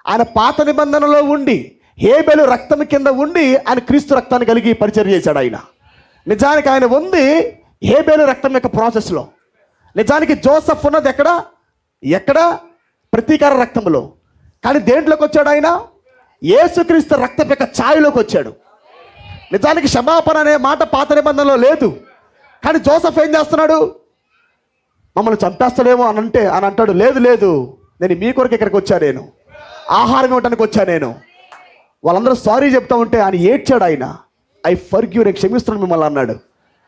S1: ఆయన పాత నిబంధనలో ఉండి హేబెలు రక్తం కింద ఉండి ఆయన క్రీస్తు రక్తాన్ని కలిగి పరిచర్య చేశాడు. ఆయన నిజానికి ఆయన ఉంది హేబెలు రక్తం యొక్క ప్రాసెస్లో. నిజానికి జోసెఫ్ ఉన్నది ఎక్కడ ప్రతీకార రక్తంలో. కానీ దేంట్లోకి వచ్చాడు? ఆయన యేసుక్రీస్తు రక్తం యొక్క ఛాయలోకి వచ్చాడు. నిజానికి క్షమాపణ అనే మాట పాత నిబంధనలో లేదు. కానీ జోసెఫ్ ఏం చేస్తున్నాడు? మమ్మల్ని చంపేస్తాడేమో అని అంటాడు, లేదు నేను మీ కొరకు ఇక్కడికి వచ్చాను, నేను ఆహారం ఇవ్వడానికి వచ్చాను నేను. వాళ్ళందరూ సారీ చెప్తా ఉంటే ఆయన ఏడ్చాడు. ఆయన ఐ ఫర్గివ్, నేను క్షమిస్తున్నాను మిమ్మల్ని అన్నాడు.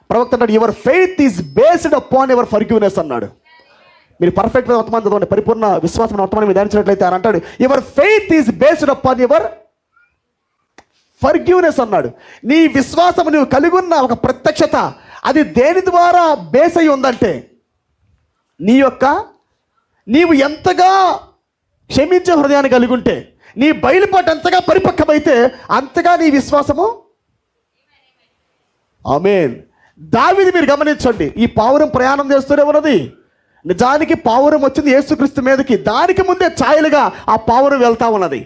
S1: ప్రవక్త అన్నాడు, your faith is based upon your forgiveness అన్నాడు. మీరు పర్ఫెక్ట్ వర్తమానం చదవండి, పరిపూర్ణ విశ్వాసం వర్తమానం మీద ధ్యానించినట్లయితే అని అంటాడు, your faith is based upon your forgiveness అన్నాడు. నీ విశ్వాసం నువ్వు కలిగి ఉన్న ఒక ప్రత్యక్షత అది దేని ద్వారా బేస్ అయి ఉందంటే నీవు ఎంతగా క్షమించే హృదయాన్ని కలిగి ఉంటే, నీ బయలుపాటు ఎంతగా పరిపక్వమైతే అంతగా నీ విశ్వాసము. ఆమేన్. దావీదు మీరు గమనించండి, ఈ పావురం ప్రయాణం చేస్తూనే ఉన్నది. నిజానికి పావురం వచ్చింది యేసుక్రీస్తు మీదకి, దానికి ముందే ఛాయలుగా ఆ పావురం వెళ్తా ఉన్నది.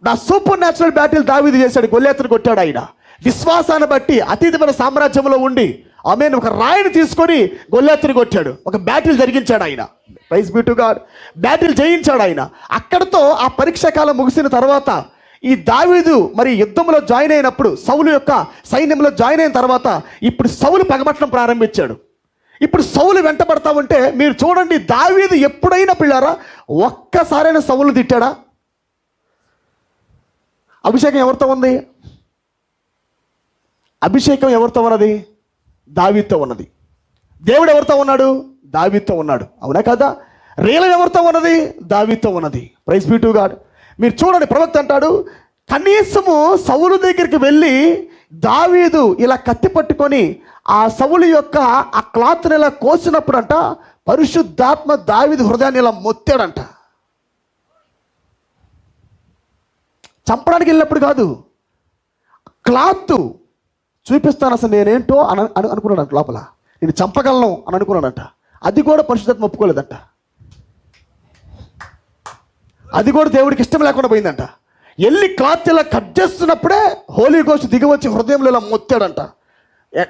S1: నా సూపర్ న్యాచురల్ బ్యాటిల్ దావీదు చేశాడు, గొల్లియాతును కొట్టాడు. ఆయన విశ్వాసాన్ని బట్టి అతీతమైన సామ్రాజ్యంలో ఉండి ఆమేన్ ఒక రాయిని తీసుకొని గొల్లియాతుని కొట్టాడు, ఒక బ్యాటిల్ జరిగించాడు ఆయన. Praise be to God. Battle జయించాడు ఆయన. అక్కడతో ఆ పరీక్షా కాలం ముగిసిన తర్వాత ఈ దావీదు మరి యుద్ధంలో జాయిన్ అయినప్పుడు, సౌలు యొక్క సైన్యంలో జాయిన్ అయిన తర్వాత ఇప్పుడు సౌలు పగబట్టడం ప్రారంభించాడు. ఇప్పుడు సౌలు వెంటబడతా ఉంటే మీరు చూడండి, దావీదు ఎప్పుడైనా పిల్లారా ఒక్కసారైనా సౌలు తిట్టాడా? అభిషేకం ఎవరితో ఉంది? అభిషేకం ఎవరితో ఉన్నది? దావీదుతో ఉన్నది. దేవుడు ఎవరితో ఉన్నాడు? దావీదుతో ఉన్నాడు. అవునా కదా? రీలం ఎవరితో ఉన్నది? దావీదుతో ఉన్నది. Praise be to God. మీరు చూడండి, ప్రవక్త అంటాడు, కనీసము సౌలు దగ్గరికి వెళ్ళి దావీదు ఇలా కత్తి పట్టుకొని ఆ సౌలు యొక్క ఆ క్లాత్ని ఇలా కోసినప్పుడు అంట పరిశుద్ధాత్మ దావీదు హృదయాన్ని ఇలా మొత్తాడంట. చంపడానికి వెళ్ళినప్పుడు కాదు, క్లాత్ చూపిస్తాను అసలు నేనేంటో అనుకున్నాడంట. లోపల నేను చంపగలను అని అనుకున్నాడంట. అది కూడా పరిశుద్ధాత్మ ఒప్పుకోలేదంట. అది కూడా దేవుడికి ఇష్టం లేకుండా పోయిందంట. వెళ్ళి క్లాత్ ఇలా కట్ చేస్తున్నప్పుడే హోలీ గోస్ట్ దిగి వచ్చి హృదయంలో ఇలా మొత్తాడంట.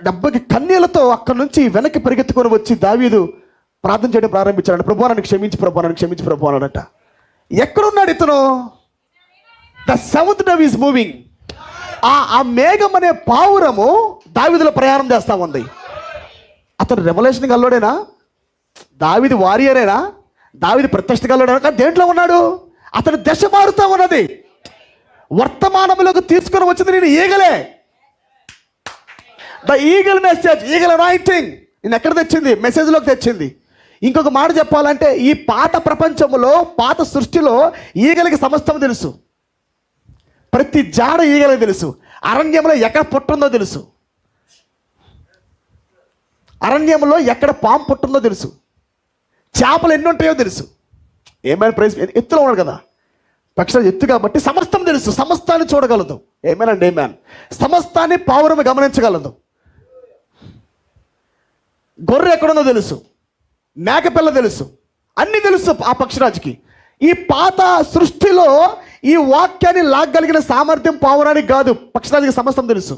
S1: డబ్బకి కన్నీళ్లతో అక్కడి నుంచి వెనక్కి పరిగెత్తుకొని వచ్చి దావీదు ప్రార్థన చేయడం ప్రారంభించాడు. ప్రభువా నన్ను క్షమించి ప్రభువా నన్ను క్షమించి ప్రభువా అన్నట. ఎక్కడున్నాడు ఇతను? The seventh Dove is moving. ఆ మేఘం అనే పావురము దావీదులో ప్రయాణం చేస్తా ఉంది. అతను రెవల్యూషన్ గల్లోడేనా? దావీదు వారియరేనా? దావీదు ప్రత్యక్ష గల్లోడేనా? కానీ దేంట్లో ఉన్నాడు? అతని దశ మారుతా ఉన్నది. వర్తమానంలోకి తీసుకొని వచ్చింది నేను ఈగలే. The eagle message, eagle anointing నేను ఎక్కడ తెచ్చింది? మెసేజ్లోకి తెచ్చింది. ఇంకొక మాట చెప్పాలంటే ఈ పాత ప్రపంచంలో, పాత సృష్టిలో ఈగలకి సమస్తం తెలుసు. ప్రతి జాడ ఈగలకు తెలుసు. అరణ్యంలో ఎక్కడ పుట్టుందో తెలుసు. అరణ్యంలో ఎక్కడ పాము పుట్టుందో తెలుసు. చేపలు ఎన్ని ఉంటాయో తెలుసు. ఏమైనా ప్రైజ్ ఎత్తులో ఉన్నాడు కదా, పక్షులు ఎత్తు కాబట్టి సమస్తం తెలుసు. సమస్తాన్ని చూడగలదు. ఏమేనండి ఏమేన్ సమస్తాన్ని పావురము గమనించగలదు. గొర్రె ఎక్కడుందో తెలుసు, మేకపిల్ల తెలుసు, అన్నీ తెలుసు ఆ పక్షిరాజుకి. ఈ పాత సృష్టిలో ఈ వాక్యాన్ని లాగలిగిన సామర్థ్యం పావురానికి కాదు, పక్షిరాజుకి సమస్తం తెలుసు.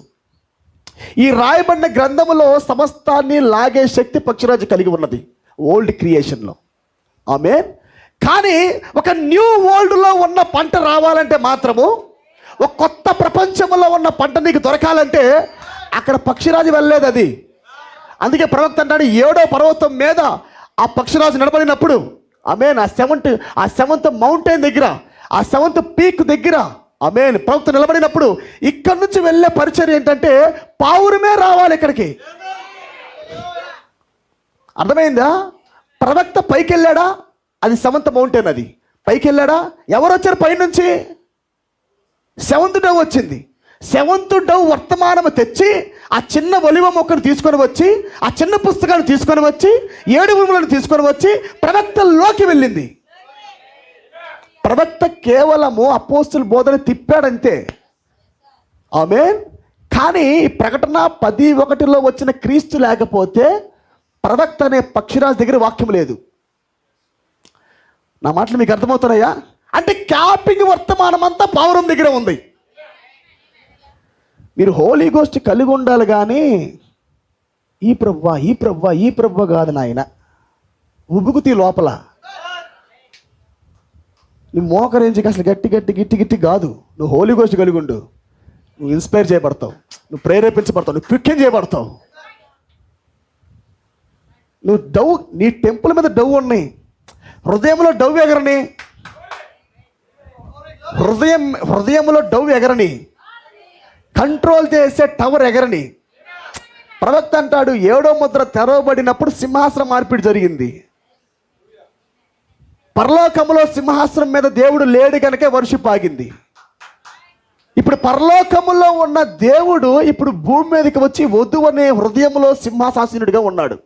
S1: ఈ రాయబడిన గ్రంథములో సమస్తాన్ని లాగే శక్తి పక్షిరాజు కలిగి ఉన్నది ఓల్డ్ క్రియేషన్లో. ఆమేన్. కానీ ఒక న్యూ వరల్డ్లో ఉన్న పంట రావాలంటే మాత్రము, ఒక కొత్త ప్రపంచంలో ఉన్న పంట నీకు దొరకాలంటే అక్కడ పక్షిరాజు వెళ్ళలేదు. అది అందుకే ప్రవక్త అంటాడు 7వ పర్వతం మీద ఆ పక్షిరాజు నడబడినప్పుడు, ఆమేన్, ఆ సెవెంత్ మౌంటైన్ దగ్గర, ఆ సెవెంత్ పీక్ దగ్గర, ఆమేన్, ప్రవక్త నిలబడినప్పుడు ఇక్కడి నుంచి వెళ్ళే పరిచయం ఏంటంటే పావురమే రావాలి ఇక్కడికి. అర్థమైందా? ప్రవక్త పైకి వెళ్ళాడా? అది సెవెంత్ మౌంటైన్, అది పైకి వెళ్ళాడా? ఎవరు వచ్చారు పైనుంచి? సెవెంత్ డవ్ వచ్చింది. సెవెంత్ డవ్ వర్తమానము తెచ్చి ఆ చిన్న ఒలివ మొక్కను తీసుకొని వచ్చి, ఆ చిన్న పుస్తకాన్ని తీసుకొని వచ్చి, 7 ఉరుములను తీసుకొని వచ్చి ప్రవక్తల్లోకి వెళ్ళింది. ప్రవక్త కేవలము అపోస్తుల బోధన తిప్పాడంతే. ఆమేన్. కానీ ప్రకటన 10:1 వచ్చిన క్రీస్తు లేకపోతే ప్రవక్త అనే పక్షిరాజు దగ్గర వాక్యం లేదు. నా మాటలు మీకు అర్థమవుతున్నాయా? అంటే క్యాపింగ్ వర్తమానం అంతా పావురం దగ్గర ఉంది. మీరు హోలీ గోస్ట్ కలిగి ఉండాలి, కానీ ఈ ప్రభువా కాదు నాయన, ఉబుకుతీ లోపల నీ మోకరేంచి అసలు గట్టి కాదు. నువ్వు హోలీ గోస్ట్ కలిగి ఉండు. నువ్వు ఇన్స్పైర్ చేయబడతావు, నువ్వు ప్రేరేపించబడతావు, నువ్వు క్విక్కింగ్ చేయబడతావు. నువ్వు డవ్, నీ టెంపుల్ మీద డవ్ ఉన్నాయి, హృదయంలో డవ్ ఎగరని, హృదయంలో డవ్ ఎగరని, కంట్రోల్ చేసే టవర్ ఎగరని. ప్రవక్త అంటాడు 7వ ముద్ర తెరవబడినప్పుడు సింహాసనం మార్పిడి జరిగింది. పరలోకములో సింహాసనం మీద దేవుడు లేడు కనుక వర్షిప్ ఆగింది. ఇప్పుడు పరలోకములో ఉన్న దేవుడు ఇప్పుడు భూమి మీదకి వచ్చి వధువు అనే హృదయంలో సింహాసనుడిగా ఉన్నాడు.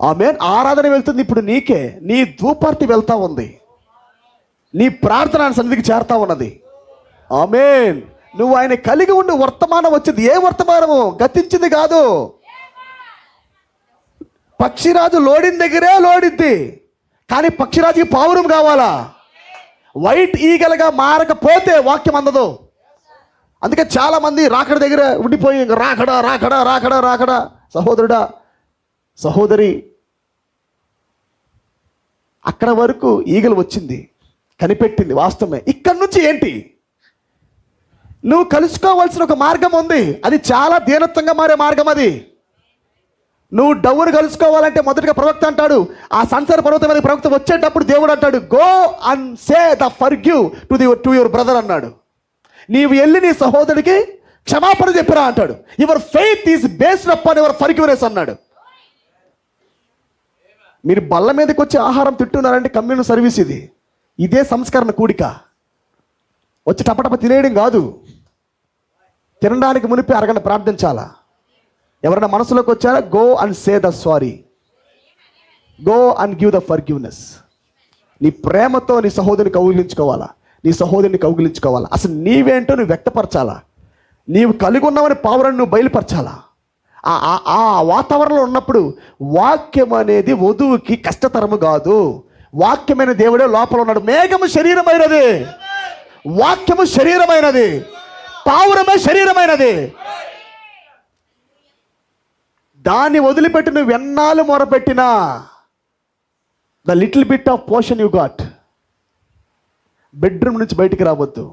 S1: ఆమేన్. ఆరాధన వెళ్తుంది ఇప్పుడు నీకే. నీ ధూపార్తి వెళ్తా ఉంది, నీ ప్రార్థన సన్నిధికి చేరుతా ఉన్నది. ఆమేన్. నువ్వు ఆయన కలిగి ఉండి వర్తమానం వచ్చింది. ఏ వర్తమానము? గతించింది కాదు. పక్షిరాజు లోడిన దగ్గరే లోడిద్ది, కానీ పక్షిరాజుకి పావురం కావాలా? వైట్ ఈగలుగా మారకపోతే వాక్యం అందదు. అందుకే చాలా మంది రాకడ దగ్గర ఉండిపోయి రాకడా. సహోదరుడా, సహోదరి, అక్కడ వరకు ఈగలు వచ్చింది, కనిపెట్టింది, వాస్తవమే. ఇక్కడి నుంచి ఏంటి? నువ్వు కలుసుకోవాల్సిన ఒక మార్గం ఉంది. అది చాలా దీనత్వంగా మారే మార్గం. అది నువ్వు డవ్వును కలుసుకోవాలంటే మొదటిగా ప్రవక్త అంటాడు, ఆ సంసార పర్వతం మీద ప్రవక్త వచ్చేటప్పుడు దేవుడు అంటాడు, go and say the forgive to your brother అన్నాడు. నీవు వెళ్ళి నీ సహోదరుడికి క్షమాపణ చెప్పిరా అంటాడు. Your faith is based upon your forgiveness అన్నాడు. మీరు బల్ల మీదకి వచ్చి ఆహారం తింటున్నారంటే కమ్యూనిటీ సర్వీస్ ఇది. ఇదే సంస్కరణ కూడిక. వచ్చి టపటప తినేయడం కాదు. తినడానికి మునిపి అరగంట ప్రార్థించాలా. ఎవరైనా మనసులోకి వచ్చారా? Go and say the sorry, go and give the forgiveness. నీ ప్రేమతో నీ సహోదరుని కౌగిలించుకోవాలా, నీ సహోదరుని కౌగిలించుకోవాలా. అసలు నీవేంటో నువ్వు వ్యక్తపరచాలా. నీవు కలిగి ఉన్నావని పావురాన్ని నువ్వు బయలుపరచాలా. ఆ వాతావరణంలో ఉన్నప్పుడు వాక్యం అనేది వధువుకి కష్టతరము కాదు. వాక్యమైన దేవుడే లోపల ఉన్నాడు. మేఘము శరీరమైనది, వాక్యము శరీరమైనది, పావురమే శరీరమైనది. దాన్ని వదిలిపెట్టి నువ్వు ఎన్నాళ్ళు మొరపెట్టినా the little bit of portion you got, bedroom నుంచి బయటికి రావద్దు.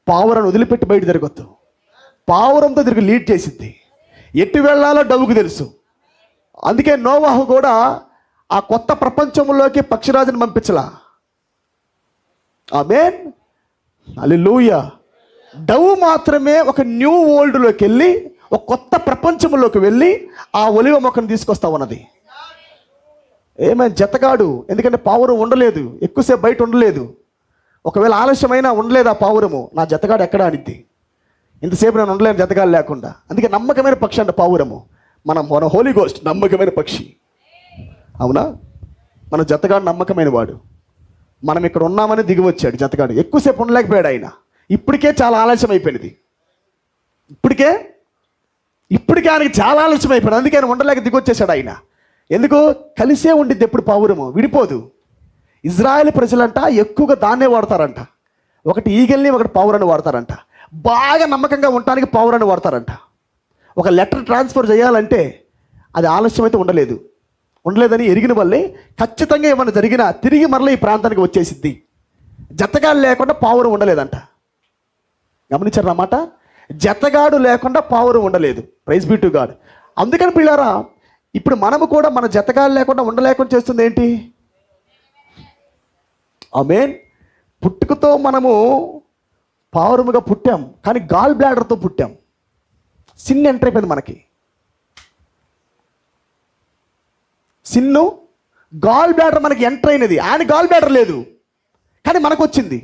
S1: పావురాన్ని వదిలిపెట్టి బయట తిరగొద్దు. పావురంతో తిరిగి లీడ్ చేసింది. ఎటు వెళ్ళాలో డవ్వుకు తెలుసు. అందుకే నోవాహు కూడా ఆ కొత్త ప్రపంచంలోకి పక్షిరాజుని పంపించలా. ఆమేన్, హల్లెలూయా. డవ్వు మాత్రమే ఒక న్యూ వరల్డ్లోకి వెళ్ళి, ఒక కొత్త ప్రపంచంలోకి వెళ్ళి ఆ ఒలివ మొక్కను తీసుకొస్తా ఉన్నది. ఏమైనా జతగాడు, ఎందుకంటే పావురం ఉండలేదు, ఎక్కువసేపు బయట ఉండలేదు. ఒకవేళ ఆలస్యమైనా ఉండలేదు ఆ పావురము, నా జతగాడు ఎక్కడ అనిద్ది. ఇంతసేపు నేను ఉండలేను జతగాడు లేకుండా. అందుకే నమ్మకమైన పక్షి అంట పావురము. మన హోలీ గోస్ట్ నమ్మకమైన పక్షి, అవునా? మన జతగాడు నమ్మకమైన వాడు. మనం ఇక్కడ ఉన్నామని దిగి వచ్చాడు జతగాడు. ఎక్కువసేపు ఉండలేకపోయాడు ఆయన. ఇప్పటికే చాలా ఆలస్యం అయిపోయినది. ఇప్పటికే ఆయనకి చాలా ఆలస్యం అయిపోయింది. అందుకే ఆయన ఉండలేక దిగి వచ్చేసాడు ఆయన. ఎందుకు? కలిసే ఉండిద్ది ఎప్పుడు పావురము, విడిపోదు. ఇజ్రాయెల్ ప్రజలంట ఎక్కువగా దాన్నే వాడతారంట. ఒకటి ఈగల్ని, ఒకటి పావురాన్ని వాడతారంట. బాగా నమ్మకంగా ఉండటానికి పావురాన్ని వాడతారంట. ఒక లెటర్ ట్రాన్స్ఫర్ చేయాలంటే అది ఆలస్యం అయితే ఉండలేదని ఎరిగిన వల్లే ఖచ్చితంగా ఏమైనా జరిగినా తిరిగి మరలా ఈ ప్రాంతానికి వచ్చేసిద్ది. జతగాడు లేకుండా పావురం ఉండలేదంట. గమనించారు అన్నమాట. జతగాడు లేకుండా పావురం ఉండలేదు. Praise be to God. అందుకని పిల్లారా, ఇప్పుడు మనము కూడా మన జతగాడు లేకుండా ఉండలేకుండా చేస్తుంది ఏంటి? ఆమేన్. పుట్టుకతో మనము పావురముగా పుట్టాం, కానీ గాల్ బ్లాడర్తో పుట్టాం. సిన్ ఎంటర్ అయిపోయింది మనకి. సిన్ను గాల్ బ్లాడర్ మనకి ఎంటర్ అయినది. ఆయన గాల్ బ్లాడర్ లేదు, కానీ మనకు వచ్చింది.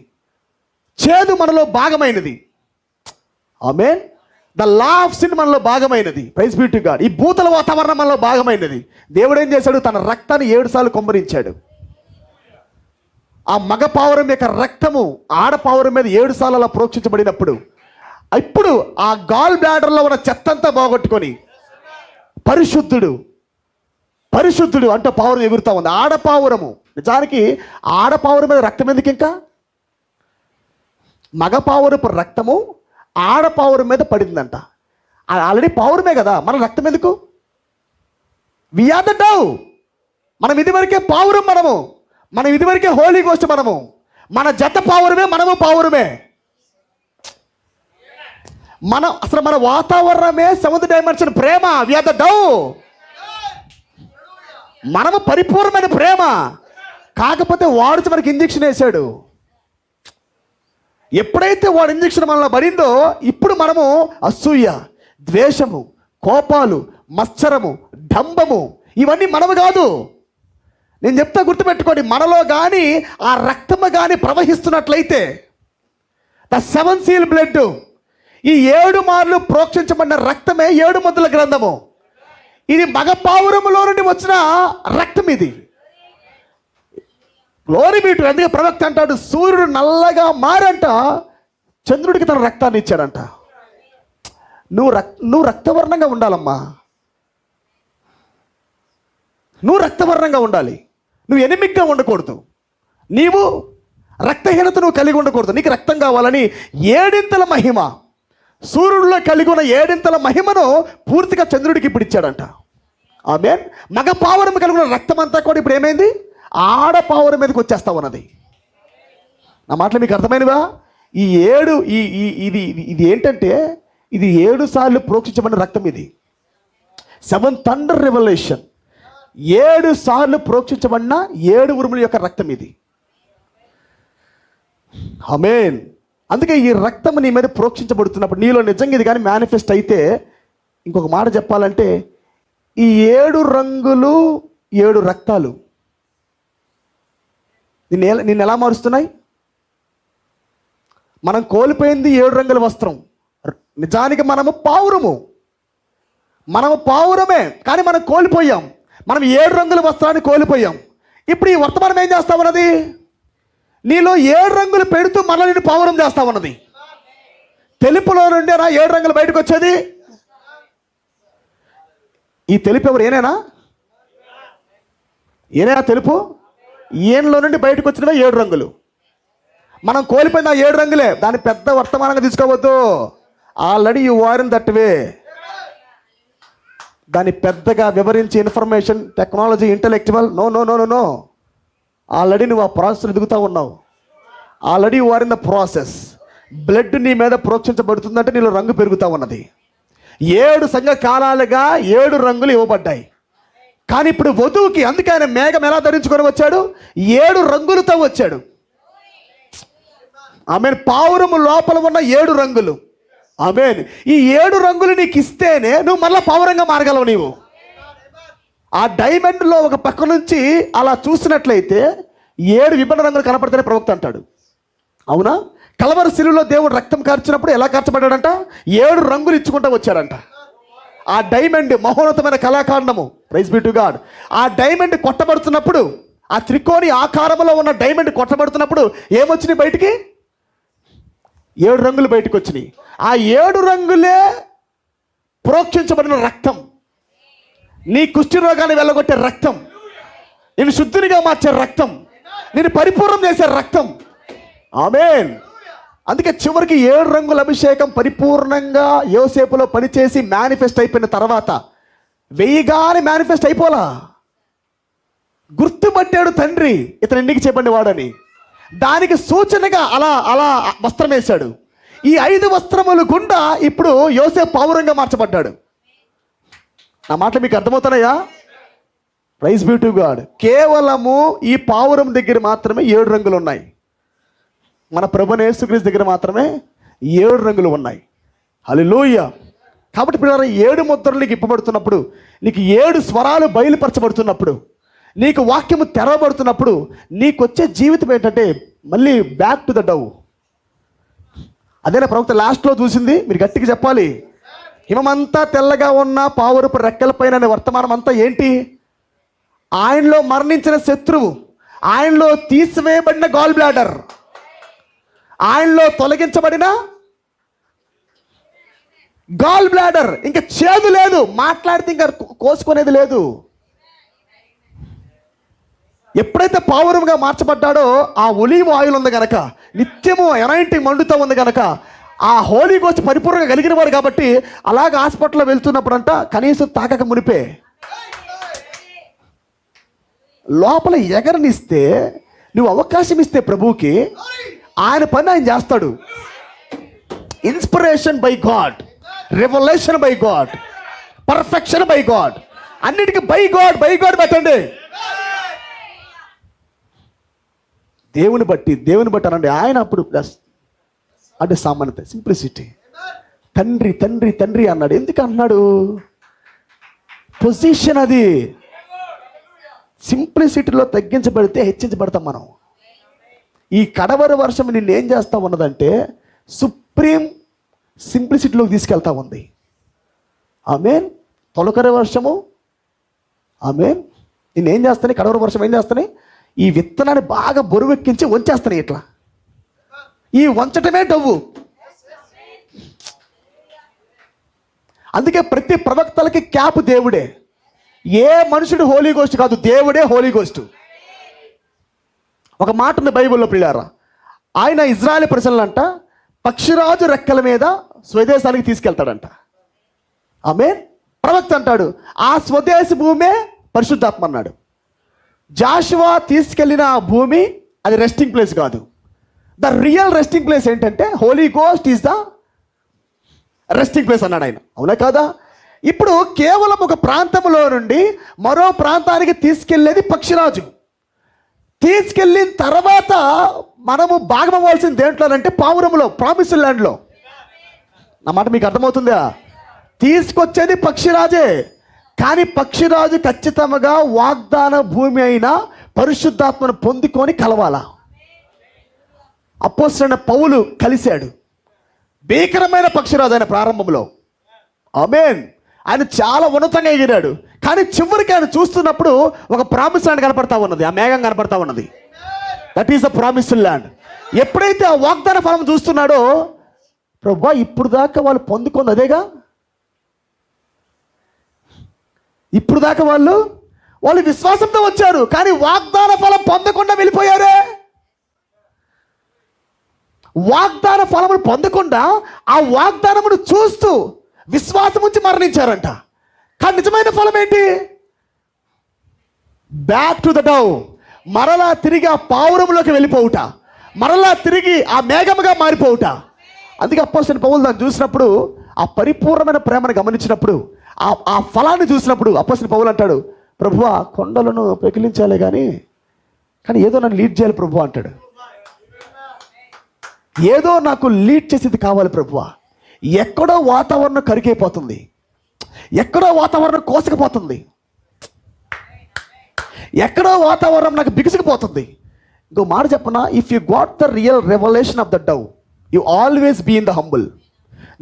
S1: చేదు మనలో భాగమైనది. ఆమేన్. ద లా ఆఫ్ సిన్ మనలో భాగమైనది. Praise be to God. ఈ భూతల వాతావరణం మనలో భాగమైనది. దేవుడు ఏం చేశాడు? తన రక్తాన్ని 7 సార్లు కొమ్మరించాడు. ఆ మగ పావురం యొక్క రక్తము ఆడపావురం మీద 7 సార్లు అలా ప్రోక్షించబడినప్పుడు, ఇప్పుడు ఆ గాల్ బ్లాడర్లో ఉన్న చెత్తంతా బాగొట్టుకొని పరిశుద్ధుడు అంటూ పావురం ఎగురుతా ఉంది. ఆడపావురము. నిజానికి ఆడపావురం మీద రక్తం ఎందుకు? ఇంకా మగ పావురపు రక్తము ఆడపావురం మీద పడిందంట. ఆల్రెడీ పావురమే కదా, మన రక్తం ఎందుకు? We are the dove. మనం ఇదివరకే పావురం. మనం ఇదివరకే హోలీ గోస్ట్. మన జత పావురమే, మనము పావురమే. అసలు మన వాతావరణమే 7th డైమెన్షన్ ప్రేమ. We are the dove. మనము పరిపూర్ణమైన ప్రేమ. కాకపోతే వాడు మనకి ఇంజెక్షన్ వేశాడు. ఎప్పుడైతే వాడు ఇంజెక్షన్ మనలో పడిందో, ఇప్పుడు మనము అసూయ, ద్వేషము, కోపాలు, మత్సరము, డంబము, ఇవన్నీ మనము కాదు. నేను చెప్తా, గుర్తుపెట్టుకోండి. మనలో కానీ ఆ రక్తము కానీ ప్రవహిస్తున్నట్లయితే, ద 7 సీల్ బ్లడ్, ఈ 7 మార్లు ప్రోక్షించబడిన రక్తమే 7 ముద్రల గ్రంథము. ఇది మగ పావురములో నుండి వచ్చిన రక్తం. ఇది గ్లోరీ బీ టు. అందుకే ప్రవక్త అంటాడు, సూర్యుడు నల్లగా మారంట, చంద్రుడికి తన రక్తాన్ని ఇచ్చాడంట. నువ్వు రక్తవర్ణంగా ఉండాలమ్మా. నువ్వు రక్తవర్ణంగా ఉండాలి. నువ్వు ఎనిమిగ్గా ఉండకూడదు. నీవు రక్తహీనత నువ్వు కలిగి ఉండకూడదు. నీకు రక్తం కావాలని 7 మహిమ, సూర్యుడిలో కలిగి ఉన్న 7 మహిమను పూర్తిగా చంద్రుడికి ఇప్పుడు ఇచ్చాడంట. ఆమేన్. మగ పావురం కలిగి ఉన్న రక్తం అంతా కూడా ఇప్పుడు ఏమైంది? ఆడపావురం మీదకి వచ్చేస్తా ఉన్నది. నా మాటలు మీకు అర్థమైనవా? ఈ 7 ఇది ఏంటంటే, ఇది 7 సార్లు ప్రోక్షించబడిన రక్తం. ఇది 7 థండర్ రెవల్యూషన్. 7 సార్లు ప్రోక్షించబడిన 7 ఉరుముల యొక్క రక్తం ఇది. ఆమేన్. అందుకే ఈ రక్తం నీ మీద ప్రోక్షించబడుతున్నప్పుడు, నీలో నిజంగా ఇది కానీ మేనిఫెస్ట్ అయితే, ఇంకొక మాట చెప్పాలంటే, ఈ 7 రంగులు 7 రక్తాలు నిన్ను ఎలా మారుస్తున్నాయి? మనం కోల్పోయింది 7 రంగుల వస్త్రం. నిజానికి మనము పావురమే, కానీ మనం కోల్పోయాం. మనం 7 రంగుల వస్త్రాన్ని కోల్పోయాం. ఇప్పుడు ఈ వర్తమానం ఏం చేస్తా ఉన్నది? నీలో 7 రంగులు పెడుతూ మళ్ళీ నేను పావురం చేస్తా ఉన్నది. తెలుపులో నుండి 7 రంగులు బయటకు వచ్చేది. ఈ తెలుపు ఎవరు? ఏనేనా తెలుపు? ఈయనలో నుండి బయటకు వచ్చినవే 7 రంగులు. మనం కోల్పోయిన 7 రంగులే, దాన్ని పెద్ద వర్తమానంగా తీసుకోవద్దు. Already you are in that way. దాన్ని పెద్దగా వివరించి information technology intellectual no no no no no. Already నువ్వు ఆ ప్రాసెస్ ఎదుగుతూ ఉన్నావు. Already you are in the process. Blood నీ మీద ప్రోక్షించబడుతుందంటే నీలో రంగు పెరుగుతూ ఉన్నది. 7 సంఘ కాలాలుగా 7 రంగులు ఇవ్వబడ్డాయి. కానీ ఇప్పుడు వధువుకి, అందుకే ఆయన మేఘం ఎలా ధరించుకొని వచ్చాడు? 7 రంగులతో వచ్చాడు. ఆమెన్. పావురము లోపల ఉన్న 7 రంగులు. ఆమెన్. ఈ 7 రంగులు నీకు ఇస్తేనే నువ్వు మళ్ళీ పావురంగా మారగలవు. నీవు ఆ డైమండ్లో ఒక పక్క నుంచి అలా చూసినట్లయితే 7 విభిన్న రంగులు కనపడితేనే ప్రవక్త అంటాడు. అవునా? కలవరి శిలువలో దేవుడు రక్తం కార్చినప్పుడు ఎలా కార్చబడ్డాడంట? 7 రంగులు ఇచ్చుకుంటూ వచ్చాడంట. ఆ డైమండ్ మహోన్నతమైన కళాఖండము. Praise be to God. ఆ డైమండ్ కొట్టబడుతున్నప్పుడు, ఆ త్రికోణి ఆకారంలో ఉన్న డైమండ్ కొట్టబడుతున్నప్పుడు ఏమొచ్చినాయి బయటికి? 7 రంగులు బయటకు వచ్చినాయి. ఆ 7 రంగులే ప్రోక్షించబడిన రక్తం. నీ కుష్టి రోగాన్ని వెళ్ళగొట్టే రక్తం, నేను శుద్ధినిగా మార్చే రక్తం, నేను పరిపూర్ణం చేసే రక్తం. ఆమేన్. అందుకే చివరికి 7 రంగుల అభిషేకం పరిపూర్ణంగా యోసేపులో పనిచేసి మేనిఫెస్ట్ అయిపోయిన తర్వాత, వెయ్యిగానే మేనిఫెస్ట్ అయిపోలా, గుర్తుపట్టాడు తండ్రి ఇతను ఎన్నిక చెప్పండి వాడని. దానికి సూచనగా అలా అలా వస్త్రం వేశాడు. ఈ 5 వస్త్రములు గుండా ఇప్పుడు యోసేపు పావురంగా మార్చబడ్డాడు. నా మాటలు మీకు అర్థమవుతున్నాయా? Praise be to God. కేవలము ఈ పావురం దగ్గర మాత్రమే 7 రంగులు ఉన్నాయి. మన ప్రభువైన యేసుక్రీస్తు దగ్గర మాత్రమే 7 రంగులు ఉన్నాయి. హల్లెలూయా. కాబట్టి ఇప్పుడు 7 ముద్రలు నీకు ఇప్పబడుతున్నప్పుడు, నీకు 7 స్వరాలు బయలుపరచబడుతున్నప్పుడు, నీకు వాక్యము తెరవబడుతున్నప్పుడు, నీకు వచ్చే జీవితం ఏంటంటే మళ్ళీ బ్యాక్ టు ద డవ్. అదేనా ప్రవక్త లాస్ట్లో చూసింది? మీరు గట్టిగా చెప్పాలి. హిమమంతా తెల్లగా ఉన్న పావురపు రెక్కలపైన అనే వర్తమానం అంతా ఏంటి? ఆయనలో మరణించిన శత్రువు, ఆయనలో తీసివేయబడిన గాల్ బ్లాడర్, ఆయనలో తొలగించబడిన గాల్ బ్లాడర్. ఇంకా చేదు లేదు, మాట్లాడితే ఇంకా కోసుకునేది లేదు. ఎప్పుడైతే పావురంగా మార్చబడ్డాడో ఆ ఒలీవ్ ఆయిల్ ఉంది కనుక, నిత్యము ఎనాయింటింగ్ మండుతూ ఉంది కనుక, ఆ హోలీ గోస్ట్ పరిపూర్ణంగా కలిగిన వాడు కాబట్టి అలాగ హాస్పిటల్లో వెళ్తున్నప్పుడంట కనీసం తాకక మునిపే లోపల ఎగరనిస్తే, నువ్వు అవకాశం ఇస్తే ప్రభువుకి, ఆయన పని ఆయన చేస్తాడు. Inspiration by God, revolution by God, perfection by God, అన్నిటికీ బై గాడ్ బై గాడ్ పెట్టండి. దేవుని బట్టి అనండి. ఆయన అప్పుడు ప్లస్ అంటే సామాన్యత, సింప్లిసిటీ. తండ్రి తండ్రి తండ్రి అన్నాడు. ఎందుకు అన్నాడు? పొజిషన్ అది. సింప్లిసిటీలో తగ్గించబడితే హెచ్చించబడతాం మనం. ఈ కడవరి వర్షం నిన్నేం చేస్తా ఉన్నదంటే సుప్రీం సింప్లిసిటీలోకి తీసుకెళ్తా ఉంది. ఆమేన్. తొలకరి వర్షము, ఆమేన్, నిన్నేం చేస్తాయి? కడవరి వర్షం ఏం చేస్తాయి? ఈ విత్తనాన్ని బాగా బరువెక్కించి వంచేస్తాయి. ఇట్లా ఈ వంచటమే డవ్వు. అందుకే ప్రతి ప్రవక్తలకి క్యాప్ దేవుడే. ఏ మనుషుడు హోలీ గోస్ట్ కాదు, దేవుడే హోలీ గోస్ట్. ఒక మాట ఉంది బైబిల్లో ప్రియులారా. ఆయన ఇజ్రాయేల్ ప్రజలంట పక్షిరాజు రెక్కల మీద స్వదేశానికి తీసుకెళ్తాడంట. ఆమేన్. ప్రవక్త అంటాడు ఆ స్వదేశీ భూమే పరిశుద్ధాత్మ అన్నాడు. జాషువా తీసుకెళ్ళిన ఆ భూమి అది రెస్టింగ్ ప్లేస్ కాదు. ద రియల్ రెస్టింగ్ ప్లేస్ ఏంటంటే Holy Ghost is the resting place అన్నాడు ఆయన. అవునా కాదా? ఇప్పుడు కేవలం ఒక ప్రాంతంలో నుండి మరో ప్రాంతానికి తీసుకెళ్లేది పక్షిరాజు. తీసుకెళ్ళిన తర్వాత మనము భాగం అవ్వాల్సింది దేంట్లోనంటే పావురములో, ప్రామిస్ ల్యాండ్లో. నా మాట మీకు అర్థమవుతుందా? తీసుకొచ్చేది పక్షిరాజే, కానీ పక్షిరాజు ఖచ్చితంగా వాగ్దాన భూమి అయిన పరిశుద్ధాత్మను పొందుకొని కలవాలా. అపోస్తలుడైన పౌలు కలిశాడు. భీకరమైన పక్షిరాజు ఆయన ప్రారంభంలో. ఆమేన్. ఆయన చాలా ఉన్నతంగా ఎగిరాడు. కానీ చివరికి ఆయన చూస్తున్నప్పుడు ఒక ప్రామిస్ ల్యాండ్ కనపడతా ఉన్నది, ఆ మేఘం కనపడతా ఉన్నది. That is the promise land. ఎప్పుడైతే ఆ వాగ్దాన ఫలం చూస్తున్నాడో, ప్రభువా ఇప్పుడు దాకా వాళ్ళు పొందుకుంది అదేగా, ఇప్పుడు దాకా వాళ్ళు వాళ్ళు విశ్వాసంతో వచ్చారు, కానీ వాగ్దాన ఫలం పొందకుండా వెళ్ళిపోయారే. వాగ్దాన ఫలమును పొందకుండా ఆ వాగ్దానమును చూస్తూ విశ్వాసం ఉంచి మరణించారంట. కానీ నిజమైన ఫలం ఏంటి? బ్యాక్ టు ద డౌ, మరలా తిరిగి ఆ పావురంలోకి వెళ్ళిపోవుట, మరలా తిరిగి ఆ మేఘముగా మారిపోవుట. అందుకే అపోస్తలుడైన పౌలు దాన్ని చూసినప్పుడు, ఆ పరిపూర్ణమైన ప్రేమను గమనించినప్పుడు, ఆ ఫలాన్ని చూసినప్పుడు అపోస్తలుడైన పౌలు అంటాడు, ప్రభువా కొండలను పెకిలించాలే కానీ ఏదో నన్ను లీడ్ చేయాలి ప్రభువా అంటాడు. ఏదో నాకు లీడ్ చేసేది కావాలి ప్రభువా. ఎక్కడో వాతావరణం కరికైపోతుంది, ఎక్కడో వాతావరణం కోసుకుపోతుంది, ఎక్కడో వాతావరణం నాకు బిగుసుకుపోతుంది. ఇంకో మాట చెప్పనా, if you got the real revolution of the dove, you always be in the humble.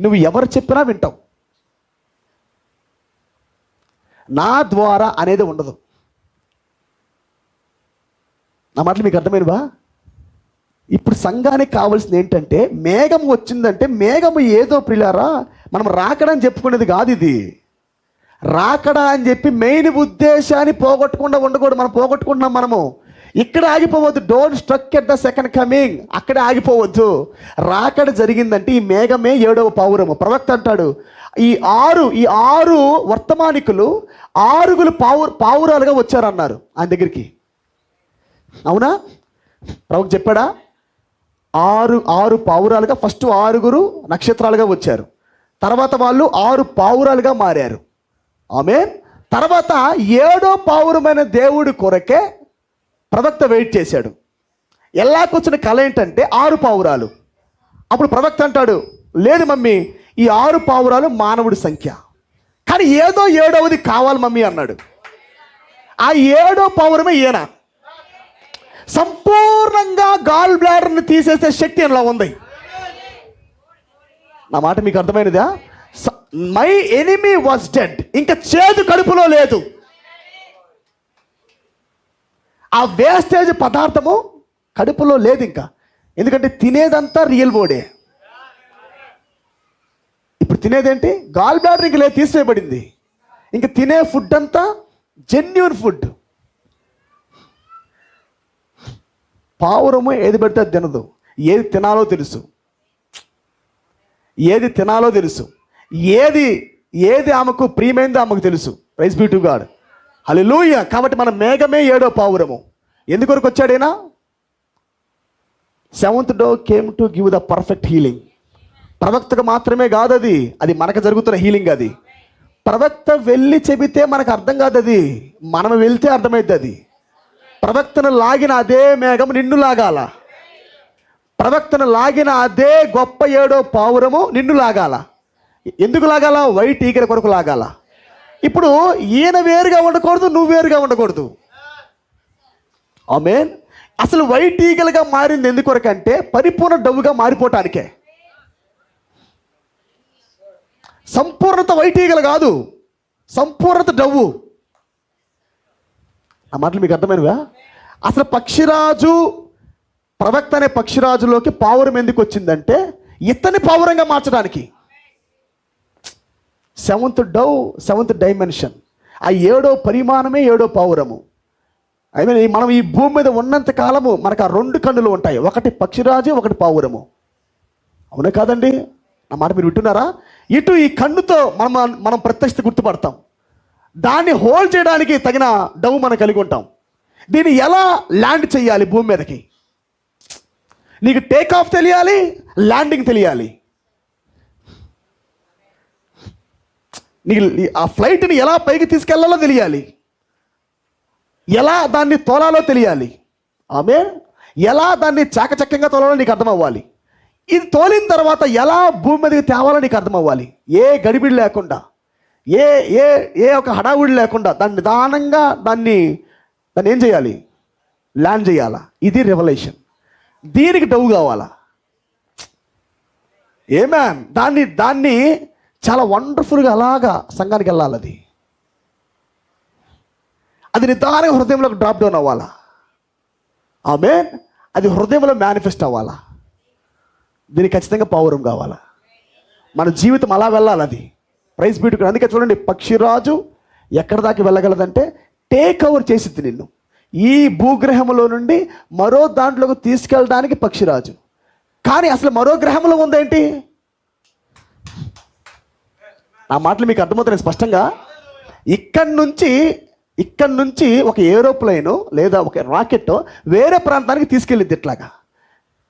S1: నువ్వు ఎవరు చెప్పినా వింటావు. నా ద్వారా అనేది ఉండదు. నా మాటలు మీకు అర్థమైనవా? ఇప్పుడు సంఘానికి కావాల్సింది ఏంటంటే, మేఘం వచ్చిందంటే మేఘము ఏదో ప్రియులారా మనం రాకడని చెప్పుకునేది కాదు. ఇది రాకడా అని చెప్పి మెయిన్ ఉద్దేశాన్ని పోగొట్టకుండా ఉండకూడదు. మనం పోగొట్టుకుంటున్నాం. మనము ఇక్కడ ఆగిపోవద్దు. Don't struck at the second coming. అక్కడే ఆగిపోవద్దు. రాకడ జరిగిందంటే ఈ మేఘమే 7వ పావురము. ప్రవక్త అంటాడు, ఈ ఆరు వర్తమానికులు 6 పావురాలుగా వచ్చారన్నారు ఆయన దగ్గరికి. అవునా? ప్రవక్త చెప్పాడా? 6 పావురాలుగా, ఫస్ట్ 6 నక్షత్రాలుగా వచ్చారు. తర్వాత వాళ్ళు 6 పావురాలుగా మారారు. ఆమేన్. తర్వాత 7వ పావురమైన దేవుడి కొరకే ప్రవక్త వెయిట్ చేశాడు. ఎల్లాకొచ్చిన కళ ఏంటంటే 6 పావురాలు. అప్పుడు ప్రవక్త అంటాడు, లేదు మమ్మీ, ఈ 6 పావురాలు మానవుడి సంఖ్య, కానీ ఏదో 7వది కావాలి మమ్మీ అన్నాడు. ఆ 7వ పావురమే ఈయన. సంపూర్ణంగా గాల్ బ్లాడర్ని తీసేసే శక్తి ఇలా ఉంది. నా మాట మీకు అర్థమైనదా? My enemy was dead. ఇంకా చేదు కడుపులో లేదు. ఆ వేస్టేజ్ పదార్థము కడుపులో లేదు ఇంకా. ఎందుకంటే తినేదంతా రియల్ బోడే. ఇప్పుడు తినేదేంటి? గాల్ బ్లాడర్ ఇంక లేదు, తీసివేయబడింది. ఇంక తినే ఫుడ్ అంతా జెన్యూన్ ఫుడ్. పావురము ఏది పెడితే అది తినదు. ఏది తినాలో తెలుసు, ఏది తినాలో తెలుసు, ఏది ఆమెకు ప్రియమైందో ఆమెకు తెలుసు. Praise be to God. హల్లెలూయా. కాబట్టి మన మేఘమే 7వ పావురము. ఎందుకొరకు వచ్చాడైనా? 7th day came to give the perfect healing. ప్రవక్తకు మాత్రమే కాదు అది మనకు జరుగుతున్న హీలింగ్. అది ప్రవక్త వెళ్ళి చెబితే మనకు అర్థం కాదు, అది మనం వెళ్తే అర్థమైద్ది. అది ప్రవక్తను లాగిన అదే మేఘం నిన్ను లాగాల. ప్రవక్తను లాగిన అదే గొప్ప 7వ పావురము నిన్ను లాగాల. ఎందుకు లాగాల? వైట్ ఈగల కొరకు లాగాల. ఇప్పుడు ఈయన వేరుగా ఉండకూడదు, నువ్వు వేరుగా ఉండకూడదు. ఆమేన్. అసలు వైట్ ఈగలుగా మారింది ఎందుకొరకంటే పరిపూర్ణ డవ్వుగా మారిపోవటానికే. సంపూర్ణత వైట్ ఈగలు కాదు, సంపూర్ణత డవ్వు. ఆ మాటలు మీకు అర్థమైనవా? అసలు పక్షిరాజు, ప్రవక్త అనే పక్షిరాజులోకి పావురం ఎందుకు వచ్చిందంటే ఇతని పావురంగా మార్చడానికి. 7th డైమెన్షన్, ఆ 7వ పరిమాణమే 7వ పావురము. ఐ మీన్ మనం ఈ భూమి మీద ఉన్నంత కాలము మనకు ఆ 2 కన్నులు ఉంటాయి, ఒకటి పక్షిరాజు, ఒకటి పావురము. అవునా కాదండి? నా మాట మీరు వింటున్నారా? ఇటు ఈ కన్నుతో మనం ప్రత్యక్షత గుర్తుపడతాం. దాన్ని హోల్డ్ చేయడానికి తగిన డవ్ మనం కలిగి ఉంటాం. దీన్ని ఎలా ల్యాండ్ చేయాలి భూమి మీదకి? నీకు టేక్ ఆఫ్ తెలియాలి, ల్యాండింగ్ తెలియాలి. నీకు ఆ ఫ్లైట్ని ఎలా పైకి తీసుకెళ్లాలో తెలియాలి, ఎలా దాన్ని తోలాలో తెలియాలి. ఆమేన్. ఎలా దాన్ని చాకచక్యంగా తోలాలో నీకు అర్థం అవ్వాలి. ఇది తోలిన తర్వాత ఎలా భూమి మీదకి తేవాలో నీకు అర్థం అవ్వాలి. ఏ గడిబిడి లేకుండా, ఏ ఒక హడావుడి లేకుండా దాన్ని నిదానంగా దాన్ని ఏం చేయాలి? ల్యాండ్ చేయాలా. ఇది రెవల్యూషన్. దీనికి డవ్ కావాలా? ఏమేన్. దాన్ని చాలా వండర్ఫుల్గా అలాగా సంఘానికి వెళ్ళాలి. అది నిదానంగా హృదయంలోకి డ్రాప్ డౌన్ అవ్వాలా. ఆమేన్. అది హృదయంలో మేనిఫెస్ట్ అవ్వాలా. దీనికి ఖచ్చితంగా పావురం కావాలా. మన జీవితం అలా వెళ్ళాలి. అది ప్రైజ్ బీ టు గాడ్. అందుకే చూడండి, పక్షిరాజు ఎక్కడ దాకా వెళ్ళగలదంటే టేక్ ఓవర్ చేసిద్ది నిన్ను. ఈ భూగ్రహంలో నుండి మరో దాంట్లోకి తీసుకెళ్ళడానికి పక్షిరాజు. కానీ అసలు మరో గ్రహంలో ఉందేంటి? ఆ మాటలు మీకు అర్థమవుతున్నాయి స్పష్టంగా. ఇక్కడి నుంచి ఒక ఏరోప్లేను లేదా ఒక రాకెట్ వేరే ప్రాంతానికి తీసుకెళ్ళిద్ది ఇట్లాగా.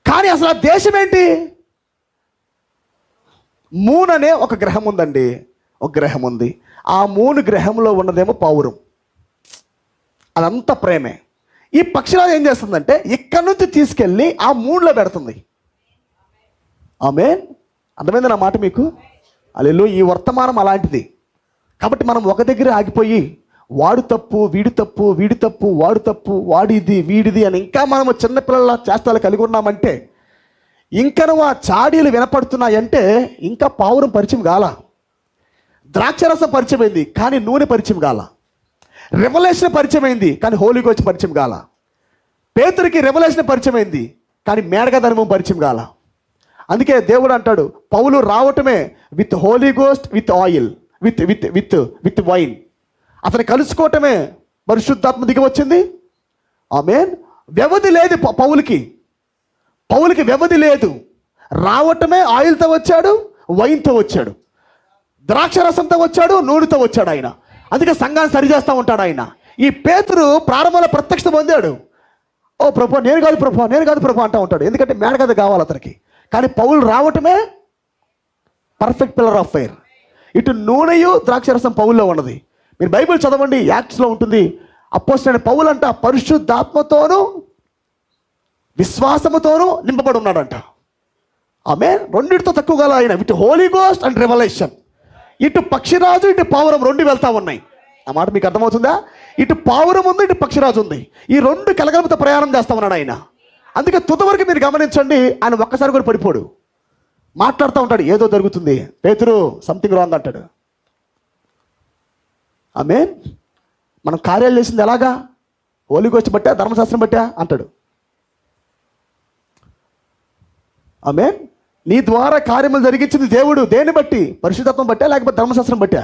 S1: కానీ అసలు ఆ దేశం ఏంటి? మూన్ అనే ఒక గ్రహం ఉందండి, ఒక గ్రహం ఉంది. ఆ మూన్ గ్రహంలో ఉన్నదేమో పావురం, అదంతా ప్రేమే. ఈ పక్షిరాజు ఏం చేస్తుందంటే ఇక్కడి నుంచి తీసుకెళ్ళి ఆ మూన్లో పెడుతుంది. ఆమేన్. అర్థమైంది నా మాట మీకు? హల్లెలూయా. ఈ వర్తమానం అలాంటిది. కాబట్టి మనం ఒక దగ్గర ఆగిపోయి వాడు తప్పు, వీడు తప్పు, వీడి తప్పు, వాడు తప్పు, వాడిది, వీడిది అని ఇంకా మనము చిన్నపిల్లల చేష్టాలు కలిగి ఉన్నామంటే, ఇంకను ఆ చాడీలు వినపడుతున్నాయంటే ఇంకా పావురం పరిచయం కాల. ద్రాక్షరసం పరిచయం అయింది కానీ నూనె పరిచయం కాల. రెవల్యూషన్ పరిచయం అయింది కానీ హోలీ గోస్ట్ పరిచయం కాల. పేతురికి రెవల్యూషన్ పరిచయం అయింది కానీ మేడగ ధర్మం పరిచయం కాల. అందుకే దేవుడు అంటాడు, పౌలు రావటమే with Holy Ghost, with oil, with with with with wine. అతను కలుసుకోవటమే పరిశుద్ధాత్మ దిగి వచ్చింది. ఆమేన్. వ్యవధి లేదు పౌలుకి వ్యవధి లేదు. రావటమే ఆయిల్తో వచ్చాడు, వైన్తో వచ్చాడు, ద్రాక్షరసంతో వచ్చాడు, నూనెతో వచ్చాడు ఆయన. అందుకే సంఘాన్ని సరిచేస్తూ ఉంటాడు ఆయన. ఈ పేతురు ప్రారంభంలో ప్రత్యక్షత పొందాడు. ఓ ప్రభు, నేను కాదు ప్రభు అంటూ ఉంటాడు. ఎందుకంటే మేడ కథ కావాలి అతనికి. కానీ పౌలు రావటమే పర్ఫెక్ట్ పిల్లర్ ఆఫ్ ఫైర్. ఇటు నూనెయు ద్రాక్షరసం పౌల్లో ఉన్నది. మీరు బైబిల్ చదవండి, యాక్ట్స్లో ఉంటుంది. అపోస్తలుడైన పౌలు అంట పరిశుద్ధాత్మతోనూ విశ్వాసముతోనూ నింపబడి ఉన్నాడంట. ఆమేన్. రెండింటితో తక్కువ గల ఆయన ఇటు హోలీ గోస్ట్ అండ్ రెవల్యూషన్. ఇటు పక్షిరాజు, ఇటు పావురం రెండు వెళ్తా ఉన్నాయి. ఆ మాట మీకు అర్థమవుతుందా? ఇటు పావురం ఉంది, ఇటు పక్షిరాజు ఉంది. ఈ రెండు కలగలుపుతో ప్రయాణం చేస్తా ఉన్నాడు ఆయన. అందుకే తుది వరకు మీరు గమనించండి, ఆయన ఒక్కసారి కూడా పడిపోడు. మాట్లాడుతూ ఉంటాడు, ఏదో జరుగుతుంది, పేతురు సంథింగ్ రాంగ్ అంటాడు. ఆమేన్. మనం కార్యాలు చేసింది ఎలాగా? హోలీ గోస్ట్ బట్టా, ధర్మశాస్త్రం బట్టా అంటాడు. ఆమేన్. నీ ద్వారా కార్యములు జరిగించింది దేవుడు దేన్ని బట్టి? పరిశుద్ధత్వం బట్టా లేకపోతే ధర్మశాస్త్రం బట్టా?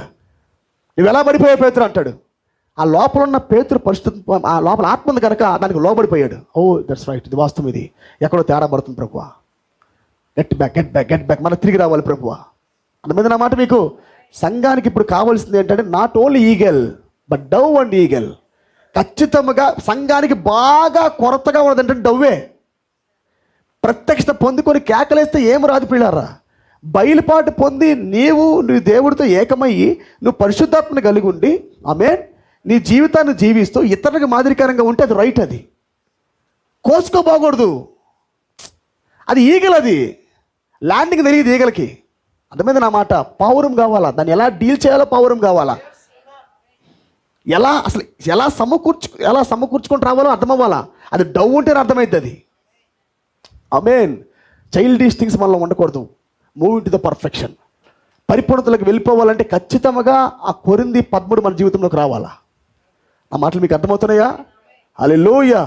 S1: నువ్వు ఎలా పడిపోయావు పేతురు అంటాడు. ఆ లోపల ఉన్న పేతురు పరిశుద్ధ, ఆ లోపల ఆత్మ ఉంది కనుక దానికి లోబడిపోయాడు. ఓ దట్స్ రైట్, ఇది వాస్తవం, ఇది ఎక్కడో తేడా పడుతుంది ప్రభువా, గెట్ బ్యాక్ మనం తిరిగి రావాలి ప్రభువా. అందుమీద నా మాట మీకు. సంఘానికి ఇప్పుడు కావాల్సింది ఏంటంటే not only eagle but Dove and eagle. ఖచ్చితంగా సంఘానికి బాగా కొరతగా ఉన్నది ఏంటంటే డవ్వే. ప్రత్యక్షత పొందుకొని కేకలేస్తే ఏం రాదు పిల్లారా. బయలుపాటు పొంది నీవు దేవుడితో ఏకమయ్యి నువ్వు పరిశుద్ధాత్మని కలిగి ఉండి ఆమేన్ నీ జీవితాన్ని జీవిస్తూ ఇతరులకు మాదిరికరంగా ఉంటే అది రైట్. అది కోసుకోపోకూడదు. అది ఈగలు, అది ల్యాండింగ్ తెలియదు ఈగలకి. అర్థమైంది నా మాట? పావురం కావాలా, దాన్ని ఎలా డీల్ చేయాలో పావురం కావాలా, ఎలా సమకూర్చుకొని రావాలో అర్థం అవ్వాలా. అది డవ్ ఉంటేనే అర్థమైద్ది అది. ఆమేన్. చైల్డిష్ థింగ్స్ మనలో ఉండకూడదు. Move to the perfection. పరిపూర్ణతలకు వెళ్ళిపోవాలంటే ఖచ్చితంగా ఆ కొరింది 13 మన జీవితంలోకి రావాలా. ఆ మాటలు మీకు అర్థమవుతున్నాయా? హల్లెలూయా.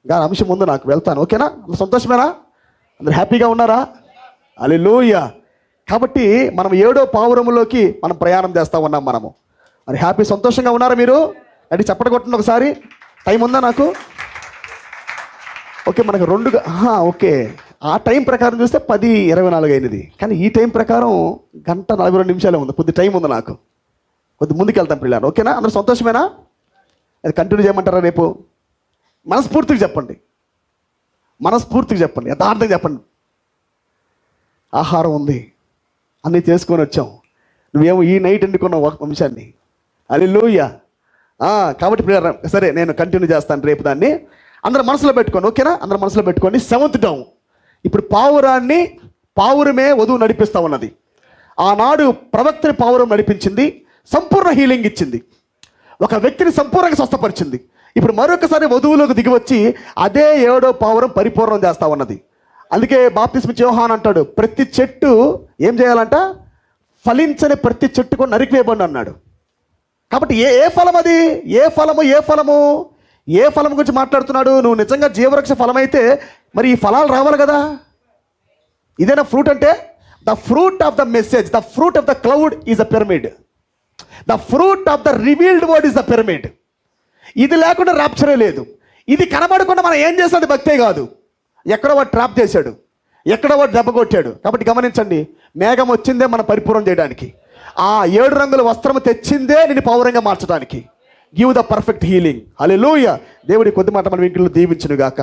S1: ఇంకా అంశం ముందు నాకు వెళ్తాను, ఓకేనా? సంతోషమేనా? అందరు హ్యాపీగా ఉన్నారా? హల్లెలూయా. కాబట్టి మనం 7వ పావురములోకి మనం ప్రయాణం చేస్తూ ఉన్నాం మనము. మరి హ్యాపీ, సంతోషంగా ఉన్నారా మీరు? అంటే చప్పట కొట్టండి ఒకసారి. టైం ఉందా నాకు? ఓకే, మనకు 2 ఓకే. ఆ టైం ప్రకారం చూస్తే 10:24 అయినది. కానీ ఈ టైం ప్రకారం 1:42 ఉంది. కొద్ది టైం ఉంది నాకు, కొద్ది ముందుకు వెళ్తాం పిల్లలు, ఓకేనా? అందరూ సంతోషమేనా? అది కంటిన్యూ చేయమంటారా రేపు? మనస్ఫూర్తిగా చెప్పండి, యథార్థంగా చెప్పండి. ఆహారం ఉంది, అన్నీ చేసుకొని వచ్చాం, నువ్వేమో ఈ నైట్ ఎన్నుకున్నావు వంశాన్ని. హల్లెలూయా. కాబట్టి పిల్లలు సరే, నేను కంటిన్యూ చేస్తాను రేపు దాన్ని. అందరూ మనసులో పెట్టుకోండి, ఓకేనా? అందరూ మనసులో పెట్టుకోండి. 7th down. ఇప్పుడు పావురమే వధువు నడిపిస్తూ ఉన్నది. ఆనాడు ప్రవక్తని పావురం నడిపించింది, సంపూర్ణ హీలింగ్ ఇచ్చింది, ఒక వ్యక్తిని సంపూర్ణంగా స్వస్థపరిచింది. ఇప్పుడు మరొకసారి వధువులోకి దిగి వచ్చి అదే 7వ పావురం పరిపూర్ణం చేస్తూ ఉన్నది. అందుకే బాప్తిస్మ యోహాను అంటాడు, ప్రతి చెట్టు ఏం చేయాలంట? ఫలించని ప్రతి చెట్టు కూడా నరికివేయబడి అన్నాడు. కాబట్టి ఏ ఫలం అది? ఏ ఫలం గురించి మాట్లాడుతున్నాడు? నువ్వు నిజంగా జీవవృక్ష ఫలం అయితే మరి ఈ ఫలాలు రావాలి కదా. ఇదేనా ఫ్రూట్ అంటే? The fruit of the message, the fruit of the cloud is a pyramid, the fruit of the revealed word is the pyramid. ఇది లేకుండా ర్యాప్చరే లేదు. ఇది కనబడకుండా మనం ఏం చేస్తే అది భక్తే కాదు. ఎక్కడో వాడు ట్రాప్ చేశాడు, ఎక్కడో వాడు దెబ్బ కొట్టాడు. కాబట్టి గమనించండి, మేఘం వచ్చిందే మనం పరిపూర్ణం చేయడానికి, ఆ 7 రంగుల వస్త్రం తెచ్చిందే నేను పౌరంగా మార్చడానికి. Give the perfect healing. హల్లెలూయా. దేవుడి కొద్ది మాట మన వీటిలో దీవించును గాక.